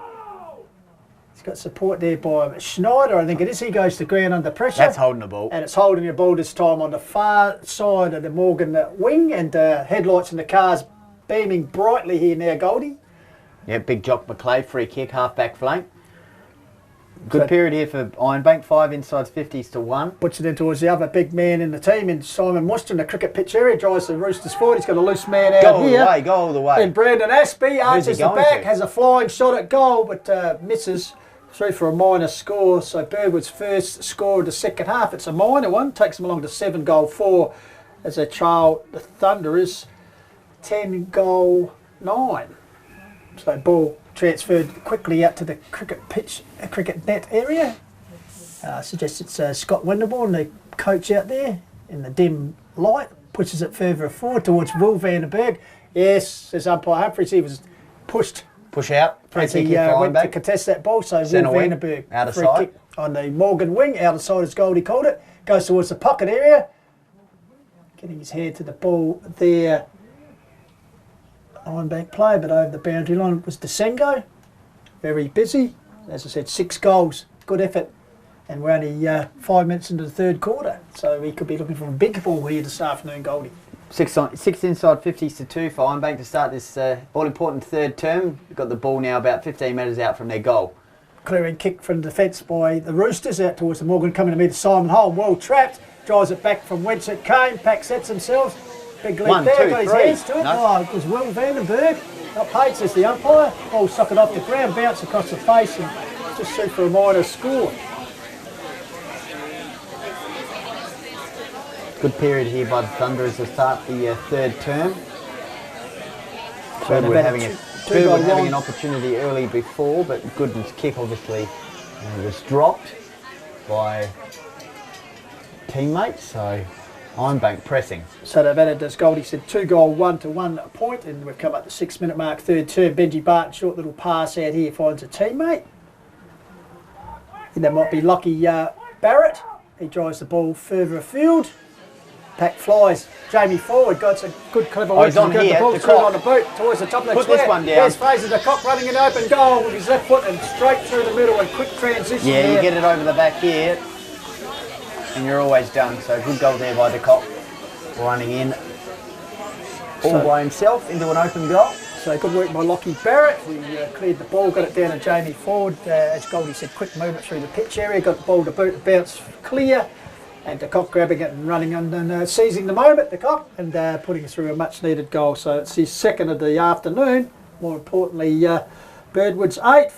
Got support there by Schneider, I think it is. He goes to ground under pressure. That's holding the ball. And it's holding the ball this time on the far side of the Morgan wing, and headlights in the cars beaming brightly here now, Goldie. Yeah, Big Jock McClay, free kick, half-back flank. Good period here for Ironbank, 5 insides 50s to 1. Puts it in towards the other big man in the team, in Simon Muster in the cricket pitch area, drives the Roosters forward. He's got a loose man out here. Go all the way. And Brandon Aspey arches the back, has a flying shot at goal, but misses. 3 for a minor score, so Birdwood's first score of the second half. It's a minor one, takes them along to 7-4 as they trail the Thunderers 10-9. So ball transferred quickly out to the cricket pitch, cricket net area. Suggests it's Scott Winterborn, the coach out there, in the dim light. Pushes it further forward towards Will Vandenberg. Yes, says umpire Humphries, he was pushed. Push out. As he went to contest that ball, so Will Vandenberg, out of free sight. kick on the Morgan wing, out of sight as Goldie called it. Goes towards the pocket area. Getting his hand to the ball there. Ironbank play, but over the boundary line was Desengo. Very busy. As I said, 6 goals. Good effort. And we're only 5 minutes into the third quarter. So he could be looking for a big ball here this afternoon, Goldie. 6 inside 50s to 2 for Ironbank to start this all-important third term. We've got the ball now about 15 metres out from their goal. Clearing kick from defence by the Roosters out towards the Morgan, coming to meet Simon Holm. Well trapped. Drives it back from whence it came. Pack sets themselves. Big lead 1, there. 2, Got his 3. hands to it. No. Oh, it was Will Vandenberg. Not paid, says the umpire. Ball socket off the ground, bounce across the face and just shoot for a minor score. Good period here by the Thunderers to start the third term. So Birdwood having two-goal an opportunity early before, but Gooden's kick obviously was dropped by teammates, so Ironbank pressing. So they've added, as Goldie said, 2-goal, 1 to 1 point, and we've come up the 6-minute mark, third term. Benji Barton, short little pass out here, finds a teammate. And that might be Lockie Barrett. He drives the ball further afield. Pack flies. Jamie forward, got a good clever work. He's on here, the ball the through cock. on the boot towards the top of the Put square. this one down. There's Fraser the Cock running an open goal with his left foot and straight through the middle and quick transition. Yeah, there. you get it over the back here, and you're always done. So good goal there by the Cock, running in all by himself into an open goal. So good work by Lockie Barrett. We cleared the ball, got it down to Jamie Ford. As Goldie said, quick movement through the pitch area, got the ball to boot, bounce clear. And the Cock grabbing it and running and seizing the moment, the Cock, and putting through a much needed goal. So it's his second of the afternoon. More importantly, Birdwood's 8th.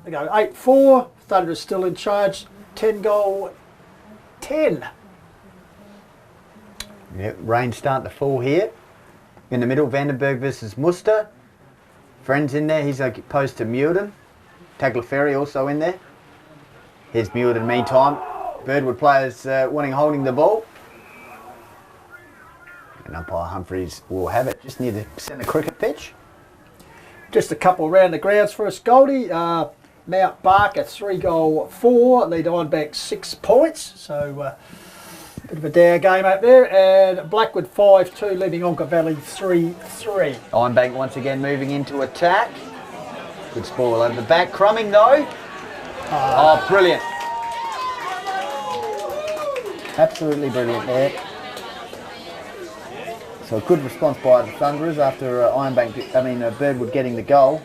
They go 8-4. Thunderers still in charge. 10-goal, 10. Yep, rain starting to fall here. In the middle, Vandenberg versus Muster. Friends in there, he's opposed to Muirden. Tagliaferri also in there. Here's Muirden meantime. Birdwood players holding the ball. And umpire Humphries will have it just near the centre cricket pitch. Just a couple around the grounds for us, Goldie. Mount Barker 3-goal 4, lead Ironbank 6 points. So bit of a dour game up there. And Blackwood 5-2, leading Onka Valley 3-3. Ironbank once again moving into attack. Good spoil over the back. Crumbing though. Oh, brilliant. Absolutely brilliant there. So a good response by the Thunderers after Birdwood getting the goal.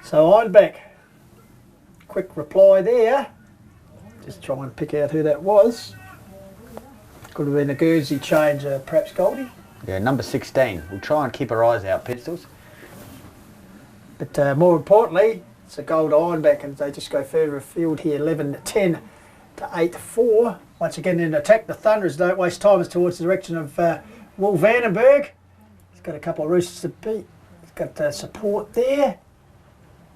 So Ironbank, quick reply there. Just try and pick out who that was. Could have been a Guernsey change, perhaps Goldie. Yeah, number 16. We'll try and keep our eyes out, Pistols. But more importantly, it's a goal to Ironbank, and they just go further afield here, 11-10 to 8-4. Once again in attack, the Thunderers don't waste time. It's towards the direction of Will Vandenberg. He's got a couple of Roosters to beat. He's got support there.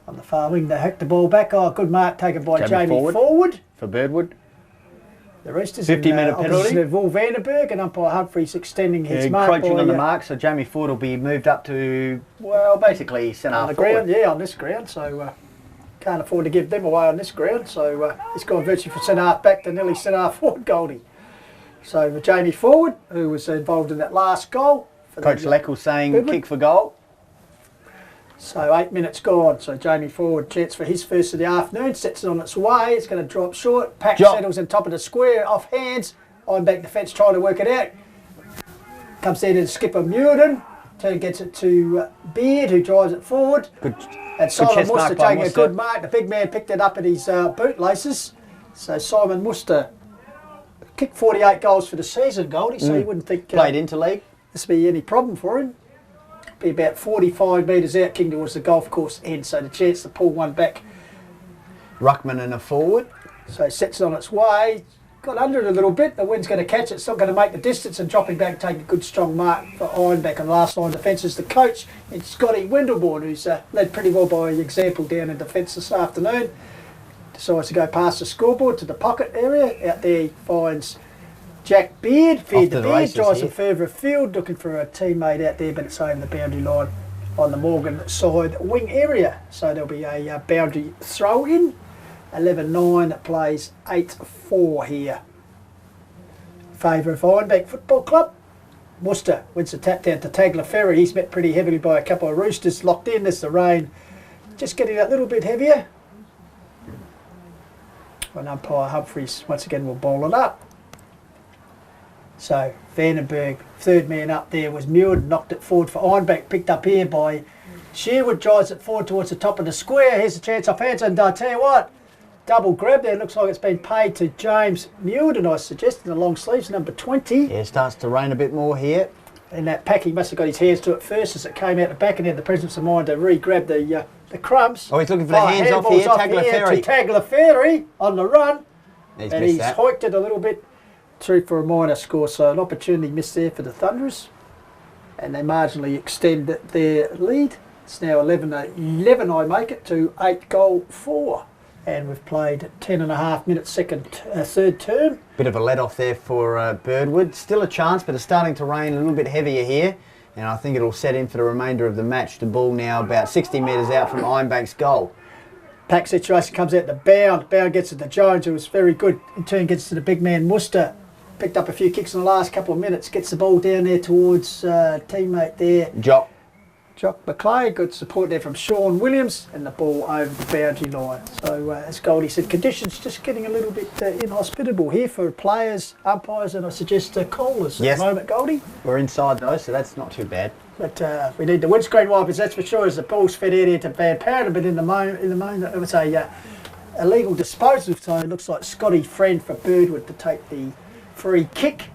On the far wing, they hack the ball back. Oh, good mark taken by Jamie Forward. For Birdwood. The Roosters 50-minute penalty. Of Will Vandenberg, and umpire Humphries extending his mark. Encroaching on the mark, so Jamie Ford will be moved up to, well, basically centre on the forward. ground, yeah, on this ground. So can't afford to give them away on this ground. So he's gone virtually from centre half back to nearly centre half forward, Goldie. So Jamie Forward, who was involved in that last goal. Coach Leckle saying Birdwood. Kick for goal. So 8 minutes gone. So Jamie Forward, chance for his first of the afternoon, sets it on its way. It's going to drop short. Pack settles on top of the square, off hands. Ironbank defence trying to work it out. Comes there to the skipper Muirden. Turn gets it to Beard, who drives it forward. Good. And Simon Muster taking a good mark. The big man picked it up at his bootlaces. So Simon Muster kicked 48 goals for the season, Goldie. So you wouldn't think played interleague. This would be any problem for him. Be about 45 metres out, king towards the golf course end, so the chance to pull one back. Ruckman and a forward. So it sets it on its way. got under it a little bit. The wind's going to catch it. It's not going to make the distance, and dropping back, taking a good strong mark for Ironbank on the last line defence is the coach. It's Scotty Windleborn, who's led pretty well by example down in defence this afternoon. Decides to go past the scoreboard to the pocket area. Out there he finds Jack Beard. Feared the Beard, drives him further afield, looking for a teammate out there, but it's over the boundary line on the Morgan side wing area. So there'll be a boundary throw in. 11-9 plays 8-4 here. Favour of Ironbank Football Club. Worcester wins the tap down to Tagliaferri. He's met pretty heavily by a couple of Roosters locked in. There's the rain just getting a little bit heavier. And umpire Humphreys once again will bowl it up. So Vandenberg, third man up there was Muir, knocked it forward for Ironbank, picked up here by Sherwood, drives it forward towards the top of the square. Here's a chance off hands, and I tell you what, double grab there. Looks like it's been paid to James Muirden, I suggest, in the long sleeves, number 20. Yeah, it starts to rain a bit more here. And that pack, he must have got his hands to it first as it came out the back, and had the presence of mind to re-grab the crumbs. Oh, he's looking for the hands off here. Tagliaferri. Tagliaferri on the run. He's and he's hoiked it a little bit through for a minor score. So an opportunity missed there for the Thunderers. And they marginally extend their lead. It's now 11-11, I make it, to 8-4. And we've played 10.5 minutes third term. Bit of a let off there for Birdwood. Still a chance, but it's starting to rain a little bit heavier here. And I think it'll set in for the remainder of the match. The ball now about 60 metres out from Ironbank's goal. Pack situation comes out the bound. Bound gets it to Jones, who was very good. In turn gets to the big man Worcester. Picked up a few kicks in the last couple of minutes. Gets the ball down there towards teammate there. Jock McClay, good support there from Sean Williams, and the ball over the boundary line. So as Goldie said, conditions just getting a little bit inhospitable here for players, umpires, and I suggest callers at the moment, Goldie. We're inside though, so that's not too bad. But we need the windscreen wipers, that's for sure, as the ball's fed out here to Van Paradon, but in the moment it was a illegal disposal, so it looks like Scotty Friend for Birdwood to take the free kick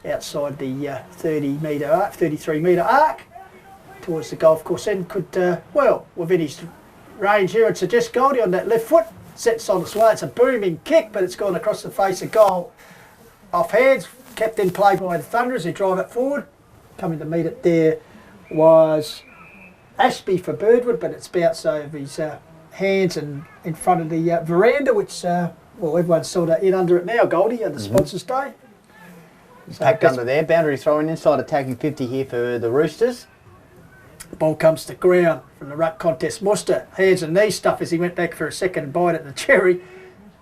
outside the 33 metre arc. Towards the golf course end, could, well, within his range here, I'd suggest Goldie on that left foot, sets on its way. It's a booming kick, but it's gone across the face of goal. Off hands, kept in play by the Thunderers, who drive it forward. Coming to meet it there was Ashby for Birdwood, but it's bounced over his hands and in front of the veranda, which, well, everyone's sort of in under it now, Goldie, at the Sponsors Day. So packed under there, boundary throwing inside, attacking 50 here for the Roosters. The ball comes to ground from the ruck contest. Worcester, hands and knee stuff as he went back for a second bite at the cherry.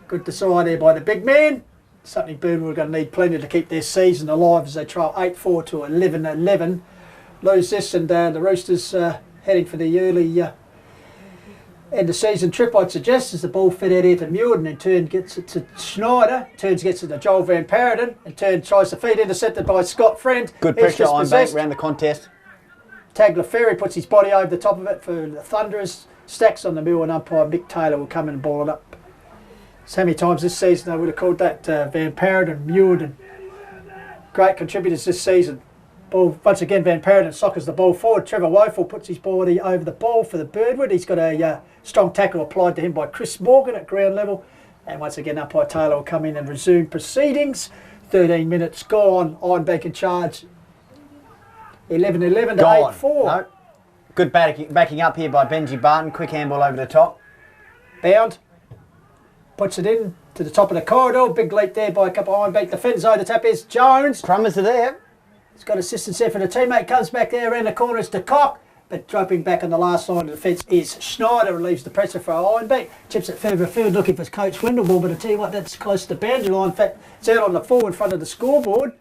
Good decide there by the big man. Something Birdwood are going to need plenty to keep their season alive as they trail 8-4 to 11-11. Lose this and the Roosters heading for the early end of season trip, I'd suggest, as the ball fed out here to Muirden, in turn gets it to Schneider, gets it to Joel Van Paradon, in turn tries to feed, intercepted by Scott Friend. Good pressure on back around the contest. Tagliaferri puts his body over the top of it for the Thunderers. Stacks on the mill, and umpire Mick Taylor will come and ball it up. So many times this season I would have called that Van Paradon, Muirden. Great contributors this season. Ball, once again, Van Paradon soccers the ball forward. Trevor Woeful puts his body over the ball for the Birdwood. He's got a strong tackle applied to him by Chris Morgan at ground level. And once again, umpire Taylor will come in and resume proceedings. 13 minutes gone. Ironbank in charge. 11-11 to 8-4. No. Good backing up here by Benji Barton. Quick handball over the top. Bound. Puts it in to the top of the corridor. Big leap there by a couple of Ironbank defenders. The tap is Jones. Crummers are there. He's got assistance there for the teammate. Comes back there around the corner. It's de Kock. But dropping back on the last line of defence is Schneider. Relieves the pressure for Ironbank. Chips it further afield looking for Coach Windleborn. But I tell you what, that's close to the boundary line. In fact, it's out on the full in front of the scoreboard.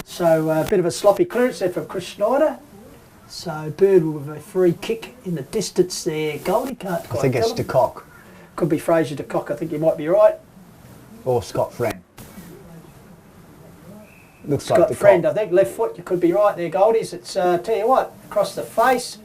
So a bit of a sloppy clearance there from Chris Schneider. So Birdwood with a free kick in the distance there. Goldie can't quite I think it's de Kock. Could be Fraser de Kock, I think you might be right. Or Scott Friend. Looks Scott like Friend, I think. Left foot, you could be right there, Goldies. It's, tell you what, across the face.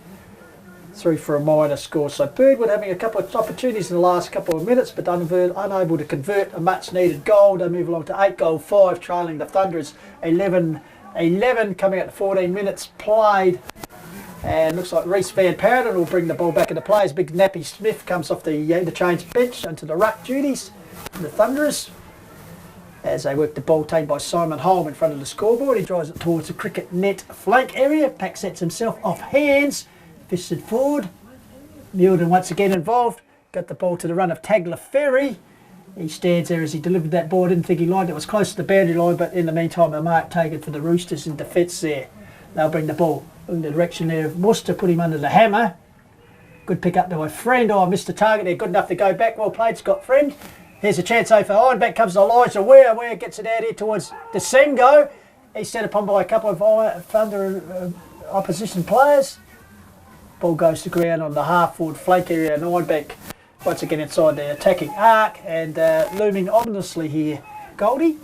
Through for a minor score. So Birdwood having a couple of opportunities in the last couple of minutes, but unable to convert a much needed goal. They move along to 8-5, trailing the Thunderers 11-11, coming out to 14 minutes played. And looks like Reece Van Paradon will bring the ball back into play as Big Nappy Smith comes off the interchange bench onto the ruck duties for the Thunderers. as they work the ball taken by Simon Holm in front of the scoreboard. He drives it towards the cricket net flank area. Pack sets himself off hands, fisted forward. Milden once again involved. Got the ball to the run of Tagliaferri. He stands there as he delivered that ball. Didn't think he liked it. It was close to the boundary line, but in the meantime, a mark taken for the Roosters in defence there. They'll bring the ball in the direction there of Worcester, put him under the hammer. Good pick up by Friend. Oh, missed the target there. Good enough to go back. Well played, Scott Friend. Here's a chance though for Ironbank. Comes to Elijah Ware. Ware gets it out here towards Desengo. He's set upon by a couple of Thunder opposition players. Ball goes to ground on the half-forward flank area, and Ironbank once again inside the attacking arc and looming ominously here. Goldie?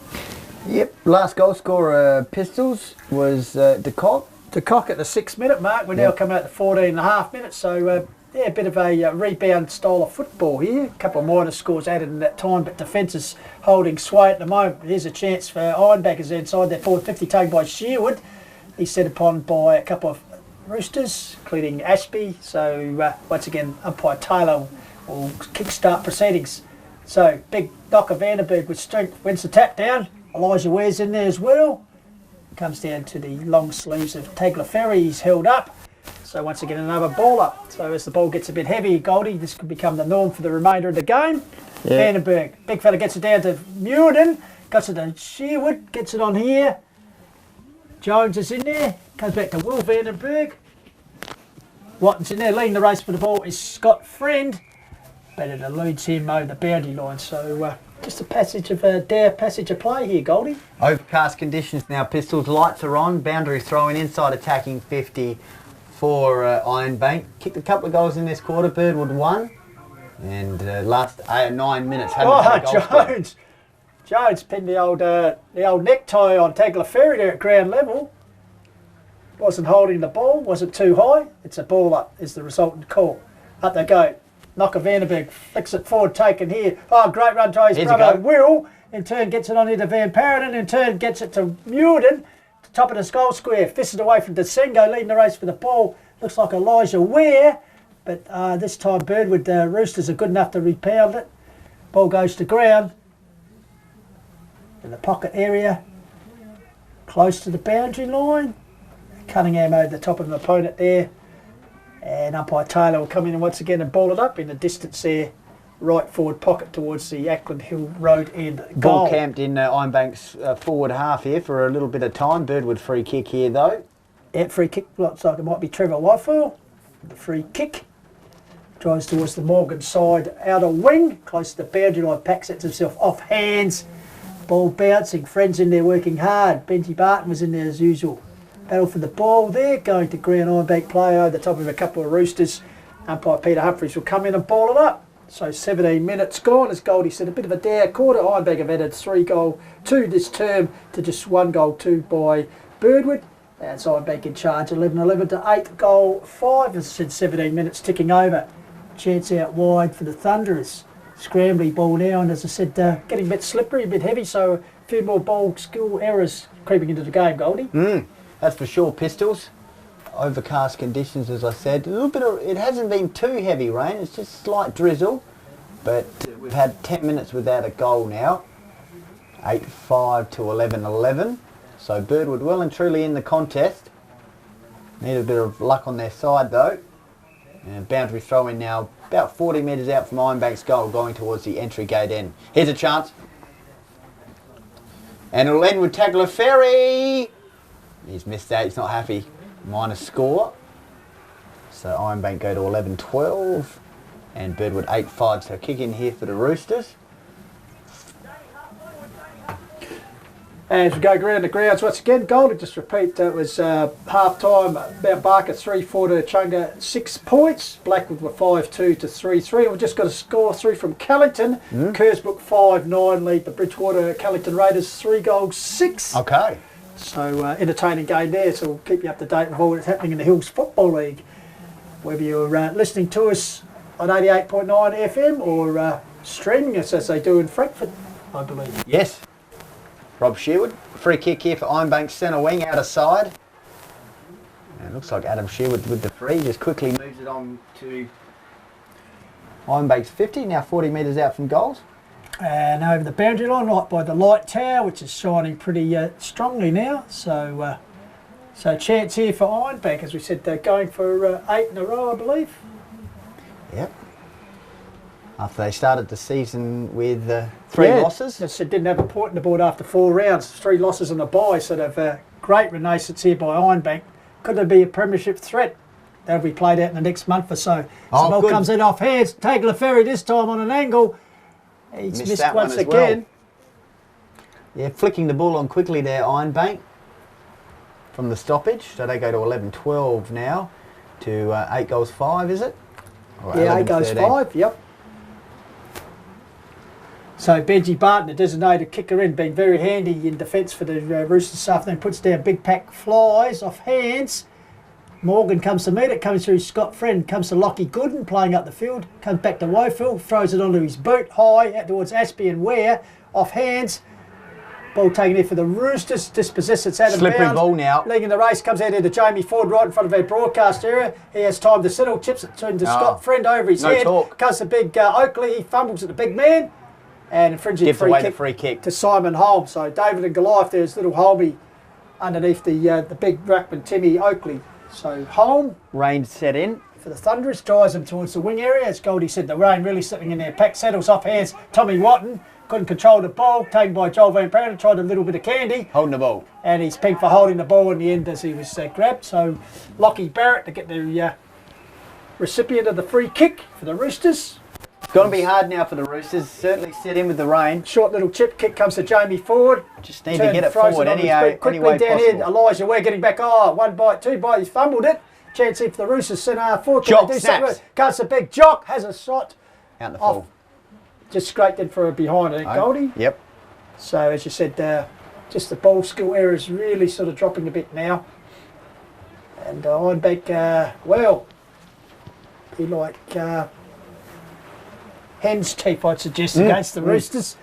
Yep, last goal scorer Pistols was De Kock. De Kock at the 6 minute mark. We're now coming out to 14 and a half minutes, so yeah, a bit of a rebound style of football here. A couple of minor scores added in that time, but defence is holding sway at the moment. Here's a chance for Ironbackers inside their forward 50, taken by Sherwood. He's set upon by a couple of Roosters, including Ashby. So once again, umpire Taylor will kickstart proceedings. So big knock of Vandenberg with strength wins the tap down. Elijah Ware's in there as well. Comes down to the long sleeves of Tagliaferri. He's held up. So once again another ball up. So as the ball gets a bit heavy, Goldie, this could become the norm for the remainder of the game. Yeah. Vandenberg, big fella gets it down to Murden. Gets it to Sherwood, gets it on here. Jones is in there. Comes back to Will Vandenberg. Watton's in there, leading the race for the ball is Scott Friend. But it eludes him over the boundary line. So just a passage of passage of play here, Goldie. Overcast conditions now. Pistols, lights are on. Boundary throwing inside attacking 50 for Ironbank. Kicked a couple of goals in this quarter. Birdwood won. And last 9 minutes. Jones. Jones pinned the old necktie on Tagliaferri there at ground level. Wasn't holding the ball. Wasn't too high. It's a ball up is the resultant call. Up they go. Knocker Vandenberg flicks it forward, taken here. Oh, great run to his brother Will. In turn gets it on here to Van Paradon. In turn gets it to Murden. To top of the goal square. Fisted away from Desengo, leading the race for the ball. Looks like Elijah Ware. But this time Birdwood Roosters are good enough to repound it. Ball goes to ground. In the pocket area. Close to the boundary line. Cunningham over the top of an opponent there. And umpire Taylor will come in and once again and ball it up in the distance there. Right forward pocket towards the Ackland Hill Road end goal. Ball camped in Ironbank's forward half here for a little bit of time. Birdwood free kick here though. Yeah, free kick. Looks like it might be Trevor Whitefield. The free kick. Drives towards the Morgan side outer wing. Close to the boundary line. Pack sets himself off hands. Ball bouncing. Friends in there working hard. Benji Barton was in there as usual. Battle for the ball there, going to ground. Ironbank player over the top of a couple of Roosters. Umpire Peter Humphries will come in and ball it up. So 17 minutes gone, as Goldie said, a bit of a dour quarter. Ironbank have added 3-2 this term to just 1-2 by Birdwood. That's Ironbank in charge, 11-11 to 8-5. As I said, 17 minutes ticking over. Chance out wide for the Thunderers. Scrambly ball now, and as I said, getting a bit slippery, a bit heavy, so a few more ball skill errors creeping into the game, Goldie. That's for sure, Pistols. Overcast conditions, as I said. A little bit of, it hasn't been too heavy rain, it's just slight drizzle. But we've had 10 minutes without a goal now. 8-5 to 11-11. So Birdwood well and truly in the contest. Need a bit of luck on their side though. And boundary throw in now, about 40 metres out from Ironbank's goal, going towards the entry gate end. Here's a chance. And it'll end with Tagliaferri. He's missed that, he's not happy. Minus score. So Ironbank go to 11-12 and Birdwood 8-5. So kick in here for the Roosters. As we go ground to grounds once again, Goldie, just repeat, that was half time. Mount Barker 3-4 to Chunga 6 points. Blackwood were 5-2 to 3-3. We've just got a score through from Callington. Kersbrook 5-9 lead the Bridgewater Callington Raiders 3-6. Okay. So entertaining game there, so we'll keep you up to date with all that's happening in the Hills Football League. Whether you're listening to us on 88.9 FM or streaming us as they do in Frankfurt, I believe. Yes. Rob Sherwood, free kick here for Ironbank's centre wing, outer side. And it looks like Adam Sherwood with the free, just quickly moves it on to Ironbank's 50, now 40 metres out from goals. And over the boundary line, right by the light tower, which is shining pretty strongly now. So chance here for Ironbank, as we said, they're going for 8 in a row, I believe. Yep. After they started the season with 3 losses. Yes, it didn't have a point in the board after 4 rounds, 3 losses and a bye. So they've great renaissance here by Ironbank. Could there be a premiership threat? That'll be played out in the next month or so. So ball comes in off hands. Tagliaferri this time on an angle. He's missed that once one as again. Well. Yeah, flicking the ball on quickly there, Ironbank, from the stoppage. So they go to 11-12 now to 8 goals 5, is it? Or Yeah, 8 goals 5, yep. So Benji Barton, the designated kicker in, being very handy in defence for the Roosters this afternoon, puts down big pack flies off hands. Morgan comes to meet it, comes through Scott Friend, comes to Lockie Gooden, playing up the field, comes back to Wofield, throws it onto his boot, high, out towards Aspie and Ware, off hands. Ball taken here for the Roosters, dispossessed, it's out of bounds. Slippery ball now. Leading the race, comes out here to Jamie Ford, right in front of our broadcast area. He has time to settle, chips it to Scott Friend over his head. Talk. Comes the big Oakley, he fumbles at the big man, and infringing free kick to Simon Holmes. So David and Goliath, there's little Holmey underneath the big ruckman Timmy Oakley. So Holm, rain set in for the Thunderers, drives them towards the wing area. As Goldie said, the rain really slipping in there. Pack settles off hands. Tommy Watton couldn't control the ball, taken by Joel Van Pounder, tried a little bit of candy. Holding the ball. And he's pegged for holding the ball in the end as he was grabbed. So Lockie Barrett to get the recipient of the free kick for the Roosters. It's going to be hard now for the Roosters, certainly set in with the rain. Short little chip kick comes to Jamie Ford. Just need to get it forward any way quickly down possible. here, Elijah, we're getting back. 1 bite, 2 bite, he's fumbled it. Chance here for the Roosters, centre forward. Jock snaps. Cuts a big Jock, has a shot. Out the full. Just scraped in for a behind, I think, Goldie. Yep. So, as you said, just the ball skill area is really sort of dropping a bit now. And Ironbank, be like hen's teeth, I'd suggest, against the Roosters,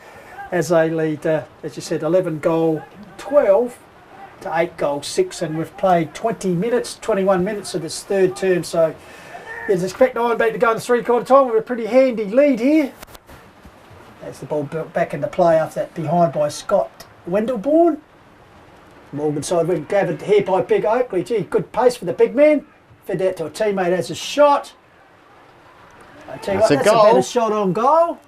as they lead, as you said, 11 goal 12 to 8 goal 6, and we've played 21 minutes of this third term, so you'd expect Ironbank to go in the 3/4 time with a pretty handy lead here. As the ball built back into play after that behind by Scott Wendelbourne. Morgan side went gathered here by Big Oakley. Gee, good pace for the big man. Fed out to a teammate as a shot. I tell you what, that's a better shot on goal.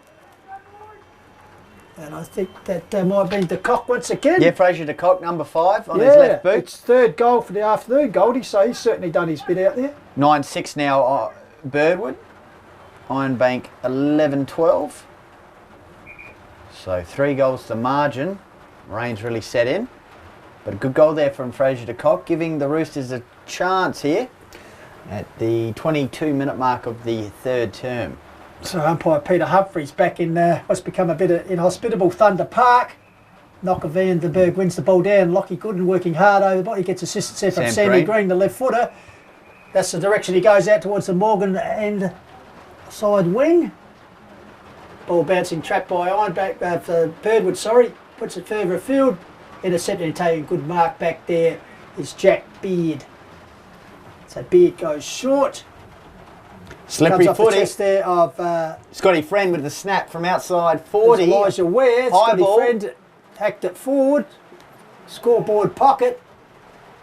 And I think that might have been de Kock once again. Yeah, Fraser de Kock, number 5 on his left boot. It's 3rd goal for the afternoon, Goldie, so he's certainly done his bit out there. 9-6 now, Birdwood. Ironbank 11-12. So 3 goals to margin. Rain's really set in. But a good goal there from Fraser de Kock, giving the Roosters a chance here at the 22-minute mark of the third term. So umpire Peter Humphreys back in what's become a bit of inhospitable Thunder Park. Knocker Vandenberg wins the ball down. Lockie Gooden working hard over the ball. He gets assistance there from Sammy Green, the left footer. That's the direction he goes out towards the Morgan end side wing. Ball bouncing, trapped by Ironbank, Birdwood, sorry. Puts it further afield. Intercepted and taking a good mark back there is Jack Beard. So Beard goes short. Slippery footy there of Scotty Friend with the snap from outside 40. Elijah Ware. Scotty Friend hacked it forward. Scoreboard pocket.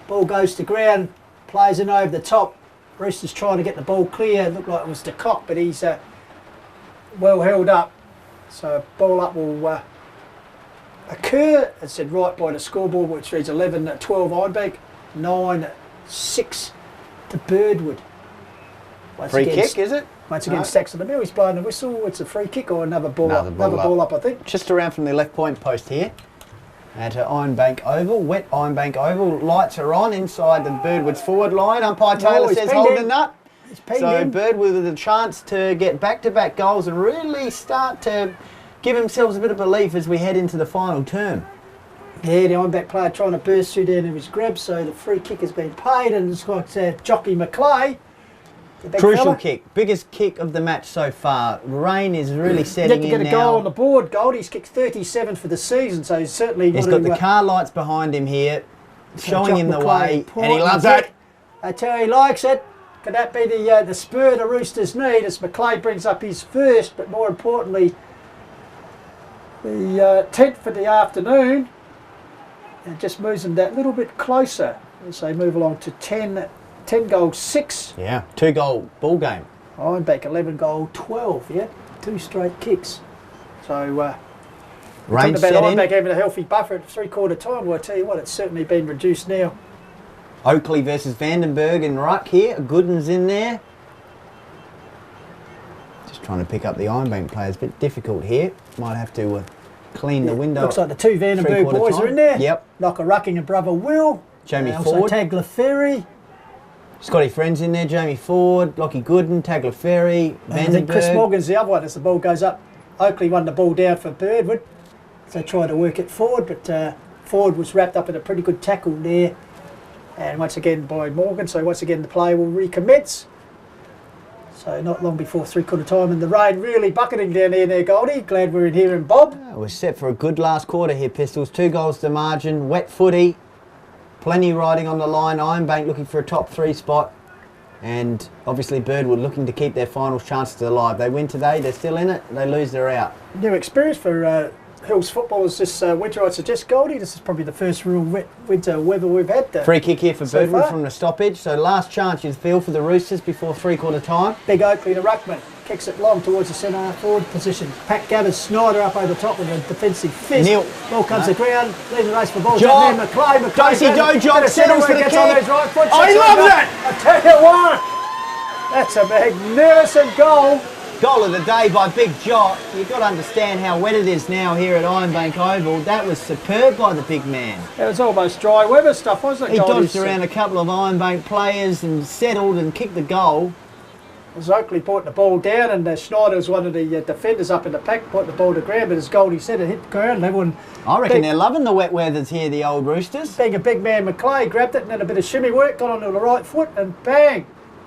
Ball goes to ground. Plays in over the top. Roosters trying to get the ball clear. Looked like it was de Kock, but he's well held up. So ball up will occur. It's said right by the scoreboard, which reads 11-12 Ironbank, 9-6 to Birdwood. Free kick, is it? Once again, Stacks on the middle. He's blowing the whistle. It's a free kick or another ball up. Another ball up, I think. Just around from the left point post here at Ironbank Oval. Wet Ironbank Oval. Lights are on inside the Birdwood's forward line. Umpire Taylor says hold the nut. So Birdwood with a chance to get back-to-back goals and really start to give themselves a bit of belief as we head into the final term. Yeah, the Ironbank player trying to burst through down to his grab, so the free kick has been paid, and it's got Jockey McClay. Crucial kick, biggest kick of the match so far. Rain is really setting in now. Yet to get a goal on the board. Goldie's kicked 37 for the season, so he's certainly... He's got the car lights behind him here, showing him the way, and he loves it. I tell you, he likes it. Could that be the spur the Roosters need as McClay brings up his first, but more importantly, The 10th for the afternoon, and just moves them that little bit closer as they move along to 10 goal 6. Yeah, 2-goal ball game. Ironbank 11 goal 12, yeah, 2 straight kicks. So, Rain talking set about in. Ironbank having a healthy buffer at 3/4 time, well, I tell you what, it's certainly been reduced now. Oakley versus Vandenberg and Ruck here. Gooden's in there. Just trying to pick up the Ironbank players. A bit difficult here. Might have to clean the window. Looks like the 2 Vandenberg boys are in there. Yep. Knocker Rucking and brother Will. Jamie Also Ford. Tagliaferri. Scotty Friends in there. Jamie Ford, Lockie Gooden, Tagliaferri, I think Chris Vandenberg. Morgan's the other one as the ball goes up. Oakley won the ball down for Birdwood. So they tried to work it forward, but Ford was wrapped up in a pretty good tackle there. And once again by Morgan, so once again the play will recommence. So not long before 3/4 time, and the rain really bucketing down there, Goldie. Glad we're in here in Bob. We're set for a good last quarter here, Pistols. 2 goals to margin, wet footy, plenty riding on the line. Ironbank looking for a top 3 spot, and obviously Birdwood looking to keep their final chances alive. They win today, they're still in it. They lose, they're out. New experience for Hills footballers this winter, I'd suggest, Goldie. This is probably the first real wet winter weather we've had. Free kick here for so Birdwood far. from the stoppage. So last chance you feel for the Roosters before 3/4 time. Big Oakley to Ruckman. Kicks it long towards the centre forward position. Pat gathers Snyder up over the top with a defensive fist. Neil. Ball comes to ground. Leading the race for ball. Jock. McClay. Dicey Joe Jock settles for the gets on kick. his right foot. Oh, he shots loves it. it! I tell you what. That's a magnificent goal. Goal of the day by Big Jock. You've got to understand how wet it is now here at Ironbank Oval. That was superb by the big man. It was almost dry weather stuff, wasn't it? He Goldie? dodged around a couple of Ironbank players and settled and kicked the goal. As Oakley brought the ball down, and Schneider was one of the defenders up in the pack, brought the ball to ground, but as Goldie said, it hit the ground. And everyone, I reckon they're loving the wet weathers here, the old Roosters. being a big man, McClay grabbed it and then a bit of shimmy work, got onto the right foot, and bang!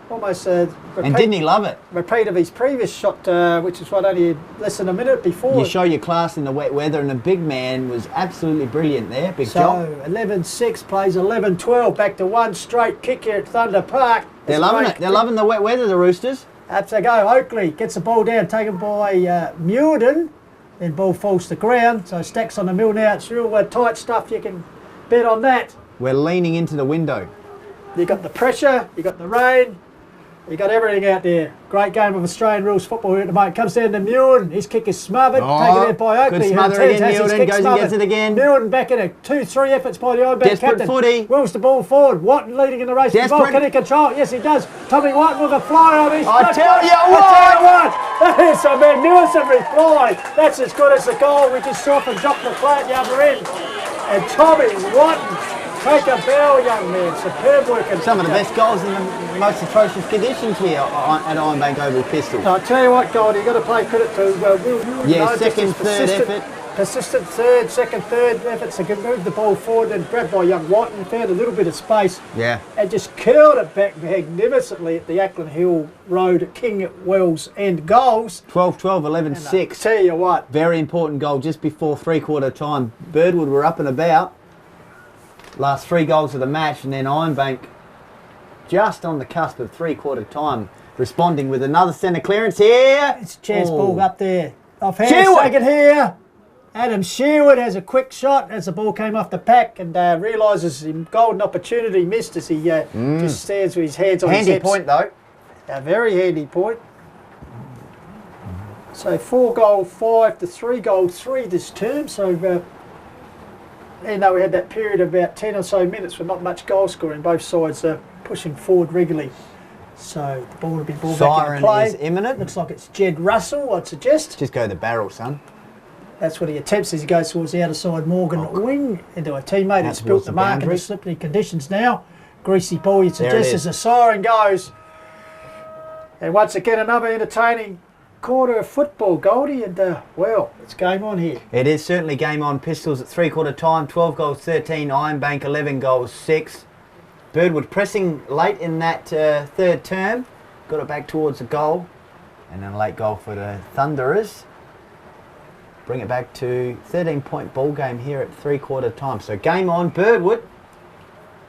Almost And didn't he love it? repeat of his previous shot, which was only less than a minute before. You show your class in the wet weather, and the big man was absolutely brilliant there, Big So Jock. 11-6 plays 11-12, back to one straight kick here at Thunder Park. They're It's loving great. it. They're loving the wet weather, the Roosters. That's a go. Oakley gets the ball down, taken by Muirden. Then ball falls to ground, so stacks on the mill now. It's real tight stuff. You can bet on that. We're leaning into the window. You got the pressure, you got the rain, you got everything out there. Great game of Australian rules football here at the moment. Comes down to Muirden. His kick is smothered. Taken out by Oakley. Good smother again, Muirden. Goes and gets it again. Muirden back in it. 2-3 efforts by the Ironbank Desperate captain. footy. Wills the ball forward. Watton leading in the race. The ball, Desperate. can he control it? Yes, he does. Tommy Watton with a fly on his. I tell you what! That is a magnificent reply. That's as good as the goal we just saw from Jock McClay at the other end. And Tommy Watton, take a bow, young man. Superb work. Some of the best goals in the most atrocious conditions here at Ironbank Oval Pistols. I'll tell you what, Goldie, you've got to play credit to Will Muirden. Yeah, Just second, his third effort. Persistent third efforts to move the ball forward and grabbed by young Watton, found a little bit of space Yeah. and just curled it back magnificently at the Ackland Hill Road, King Wells end goals. 12-12, And 11-6. tell you what, Very important goal just before 3/4 time. Birdwood were up and about. Last 3 goals of the match, and then Ironbank just on the cusp of 3/4 time, responding with another centre clearance here. it's a chance Oh. ball up there. Off hand, Sherwood. second here. Adam Sherwood has a quick shot as the ball came off the pack and realises the golden opportunity missed as he just stands with his hands on his Handy hips. point though. A very handy point. So 4 goal 5 to 3 goal 3 this term. So even though we had that period of about 10 or so minutes with not much goal scoring, both sides are pushing forward regularly. So the ball will be ball back Siren into play. is imminent. Looks like it's Jed Russell, I'd suggest. Just go the barrel, son. That's what he attempts as he goes towards the outer side Morgan wing into a teammate who's built towards the the mark in the boundary. slippery conditions now. Greasy ball, you'd There it suggest, is. as the siren goes. And once again, another entertaining quarter of football, Goldie, and well, it's game on here. It is certainly game on. Pistols at 3/4 time, 12 goals 13, Ironbank 11 goals 6. Birdwood pressing late in that third term, got it back towards the goal, and then a late goal for the Thunderers. Bring it back to 13-point ball game here at 3/4 time. So game on. Birdwood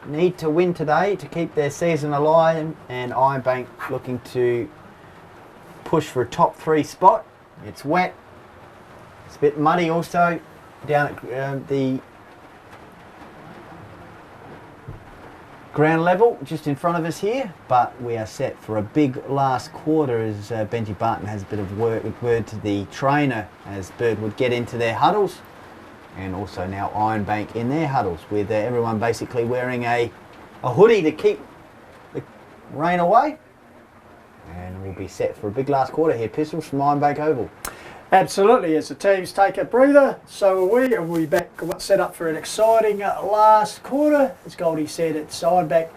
need to win today to keep their season alive, and Ironbank looking to push for a top 3 spot. It's wet. It's a bit muddy also down at the ground level just in front of us here, but we are set for a big last quarter as Benji Barton has a bit of word to the trainer as Birdwood get into their huddles, and also now Ironbank in their huddles with everyone basically wearing a hoodie to keep the rain away. And we'll be set for a big last quarter here, Pistols, from Ironbank Oval. Absolutely, as the teams take a breather, so are we, and we'll be back set up for an exciting last quarter. As Goldie said, it's Ironbank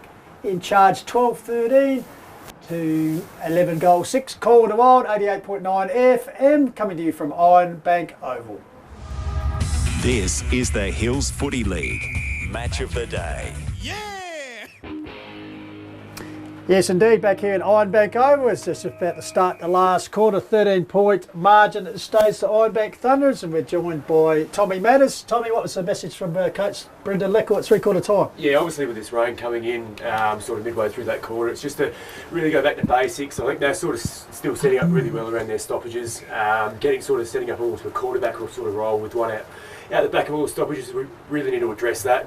in charge 12-13 to 11 goals, 6. Call to Wild, 88.9 FM, coming to you from Ironbank Oval. This is the Hills Footy League match of the day. Yes, indeed, back here in Ironbank Oval. It's just about to start the last quarter, 13-point margin at the stage to Ironbank Thunderers, and we're joined by Tommy Matters. Tommy, what was the message from Coach Brendan Leckle at three-quarter time? Yeah, obviously with this rain coming in sort of midway through that quarter, it's just to really go back to basics. I think they're sort of still setting up really well around their stoppages, setting up almost a quarterback sort of role with one out the back of all the stoppages. We really need to address that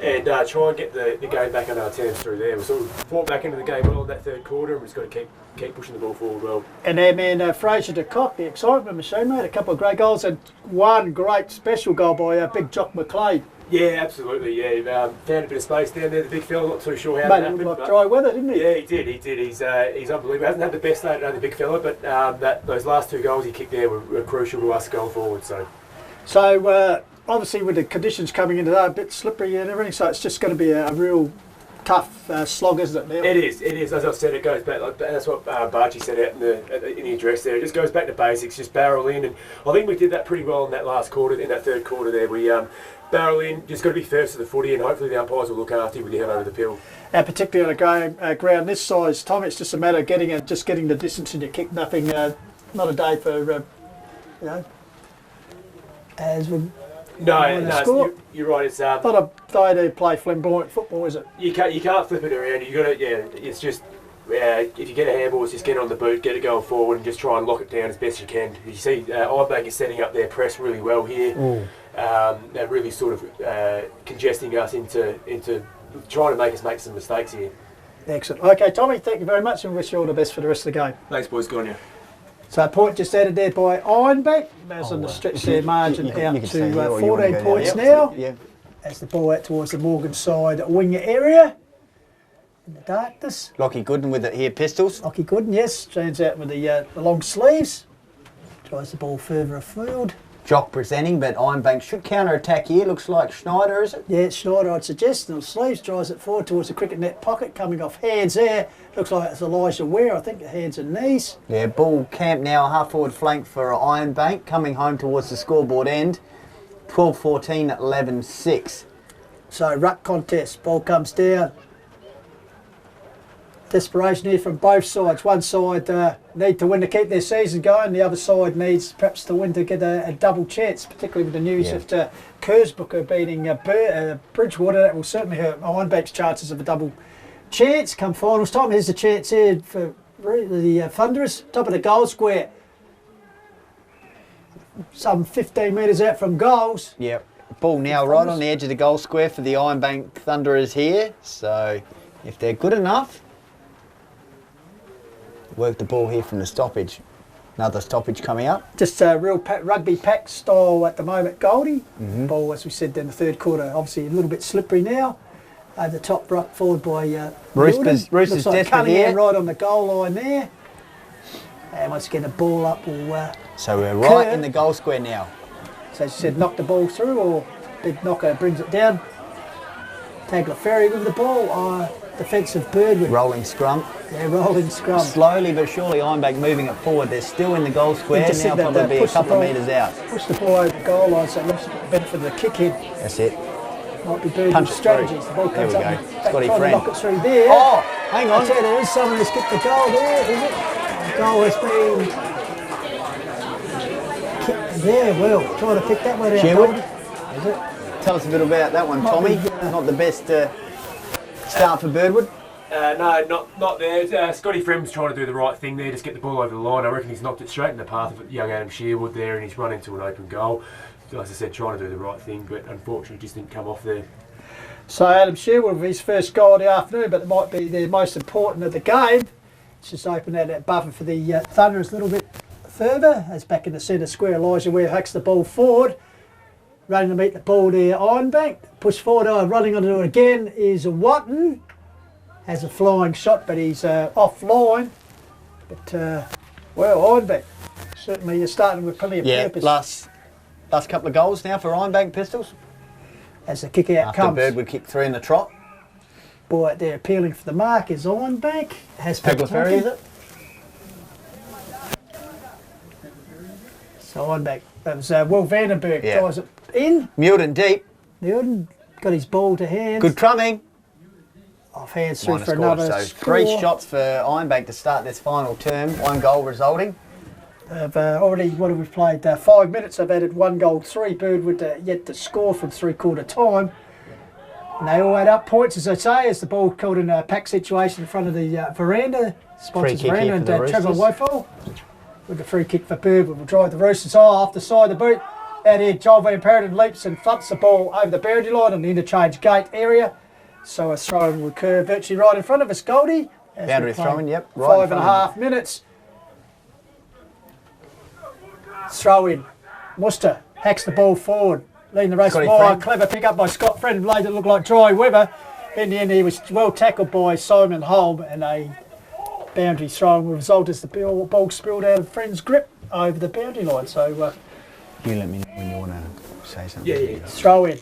and try and get the game back on our terms through there. We sort of fought back into the game well in that third quarter, and we've just got to keep pushing the ball forward well. And their man Fraser de Kock, the excitement machine, made a couple of great goals and one great special goal by Big Jock McLeod. Yeah, absolutely. Yeah, found a bit of space down there. The big fella, not too sure how Made that it happened. look like dry weather, didn't he? Yeah, he did. He's unbelievable. Hasn't had the best day today, the big fella, but those last 2 goals he kicked there were crucial to us going forward. So obviously with the conditions coming into that, a bit slippery and everything, so it's just going to be a real tough slog, isn't it, Neil? It is. As I said, it goes back. That's what Barchi said out in the address there. It just goes back to basics, just barrel in, and I think we did that pretty well in that last quarter. In that third quarter there, we barrel in. Just got to be first to the footy, and hopefully the umpires will look after you when you head over the pill. And particularly on a ground this size, Tom, it's just a matter of getting the distance in your kick. Nothing, not a day for as we. No, you're right. It's not a day to play flamboyant football, is it? You can't flip it around. You got to. Yeah, it's just if you get a handball, it's just get it on the boot, get it going forward, and just try and lock it down as best you can. You see, Ironbank is setting up their press really well here. They're really sort of congesting us into trying to make us make some mistakes here. Excellent. Okay, Tommy, thank you very much, and wish you all the best for the rest of the game. Thanks, boys. Good on you. So a point just added there by Ironbank. As on the stretch their margin out to 14 points now. Yeah. As the ball out towards the Morgan side wing area. In the darkness. Lockie Gooden with it here, Pistols. Lockie Gooden, yes. Stands out with the long sleeves. Tries the ball further afield. Jock presenting, but Ironbank should counter-attack here. Looks like Schneider, is it? Yeah, it's Schneider, I'd suggest. And the sleeves drives it forward towards the cricket net pocket, coming off hands there. Looks like it's Elijah Ware, I think, the hands and knees. Yeah, ball camp now, half-forward flank for Ironbank, coming home towards the scoreboard end. 12-14, 11-6. So, ruck contest, ball comes down. Desperation here from both sides. One side need to win to keep their season going. The other side needs perhaps to win to get a double chance, particularly with the news that Kersbooker beating Bridgewater. That will certainly hurt Ironbank's chances of a double chance come finals time. Here's the chance here for the Thunderers. Top of the goal square. Some 15 metres out from goals. Yep. Ball now right on the edge of the goal square for the Ironbank Thunderers here. So if they're good enough, work the ball here from the stoppage. Another stoppage coming up. Just a real rugby pack style at the moment, Goldie. Ball, as we said in the third quarter, obviously a little bit slippery now. The top ruck forward by Roosters looks like desperate here. right on the goal line there. And once again, the ball up will so we're right in the goal square now. So as you said, knock the ball through, or big knocker brings it down. Tagliaferri with the ball. Defensive Birdwood. Rolling scrum. Yeah, rolling scrum. Slowly but surely Ironbank moving it forward. They're still in the goal square, now probably a couple of metres out. Push the ball over the goal line so it looks better for the kick in. That's it. Might be Birdwood's strategies. The ball comes up and trying to knock it through there. Oh, hang on. I tell you, there is someone who's skipped the goal there, is it? The goal has been kicked there. Well, trying to pick that one out. Is it? Tell us a bit about that one, Tommy. Not the best start for Birdwood. No, not there. Scotty Frem's trying to do the right thing there, just get the ball over the line. I reckon he's knocked it straight in the path of young Adam Shearwood there, and he's run into an open goal. So, as I said, trying to do the right thing, but unfortunately just didn't come off there. So Adam Shearwood with his first goal of the afternoon, but it might be the most important of the game. It's just opened out that buffer for the Thunderers a little bit further. As back in the centre square, Elijah Ware hacks the ball forward. Running to meet the ball there, Ironbank. Push forward, running onto it again is Watton. Has a flying shot, but he's offline. But, well, Ironbank, certainly you're starting with plenty of purpose. Last couple of goals now for Ironbank Pistols. As the kick out After comes. Birdwood kick 3 in the trot. Boy out there appealing for the mark is Ironbank. Has Tagliaferri, is it? So Ironbank, that was Will Vandenberg tries it in. Milton deep. Milton got his ball to hand. Good trumming. Off hands through for Scored. another So score. 3 shots for Ironbank to start this final term. 1 goal resulting. They've already, what have we played? 5 minutes. They've added 1 goal, 3. Birdwood yet to score from 3/4 time. And they all add up points, as I say, as the ball caught in a pack situation in front of the veranda. Sponsors Free kick veranda, here for and the Trevor Roosters. Woeful with the free kick for Birdwood will drive the Roosters off the side of the boot. Out here, Joel Van Perden leaps and flumps the ball over the boundary line in the interchange gate area. So a throw-in will occur virtually right in front of us, Goldie. Boundary throw-in, yep. Right 5.5 minutes. Throw-in. Muster hacks the ball forward. Leading the race wide. Clever pick up by Scott Friend. Made it look like Dry Weber. In the end, he was well tackled by Simon Holm, and a boundary throw-in will result as the ball spilled out of Friend's grip over the boundary line. So You let me know when you want to say something. Yeah. throw in.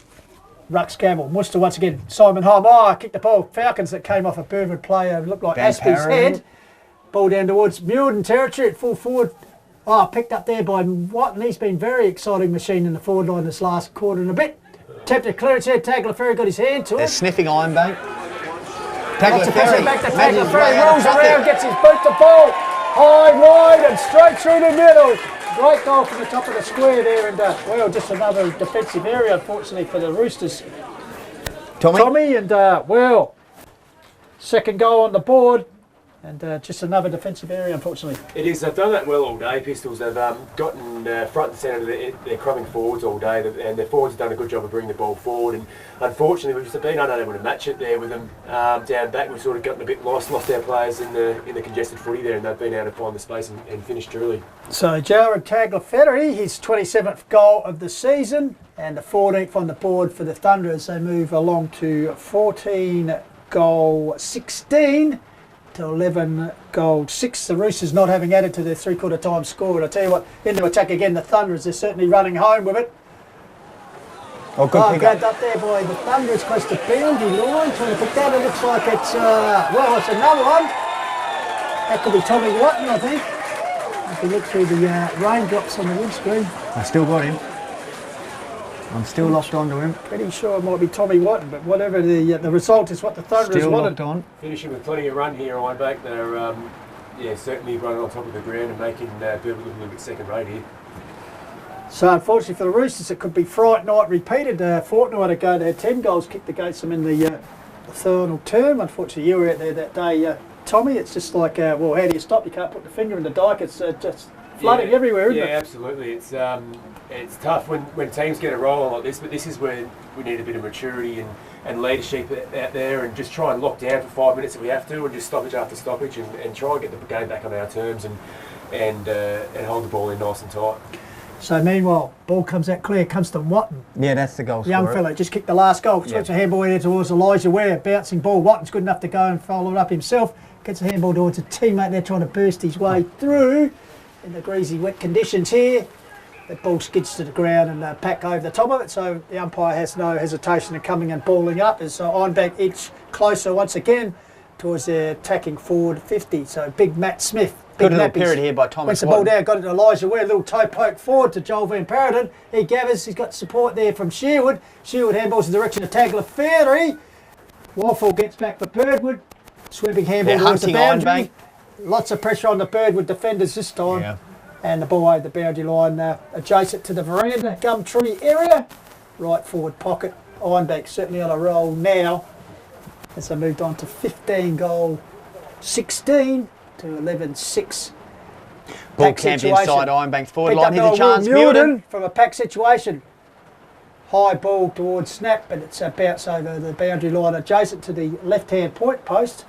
Rux Campbell. Muster once again. Simon Holm. Oh, kicked the ball. Falcons that came off a Birdwood player. Looked like Van Aspie's Perren. head. Ball down towards Mulden territory at full forward. Oh, picked up there by Watton. He's been very exciting machine in the forward line this last quarter and a bit. Attempted clearance here. Tagliaferri got his hand to They're it. sniffing Ironbank. Lots of pressure back to Imagine Tagliaferri. Rolls around, gets his boot to ball. High, wide, and straight through the middle. Great goal from the top of the square there, and well, just another defensive area, unfortunately, for the Roosters. Tommy, and well, second goal on the board, and just another defensive area, unfortunately. It is. They've done that well all day, Pistols. They've gotten front and centre. They're crumbing forwards all day, and their forwards have done a good job of bringing the ball forward. And unfortunately, we've just been unable to match it there with them down back. We've sort of gotten a bit lost our players in the congested footy there, and they've been able to find the space and finished early. So Jared Tagliaferri, his 27th goal of the season, and the 14th on the board for the Thunder as they move along to 14 goal 16. To 11 goal 6. The Roosters not having added to their 3/4 time score. And I tell you what, into attack again, the Thunderers are certainly running home with it. Oh, good pick grabbed up there by the Thunderers close to boundary line. Trying to pick that. It looks like it's, well, it's another one. That could be Tommy Watton, I think. If you look through the raindrops on the windscreen. I still got him. I'm still locked onto him. Pretty sure it might be Tommy Watton, but whatever the result is what the Thunderers Still wanted. locked on. finishing with plenty of run here, Ironbank. They're certainly running on top of the ground and making Birdwood look a little bit second rate here. So unfortunately for the Roosters, it could be Fright Night repeated. A fortnight ago, they had 10 goals kicked against them in the final term. Unfortunately, you were out there that day, Tommy. It's just like, well, how do you stop? You can't put the finger in the dike. It's just flooding everywhere, isn't it? Yeah, absolutely. It's tough when teams get a roll on like this, but this is where we need a bit of maturity and leadership out there, and just try and lock down for 5 minutes if we have to, and just stoppage after stoppage, and try and get the game back on our terms and hold the ball in nice and tight. So meanwhile, ball comes out clear, comes to Watton. Yeah, that's the goal Young scorer. fellow just kicked the last goal. Switch a handball here towards Elijah Ware. Bouncing ball. Watton's good enough to go and follow it up himself. Gets a handball towards a teammate there trying to burst his way through in the greasy wet conditions here. The ball skids to the ground and pack over the top of it, so the umpire has no hesitation in coming and balling up as Ironbank inch closer once again towards their attacking forward 50. So big Matt Smith. Good little period here by Thomas Wins the ball down, got it to Elijah Ware, little toe poke forward to Joel Van Perden. He gathers, he's got support there from Shearwood. Shearwood handballs in the direction of Tagliaferri. Waffle gets back for Birdwood. Sweeping handball towards the boundary. Lots of pressure on the Birdwood defenders this time. Yeah. And the ball over the boundary line adjacent to the veranda, Gumtree area. Right forward pocket. Ironbank certainly on a roll now. as they moved on to 15 goal 16 to 11-6. Ball camped inside Ironbank's forward line. Here's a chance. Mulden from a pack situation. High ball towards snap, but it's a bounce over the boundary line adjacent to the left-hand point post,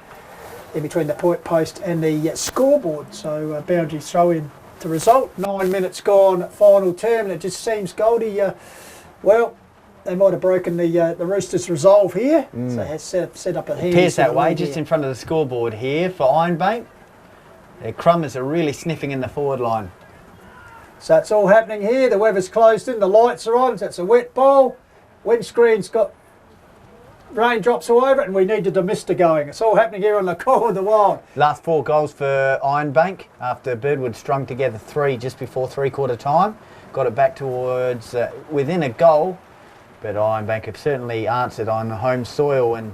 in between the point post and the scoreboard. So boundary throw in to result. 9 minutes gone, final term, and it just seems Goldie, well, they might have broken the Roosters' resolve here. So they have set up a hand. Appears that way, just in front of the scoreboard here for Ironbank. Their Crummers are really sniffing in the forward line. So it's all happening here. The weather's closed in, the lights are on, so it's a wet bowl. Windscreen's got raindrops all over it, and we need the demister going. It's all happening here on the Call of the Wild. Last 4 goals for Ironbank after Birdwood strung together 3 just before 3/4 time. Got it back towards within a goal, but Ironbank have certainly answered on home soil and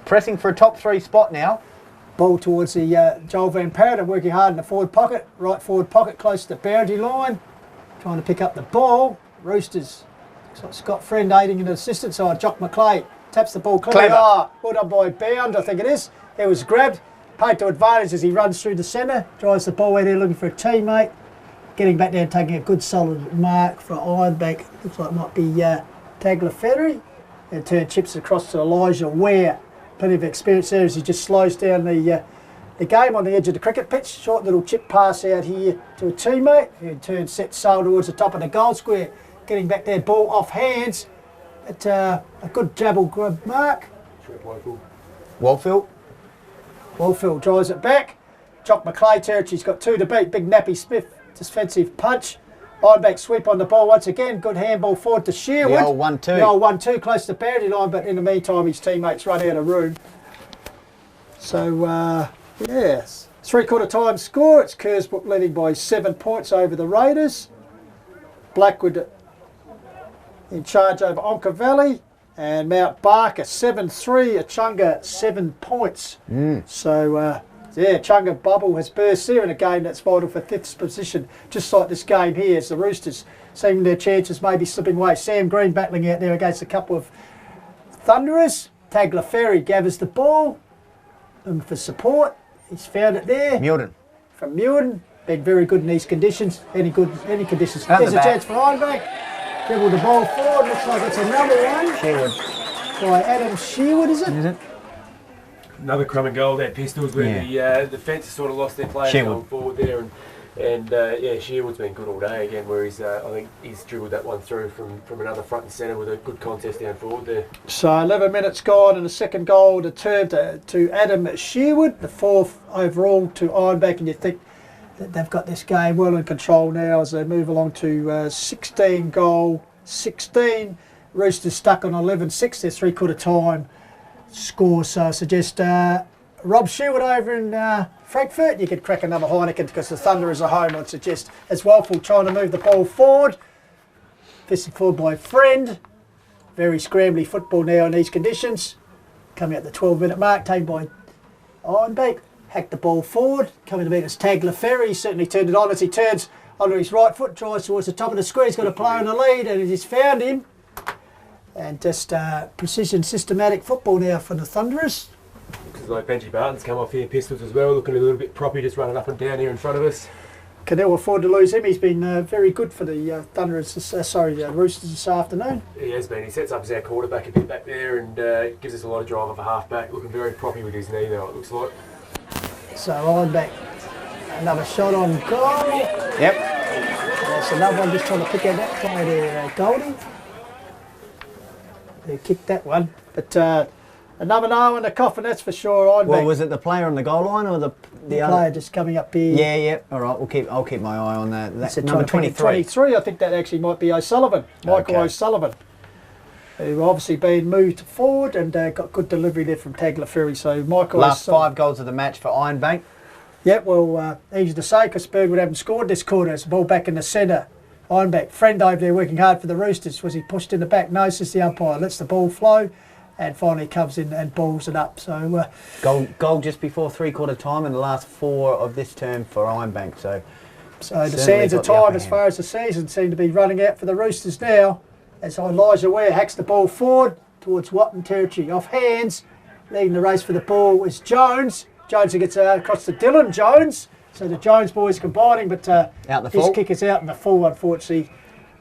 pressing for a top 3 spot now. Ball towards the Joel Van Parrott, working hard in the forward pocket, right forward pocket, close to the boundary line, trying to pick up the ball. Roosters, Scott Friend aiding in the assistant side. Jock McClay taps the ball clear. Well done by Bound, I think it is. It was grabbed, paid to advantage as he runs through the centre, drives the ball out there looking for a teammate, getting back there and taking a good solid mark for Ironbank. Looks like it might be Tagliaferri, and turn chips across to Elijah Ware. Plenty of experience there as he just slows down the game on the edge of the cricket pitch. Short little chip pass out here to a teammate, who in turn sets sail towards the top of the goal square. Getting back there, ball off hands. At a good jabble grab mark. Walfield drives it back. Jock McClay territory's got 2 to beat. Big Nappy Smith defensive punch. Ironbank sweep on the ball once again. Good handball forward to Sherwood. The old 1-2. The old 1-2 close to the boundary line, but in the meantime his teammates run out of room. So, yes. 3/4 time score. It's Kersbrook leading by 7 points over the Raiders. Blackwood in charge over Onka Valley. And Mount Barker 7-3. Achunga 7 points. So, yeah, Chunga bubble has burst there in a game that's vital for 5th position, just like this game here, as the Roosters seeing their chances maybe slipping away. Sam Green battling out there against a couple of Thunderers. Tagliaferri gathers the ball, looking for support. He's found it there. Mulden. From Mulden, been very good in these conditions. Any conditions. There's a chance for Ironbank. Dribble the ball forward. Looks like it's another one. Sherwood. By Adam Sherwood, is it? Is it? Another crumb and goal there, Pistols, where the defence has sort of lost their players going forward there, and yeah, Sherwood's been good all day again, where he's I think he's dribbled that one through from another front and centre with a good contest down forward there. So 11 minutes gone, and the second goal returned to Adam Sherwood, the 4th overall to Ironbank, and you think that they've got this game well in control now as they move along to 16 goal 16. Roosters stuck on 11-6. Their 3/4 time score, so I suggest Rob Sherwood over in Frankfurt. You could crack another Heineken because the Thunder is a home. I'd suggest as well for trying to move the ball forward. Fisted forward by Friend. Very scrambly football now in these conditions. Coming at the 12-minute mark, taken by Ironbank. Hacked the ball forward. Coming to beat us Tagliaferri. He certainly turned it on as he turns onto his right foot, drives towards the top of the square. He's got a player in the lead, and he's found him. And just precision, systematic football now for the Thunderers. Looks like Benji Barton's come off here, Pistols as well, looking a little bit proppy, just running up and down here in front of us. Can ill afford to lose him. He's been very good for the Thunderers, Roosters this afternoon. He has been. He sets up as our quarterback a bit back there and gives us a lot of drive off a half-back, looking very proppy with his knee though, it looks like. So Ironbank, another shot on goal. Yep. That's another one, just trying to pick out that player there, Goldie. They kicked that one, but another no in the coffin, that's for sure. Ironbank. Well, was it the player on the goal line or the other player just coming up here? Yeah. All right, I'll keep my eye on that. That's number 23. 23. I think that actually might be O'Sullivan, Michael O'Sullivan, who obviously been moved forward and got good delivery there from Tagliaferri. So Michael. Last 5 goals of the match for Ironbank. Yeah, well, easy to say because Birdwood haven't scored this quarter. It's the ball back in the centre. Ironbank, Friend over there working hard for the Roosters. Was he pushed in the back? No, says the umpire. Lets the ball flow and finally comes in and balls it up. So goal just before 3/4 time in the last 4 of this term for Ironbank. So the sands of time as far as the season seem to be running out for the Roosters now. As Elijah Ware hacks the ball forward towards Watton territory. Off hands. Leading the race for the ball is Jones. Jones who gets across to Dylan Jones. So the Jones boys combining, but his kick is out in the full, unfortunately.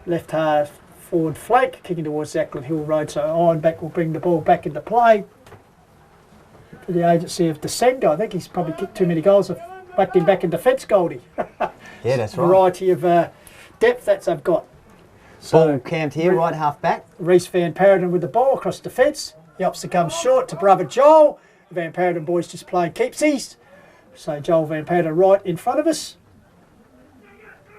Left half forward flank, kicking towards the Ackland Hill Road. So Ironbank will bring the ball back into play. To the agency of Desenga. I think he's probably kicked too many goals. I've backed him back in defence, Goldie. Yeah, that's right. Variety of depth that they've got. So, ball camped here, right half back. Reece Van Paradon with the ball across the fence. The opposite comes short to brother Joel. The Van Paradon boys just playing keepsies. So Joel Van Paradon right in front of us.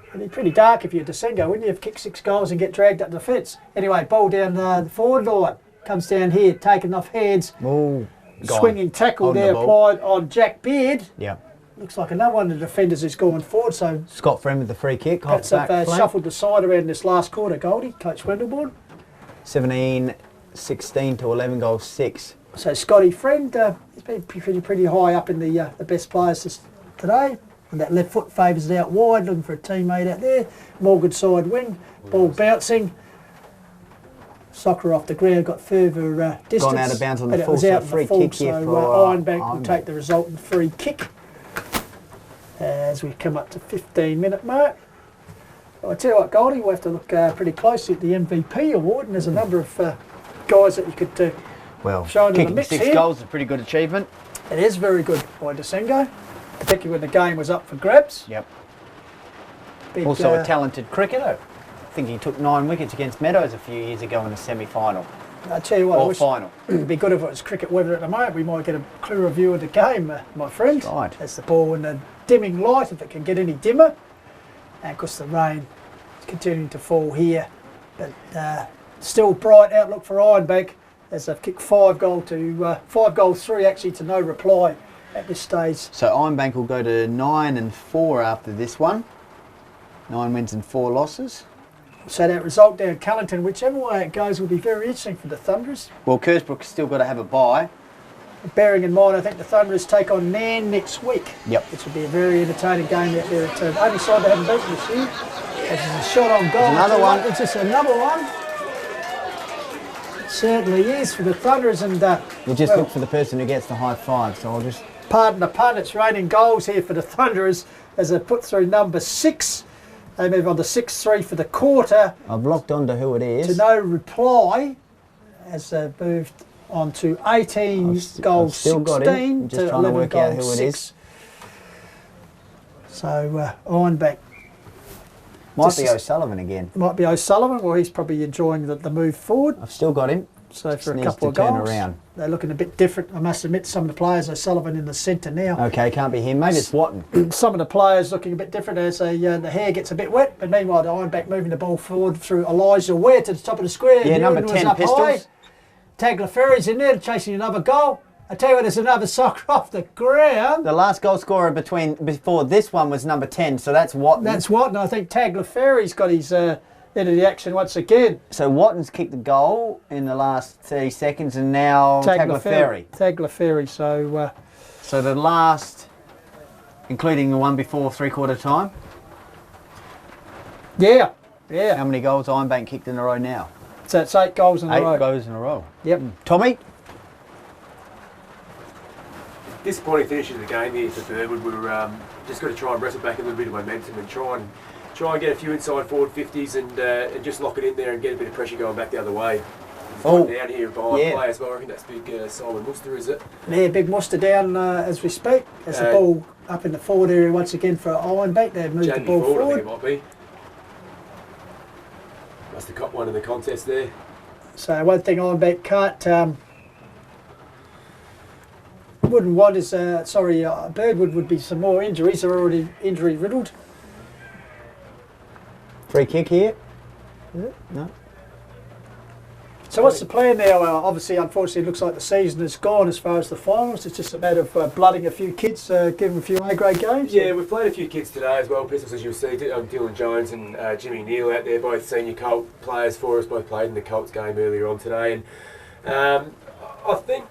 It'd be pretty dark if you're Desenga, wouldn't you? Have kicked 6 goals and get dragged up the fence. Anyway, ball down the forward line. Comes down here, taken off hands. Ooh, swinging tackle there applied on Jack Beard. Yeah. Looks like another one of the defenders is going forward. So Scott Friend with the free kick. Perhaps they've shuffled the side around this last quarter, Goldie, Coach Wendelborn. 17-16 to 11 goals 6. So Scotty Friend, he's been pretty high up in the best players today. And that left foot favours it out wide, looking for a teammate out there. Morgan side wing, ball bouncing. Soccer off the ground, got further distance. Gone out of bounds on the full, so free kick here so for Ironbank will take the resultant free kick. As we come up to 15-minute mark. Well, I tell you what, Goldie, we'll have to look pretty closely at the MVP award, and there's a number of guys that you could show into the mix here. Kicking 6 goals is a pretty good achievement. It is very good by Desenga, particularly when the game was up for grabs. Yep. Big, also a talented cricketer. I think he took 9 wickets against Meadows a few years ago in the semi-final. I tell you what, or final. It'd be good if it was cricket weather at the moment. We might get a clearer view of the game, my friend. Right. That's the ball in the dimming light, if it can get any dimmer. And of course the rain is continuing to fall here. But still bright outlook for Ironbank as they've kicked 5 goals 3 actually to no reply at this stage. So Ironbank will go to 9-4 after this one. 9 wins and 4 losses. So that result down Cullington, whichever way it goes, will be very interesting for the Thunderers. Well, Kersbrook's still got to have a bye. Bearing in mind, I think the Thunderers take on Nan next week. Yep. Which will be a very entertaining game out there. At only side they haven't beaten this year. This is a shot on goal. There's another one. It's just another one. It certainly is for the Thunderers. And we'll just look for the person who gets the high five. So I'll just... Pardon the pun, it's raining goals here for the Thunderers as they put through number 6. They move on to 6-3 for the quarter. I've locked on to who it is. To no reply as they've moved on to 18 goals, 16 got him. I'm just to trying to 11 work out goals, who it 6. is. So Ironbank. Might be O'Sullivan again. Might be O'Sullivan. Well, he's probably enjoying the move forward. I've still got him. So just for a needs couple to of turn goals. around. They're looking a bit different. I must admit, some of the players, O'Sullivan in the centre now. Okay, can't be him. Maybe it's Watton. Some of the players looking a bit different as the hair gets a bit wet. But meanwhile, the Ironbank moving the ball forward through Elijah Ware to the top of the square. Yeah, number Newman 10, was up Pistols. High. Tagliaferri's in there chasing another goal. I tell you what, there's another soccer off the ground. The last goal scorer before this one was number 10, so that's Watton. That's Watton. I think Tagliaferri's got his into the action once again. So Watton's kicked the goal in the last 30 seconds, and now Tagliaferri. Tagliaferri. So the last, including the one before 3/4 time. Yeah. How many goals Ironbank kicked in a row now? So it's 8 goals in a row. 8 goals in a row. Yep. Tommy? Disappointing finish of the game here for Birdwood. We're just got to try and wrestle back a little bit of momentum and try and get a few inside forward 50s and just lock it in there and get a bit of pressure going back the other way. Down here behind play as well. I reckon that's big Simon Muster, is it? Yeah, big Muster down as we speak. As the ball up in the forward area once again for Ironbank. They've moved the ball forward. I think it might be. Must have got one in the contest there. So one thing Ironbank wouldn't want is, Birdwood would be some more injuries. They're already injury riddled. Free kick here? No. So what's the plan now? Obviously, unfortunately, it looks like the season is gone as far as the finals. It's just a matter of blooding a few kids, give them a few A-grade games. Yeah, we've played a few kids today as well. Pistols, as you'll see, Dylan Jones and Jimmy Neal out there, both senior Colt players for us, both played in the Colts game earlier on today. And I think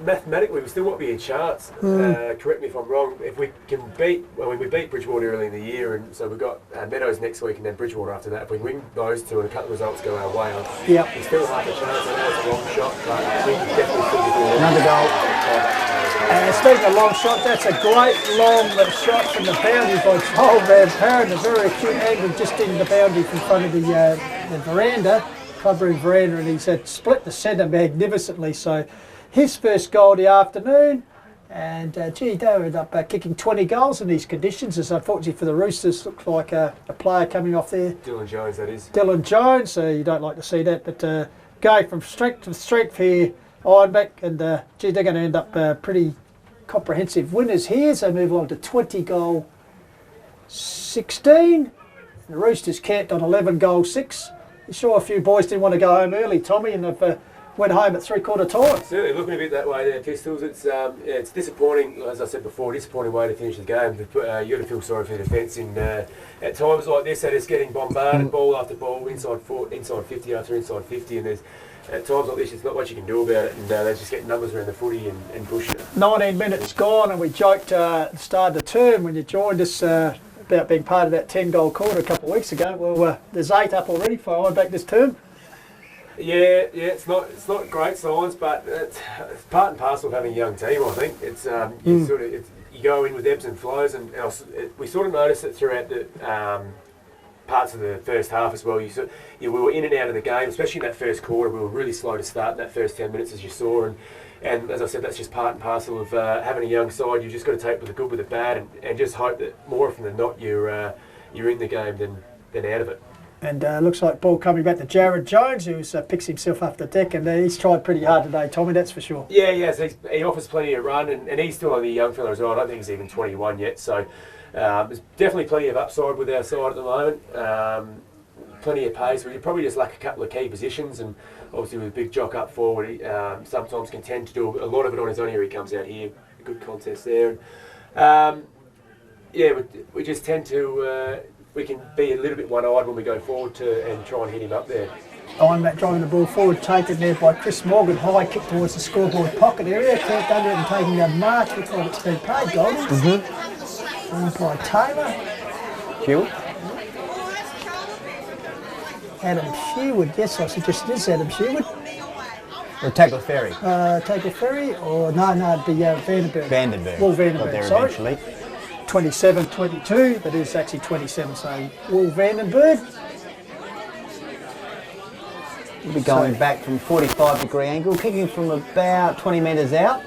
mathematically, we still won't be in charts. Correct me if I'm wrong. If we can beat, we beat Bridgewater early in the year, and so we've got Meadows next week and then Bridgewater after that. If we win those two and a couple of results go our way, we still have a chance. I know it's a long shot, but we can definitely still be doing Another goal. Speaking of long shot, that's a great long shot from the boundary by Joel Van Parent. A very acute angle just in the boundary in front of the veranda, clubroom veranda, and he's split the centre magnificently. So his first goal of the afternoon, and gee, they ended up kicking 20 goals in these conditions. As unfortunately for the Roosters, looks like a player coming off there. Dylan Jones, that is. Dylan Jones, so you don't like to see that, but going from strength to strength here, Ironbank, and gee, they're going to end up pretty comprehensive winners here. So move on to 20 goal 16. The Roosters camped on 11 goal 6. You sure a few boys didn't want to go home early, Tommy, and have went home at 3/4 time. Certainly looking a bit that way there, Pistols. It's disappointing, as I said before, disappointing way to finish the game. You've got to feel sorry for the defence at times like this. They're just getting bombarded, ball after ball, inside 50 after inside 50, and there's at times like this, it's not much you can do about it, and they just get numbers around the footy and push it. 19 minutes gone, and we joked at the start of the term when you joined us about being part of that 10-goal quarter a couple of weeks ago. Well, there's 8 up already for Ironbank this term. Yeah, it's not great signs, but it's part and parcel of having a young team. I think it's you go in with ebbs and flows, and we sort of noticed it throughout the parts of the first half as well. We were in and out of the game, especially in that first quarter. We were really slow to start in that first 10 minutes, as you saw, and as I said, that's just part and parcel of having a young side. You just got to take with the good with the bad, and just hope that more often than not you're in the game than out of it. And looks like ball coming back to Jared Jones, who picks himself off the deck, and he's tried pretty hard today, Tommy, that's for sure. Yeah, yes, he offers plenty of run, and he's still only a young fella as well. I don't think he's even 21 yet, so there's definitely plenty of upside with our side at the moment. Plenty of pace. We probably just lack a couple of key positions, and obviously with a big jock up forward, he sometimes can tend to do a lot of it on his own. Here he comes out here, a good contest there. We just tend to... we can be a little bit one-eyed when we go forward and try and hit him up there. Ironbank driving the ball forward, taken there by Chris Morgan. High kick towards the scoreboard pocket area. Camped under it and taking a march. Looks like it's been paid, Golden. By Taylor. Hewitt. Adam Shearwood. Yes, I suggest it is Adam Shearwood. Or Tackle Ferry. Tackle Ferry, or no, it'd be Vandenberg. Vandenberg. Will Vandenberg, there sorry. Eventually. 27-22, but it's actually 27, so Will Vandenberg. We'll be going back from 45-degree angle, kicking from about 20 metres out.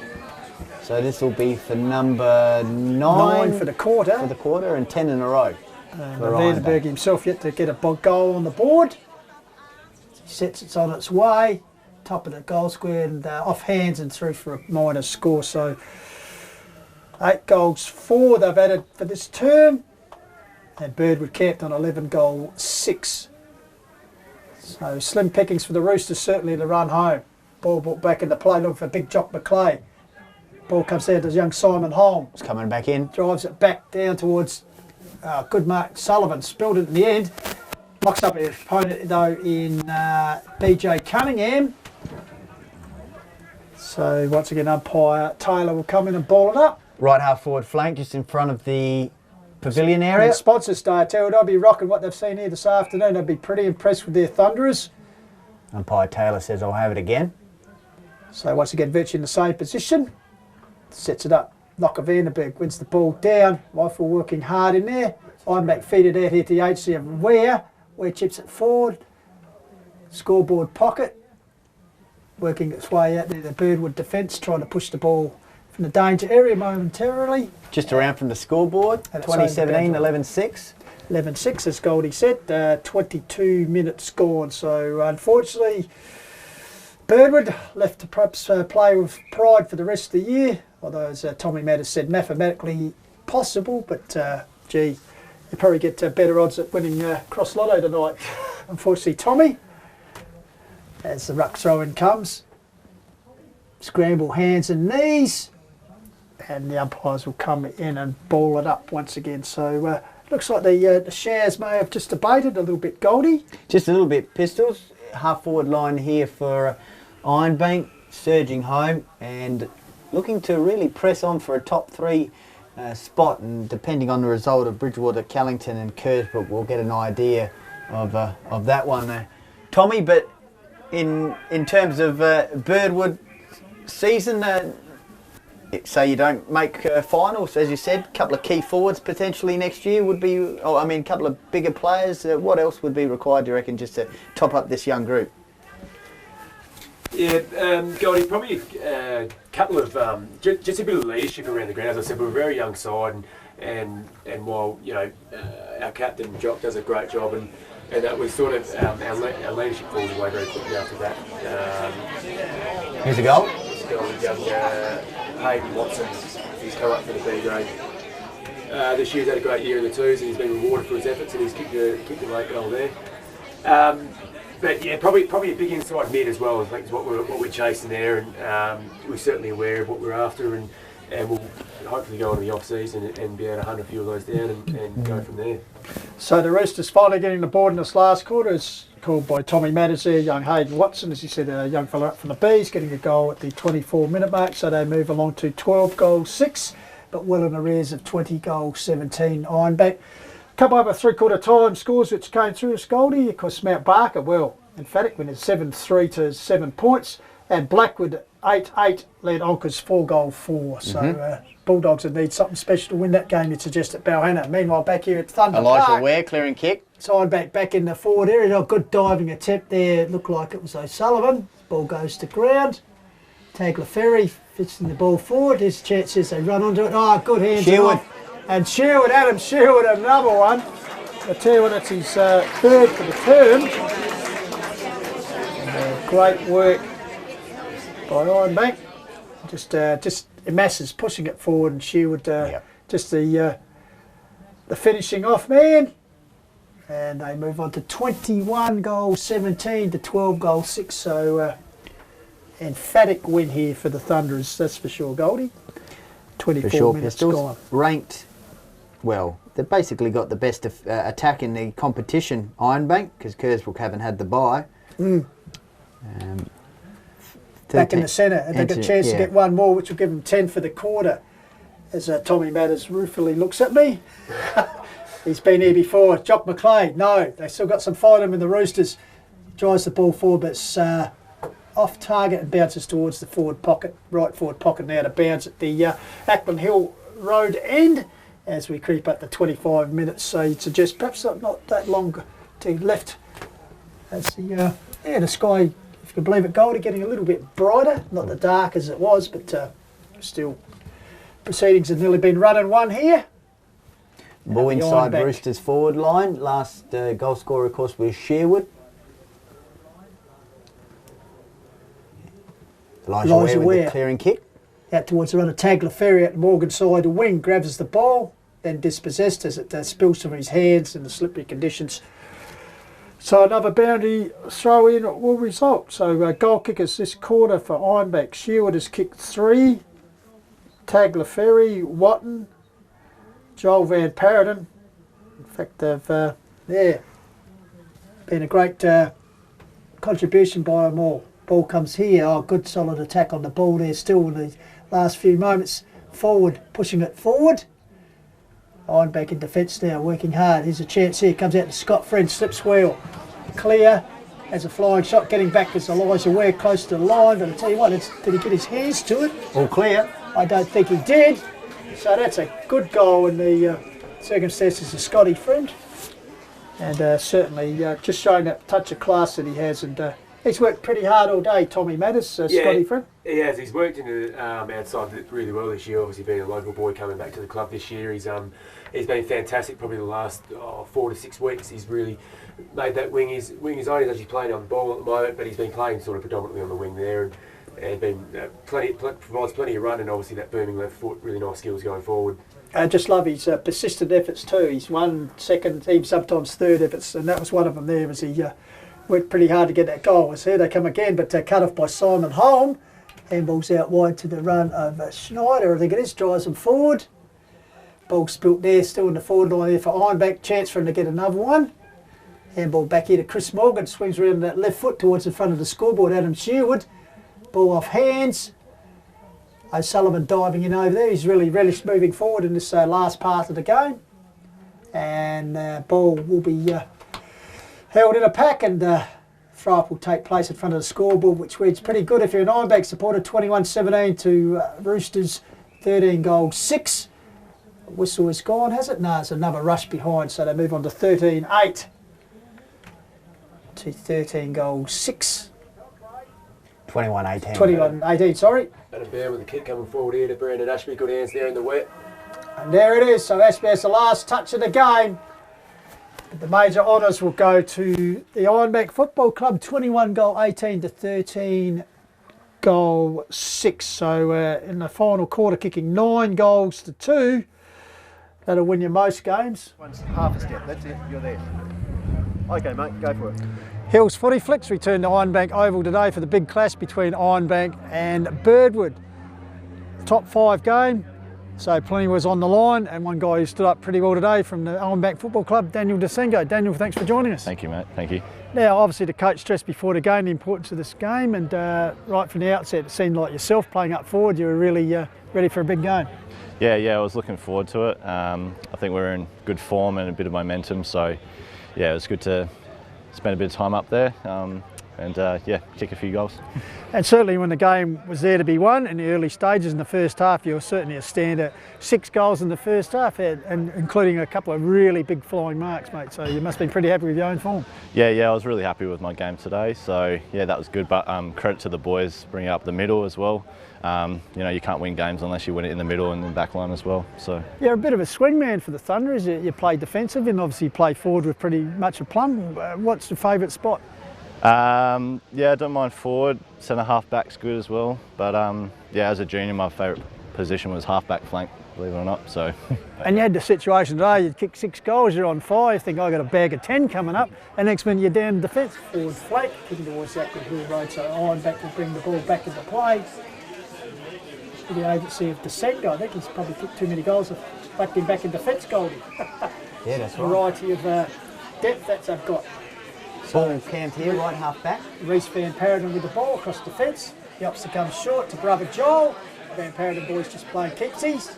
So this will be for number 9 for the quarter. For the quarter, and 10 in a row. Vandenberg himself yet to get a goal on the board. He sets it on its way, top of the goal square, and off hands and through for a minor score. So 8 goals 4 they've added for this term, and Birdwood camped on 11 goal 6. So slim pickings for the Roosters certainly to run home. Ball brought back into play, looking for Big Jock McClay. Ball comes down to young Simon Holmes. It's coming back in. Drives it back down towards good Mark Sullivan. Spilled it in the end. Locks up his opponent though in BJ Cunningham. So once again umpire Taylor will come in and ball it up. Right half forward flank, just in front of the pavilion area. And the sponsors day, I tell you, they'll be rocking what they've seen here this afternoon. They'll be pretty impressed with their Thunderers. Umpire Taylor says, I'll have it again. So once again, virtually in the same position. Sets it up. Knocker Vandenberg wins the ball down. Rifle working hard in there. Ironbank feed it out here to the HC of Ware. Ware chips it forward. Scoreboard pocket. Working its way out there. The Birdwood defence trying to push the ball from the danger area momentarily. Just around from the scoreboard. 2017, 11-6. 11-6 as Goldie said. 22 minutes gone. So unfortunately, Birdwood left to perhaps play with pride for the rest of the year. Although, as Tommy Matters said, mathematically possible, but gee, you probably get better odds at winning Cross Lotto tonight. Unfortunately, Tommy, as the ruck throw-in comes, scramble hands and knees, and the umpires will come in and ball it up once again. So looks like the shares may have just debated a little bit, Goldie. Just a little bit, Pistols. Half forward line here for Ironbank. surging home and looking to really press on for a top 3 spot, and depending on the result of Bridgewater, Callington and Kersbrook, we'll get an idea of that one, Tommy. But in terms of Birdwood season, say you don't make finals, as you said, a couple of key forwards potentially next year would be, a couple of bigger players. What else would be required, do you reckon, just to top up this young group? Yeah, Goldie, probably a couple of just a bit of leadership around the ground. As I said, we're a very young side, and while our captain Jock does a great job, and that was sort of our leadership falls away very quickly after that. Here's a goal. Young Hayden Watson, he's come up for the B grade. This year he's had a great year in the twos, and he's been rewarded for his efforts, and he's kicked a late goal there. But yeah, probably a big inside mid as well. I think is what we're chasing there, and we're certainly aware of what we're after, and we'll hopefully go into the off season and be able to hunt a few of those down and go from there. So the Roosters finally getting the board in this last quarter is called by Tommy Matters there. Young Hayden Watson, as you said, a young fella up from the Bees, getting a goal at the 24-minute mark. So they move along to 12 goals 6, but well in arrears of 20 goals 17 Ironbank. Couple over 3/4 time scores which came through as Goldie. Of course, Mount Barker, well, emphatic win is 7-3 to 7 points, and Blackwood 8-8 led Onkers 4-4. So Bulldogs would need something special to win that game, you'd suggest, at Balhana. Meanwhile, back here at Thunder Elijah Park, Ware clearing kick. Side back in the forward area. A good diving attempt there. It looked like it was O'Sullivan. Ball goes to ground. Tagler Ferry fits the ball forward. His chances, they run onto it. Oh, good hands off. And Sherwood, Adam Sherwood, another one. I tell you what, it's his third for the term. Great work by Ironbank. Just Masses pushing it forward, and Sherwood just the finishing off man. And they move on to 21 goals 17 to 12 goals 6. So emphatic win here for the Thunderers, that's for sure, Goldie. 24 minutes Pistols gone. Ranked, well, they've basically got the best attack in the competition, Ironbank, because Kersbrook haven't had the bye. Back in the centre, and they get a chance to get one more, which will give them 10 for the quarter. As Tommy Matters ruefully looks at me. He's been here before. Jock McLean, no, they still got some fight in the Roosters. Drives the ball forward, but it's off target and bounces towards the forward pocket, right forward pocket now to bounce at the Ackland Hill Road end as we creep up to 25 minutes. So you'd suggest perhaps not that long to left. As the sky, if you can believe it, Goldie, getting a little bit brighter, not the dark as it was, but still proceedings have nearly been run and won here. Ball inside Roosters forward line. Last goal scorer, of course, was Sherwood. Elijah Ware with the clearing kick. Out towards the run of Tagler Ferry at the Morgan side. The wing grabs the ball, then dispossessed as it spills from his hands in the slippery conditions. So another boundary throw in will result. So goal kickers this quarter for Ironbank. Sherwood has kicked 3. Tagler Ferry, Watton, Joel Van Paradon. In fact, they've been a great contribution by them all. Ball comes here. Oh, good solid attack on the ball there still in the last few moments. Forward, pushing it forward. Ironbank in defence now, working hard. Here's a chance here. Comes out to Scott Friend, slips wheel. Clear. Has a flying shot. Getting back is Elijah Ware close to the line. But I tell you what, did he get his hands to it? All clear. I don't think he did. So that's a good goal in the circumstances of Scotty Friend. And certainly just showing that touch of class that he has. And he's worked pretty hard all day, Tommy Matters, Scotty Friend. He has. He's worked in the outside really well this year. Obviously, being a local boy coming back to the club this year, he's been fantastic. Probably the last 4 to 6 weeks, he's really made that wing his own. He's actually playing on the ball at the moment, but he's been playing sort of predominantly on the wing there, and been provides plenty of run, and obviously that booming left foot, really nice skills going forward. I just love his persistent efforts too. He's 1, 2nd, even sometimes 3rd efforts, and that was one of them there as he worked pretty hard to get that goal. As here they come again, but cut off by Simon Holm. Handball's out wide to the run of Schneider, I think it is, drives them forward. Ball spilt there, still in the forward line there for Ironbank. Chance for him to get another one. Handball back here to Chris Morgan, swings around that left foot towards the front of the scoreboard. Adam Sherwood Ball off hands. O'Sullivan diving in over there. He's really relished moving forward in this last part of the game. And ball will be held in a pack, and throw-up will take place in front of the scoreboard, which reads pretty good if you're an Ironbank supporter. 21-17 to Roosters, 13 goals 6. Whistle is gone, has it? No, it's another rush behind, so they move on to 13-8 to 13 goals 6. 21-18. 21-18, sorry. And a bear with the kick coming forward here to Brandon Ashby. Good hands there in the wet. And there it is. So Ashby has the last touch of the game. But the major honours will go to the Ironbank Football Club. 21 goal 18 to 13 goal 6. So in the final quarter, kicking 9 goals to 2. That'll win you most games. One's half a step, that's it, you're there. Okay mate, go for it. Hills Footy Flicks return to Ironbank Oval today for the big clash between Ironbank and Birdwood. Top 5 game, so plenty was on the line, and one guy who stood up pretty well today from the Ironbank Football Club, Daniel Desengo. Daniel, thanks for joining us. Thank you, mate. Thank you. Now, obviously the coach stressed before the game the importance of this game, and right from the outset it seemed like yourself playing up forward, you were really ready for a big game. Yeah, I was looking forward to it. I think we're in good form and a bit of momentum, so yeah, it was good to spend a bit of time up there and kick a few goals. And certainly when the game was there to be won in the early stages in the first half, you were certainly a standard. 6 goals in the first half, and including a couple of really big flying marks, mate. So you must be pretty happy with your own form. Yeah, I was really happy with my game today. So yeah, that was good. But credit to the boys bringing up the middle as well. You can't win games unless you win it in the middle and in the back line as well. So you're a bit of a swing man for the Thunder. Is you play defensive and obviously you play forward with pretty much a plum. What's your favourite spot? I don't mind forward. Centre half back's good as well. But as a junior, my favourite position was half back flank, believe it or not. So. And you had the situation today. You kicked 6 goals. You're on fire. You think I got a bag of 10 coming up, and next minute you're down defence. Forward flank, kicking towards that good Hill Road. So Ironbank will bring the ball back into play. The agency of Desengo. I think he's probably kicked too many goals. Backed him back in defence, Goldie. Yeah, that's right. Variety of depth that they've got. Ball camped here, right half back. Reece Van Paradon with the ball across defence. He opts to come short to brother Joel. Van Paradon boys just playing keepsies.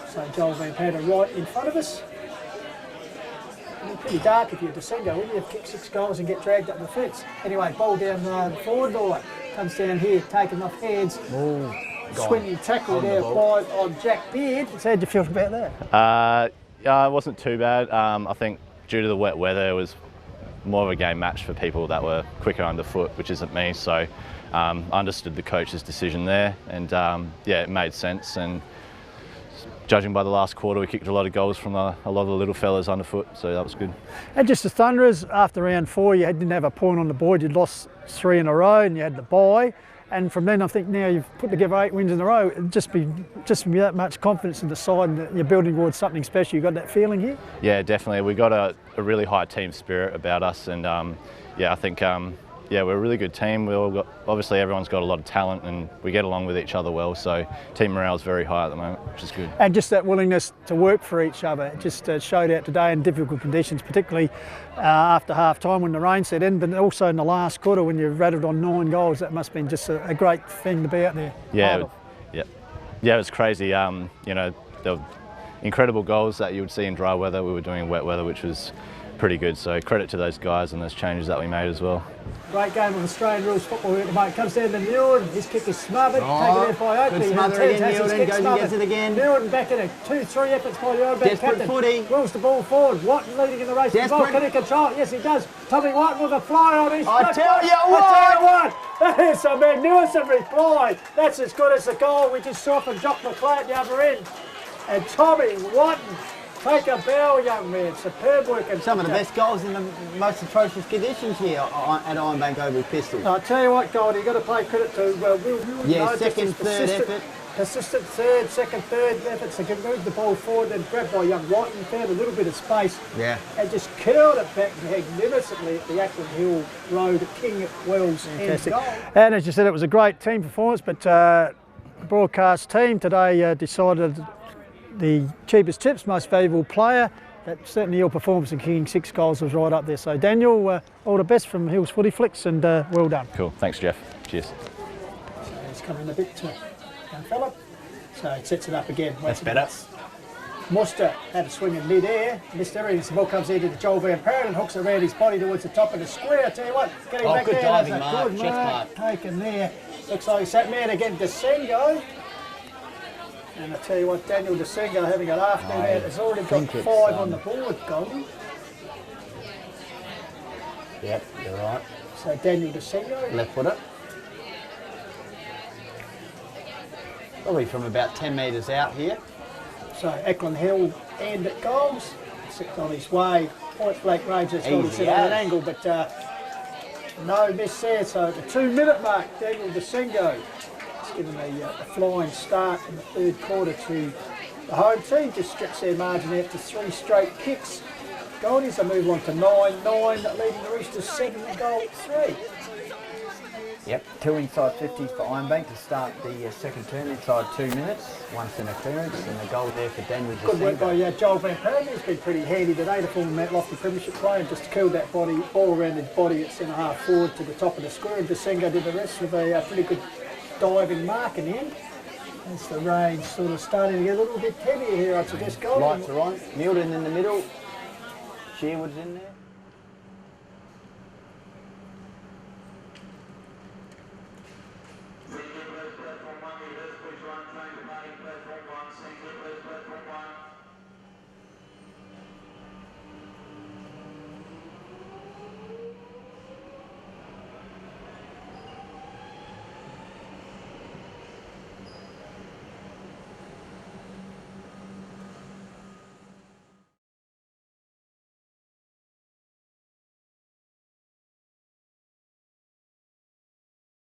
So Joel Van Paradon right in front of us. It'd be pretty dark if you're Desengo, wouldn't you? Kick 6 goals and get dragged up the fence. Anyway, ball down the forward line. Comes down here, taken off hands. Ooh. Swinging tackle there on Jack Beard. So how'd you feel about that? It wasn't too bad. I think due to the wet weather, it was more of a game match for people that were quicker underfoot, which isn't me. So I understood the coach's decision there, and it made sense. And judging by the last quarter, we kicked a lot of goals from a lot of the little fellas underfoot, so that was good. And just the Thunderers, after round 4, you didn't have a point on the board. You'd lost 3 in a row, and you had the bye. And from then, I think now you've put together 8 wins in a row. It'd just be that much confidence in the side that you're building towards something special. You got that feeling here? Yeah, definitely. We got a really high team spirit about us, and I think we're a really good team. Obviously everyone's got a lot of talent, and we get along with each other well. So team morale is very high at the moment, which is good. And just that willingness to work for each other, it just showed out today in difficult conditions, particularly after half time when the rain set in, but also in the last quarter when you rattled on 9 goals. That must have been just a great thing to be out there. Yeah, it was crazy. There were incredible goals that you would see in dry weather. We were doing wet weather, which was pretty good. So credit to those guys and those changes that we made as well. Great game of Australian rules football here at the moment. Comes down to Newton. His kick is smothered. Taken out by Oakley. Good smother again, Newton. Goes and gets it again. Newton back in it. 2-3 efforts by the Ironbank captain. Footy. Wills the ball forward. Watton leading in the race. Desperate. Can he control it? Yes, he does. Tommy Watton with a fly on his I tell you what. That is a magnificent reply. That's as good as the goal we just saw from Jock McLeod at the other end. And Tommy Watton. Take a bow, young man. Superb work. And some of the best goals in the most atrocious conditions here at Ironbank Oval Pistols. I'll tell you what, Goldie, you've got to pay credit to Will. Yeah, second, third effort. Persistent third efforts to move the ball forward and grabbed by young Whiten, found a little bit of space. Yeah. And just curled it back magnificently at the Ackland Hill Road at King Wells end goal. And as you said, it was a great team performance, but the broadcast team today decided the cheapest tips, most valuable player. That certainly your performance in kicking 6 goals was right up there. So Daniel, all the best from Hills Footy Flicks, and well done. Cool, thanks Jeff. Cheers. He's coming a bit to young fella. So he sets it up again. That's better. Muster had a swing in mid-air, missed everything. The ball comes into the Joel Van Perren, hooks around his body towards the top of the square. I tell you what, getting back good there, diving, that's a Mark. good Chest mark mark. taken there. Looks like he's sat man again, Desengo. And I tell you what, Daniel Desengo having a laugh down there. Has already got 5 on the board, Goldie. Yep, you're right. So Daniel Desengo. Left footer. Probably from about 10 metres out here. So Eklund Hill and at goals. Sits on his way. Point blank range, that's got to sit on an angle, but no miss there. So at the 2-minute mark, Daniel Desengo has given a flying start in the third quarter to the home team. Just stretch their margin out to 3 straight kicks. Goldies, they move on to 9-9, leading the Roosters 7-3. Yep, 2 inside 50s for Ironbank to start the second term inside 2 minutes. 1 centre clearance and a goal there for Daniel Desengo. Good work by Joel Van Perren. He's been pretty handy today, the former Mount Lofty Premiership player, just curled that body all around his body at centre half forward to the top of the square. And Desengo did the rest with a pretty good diving mark in the end. As the range sort of starting to get a little bit heavier here, I suggest. Lights are on. Milton in the middle. Sherwood's in there.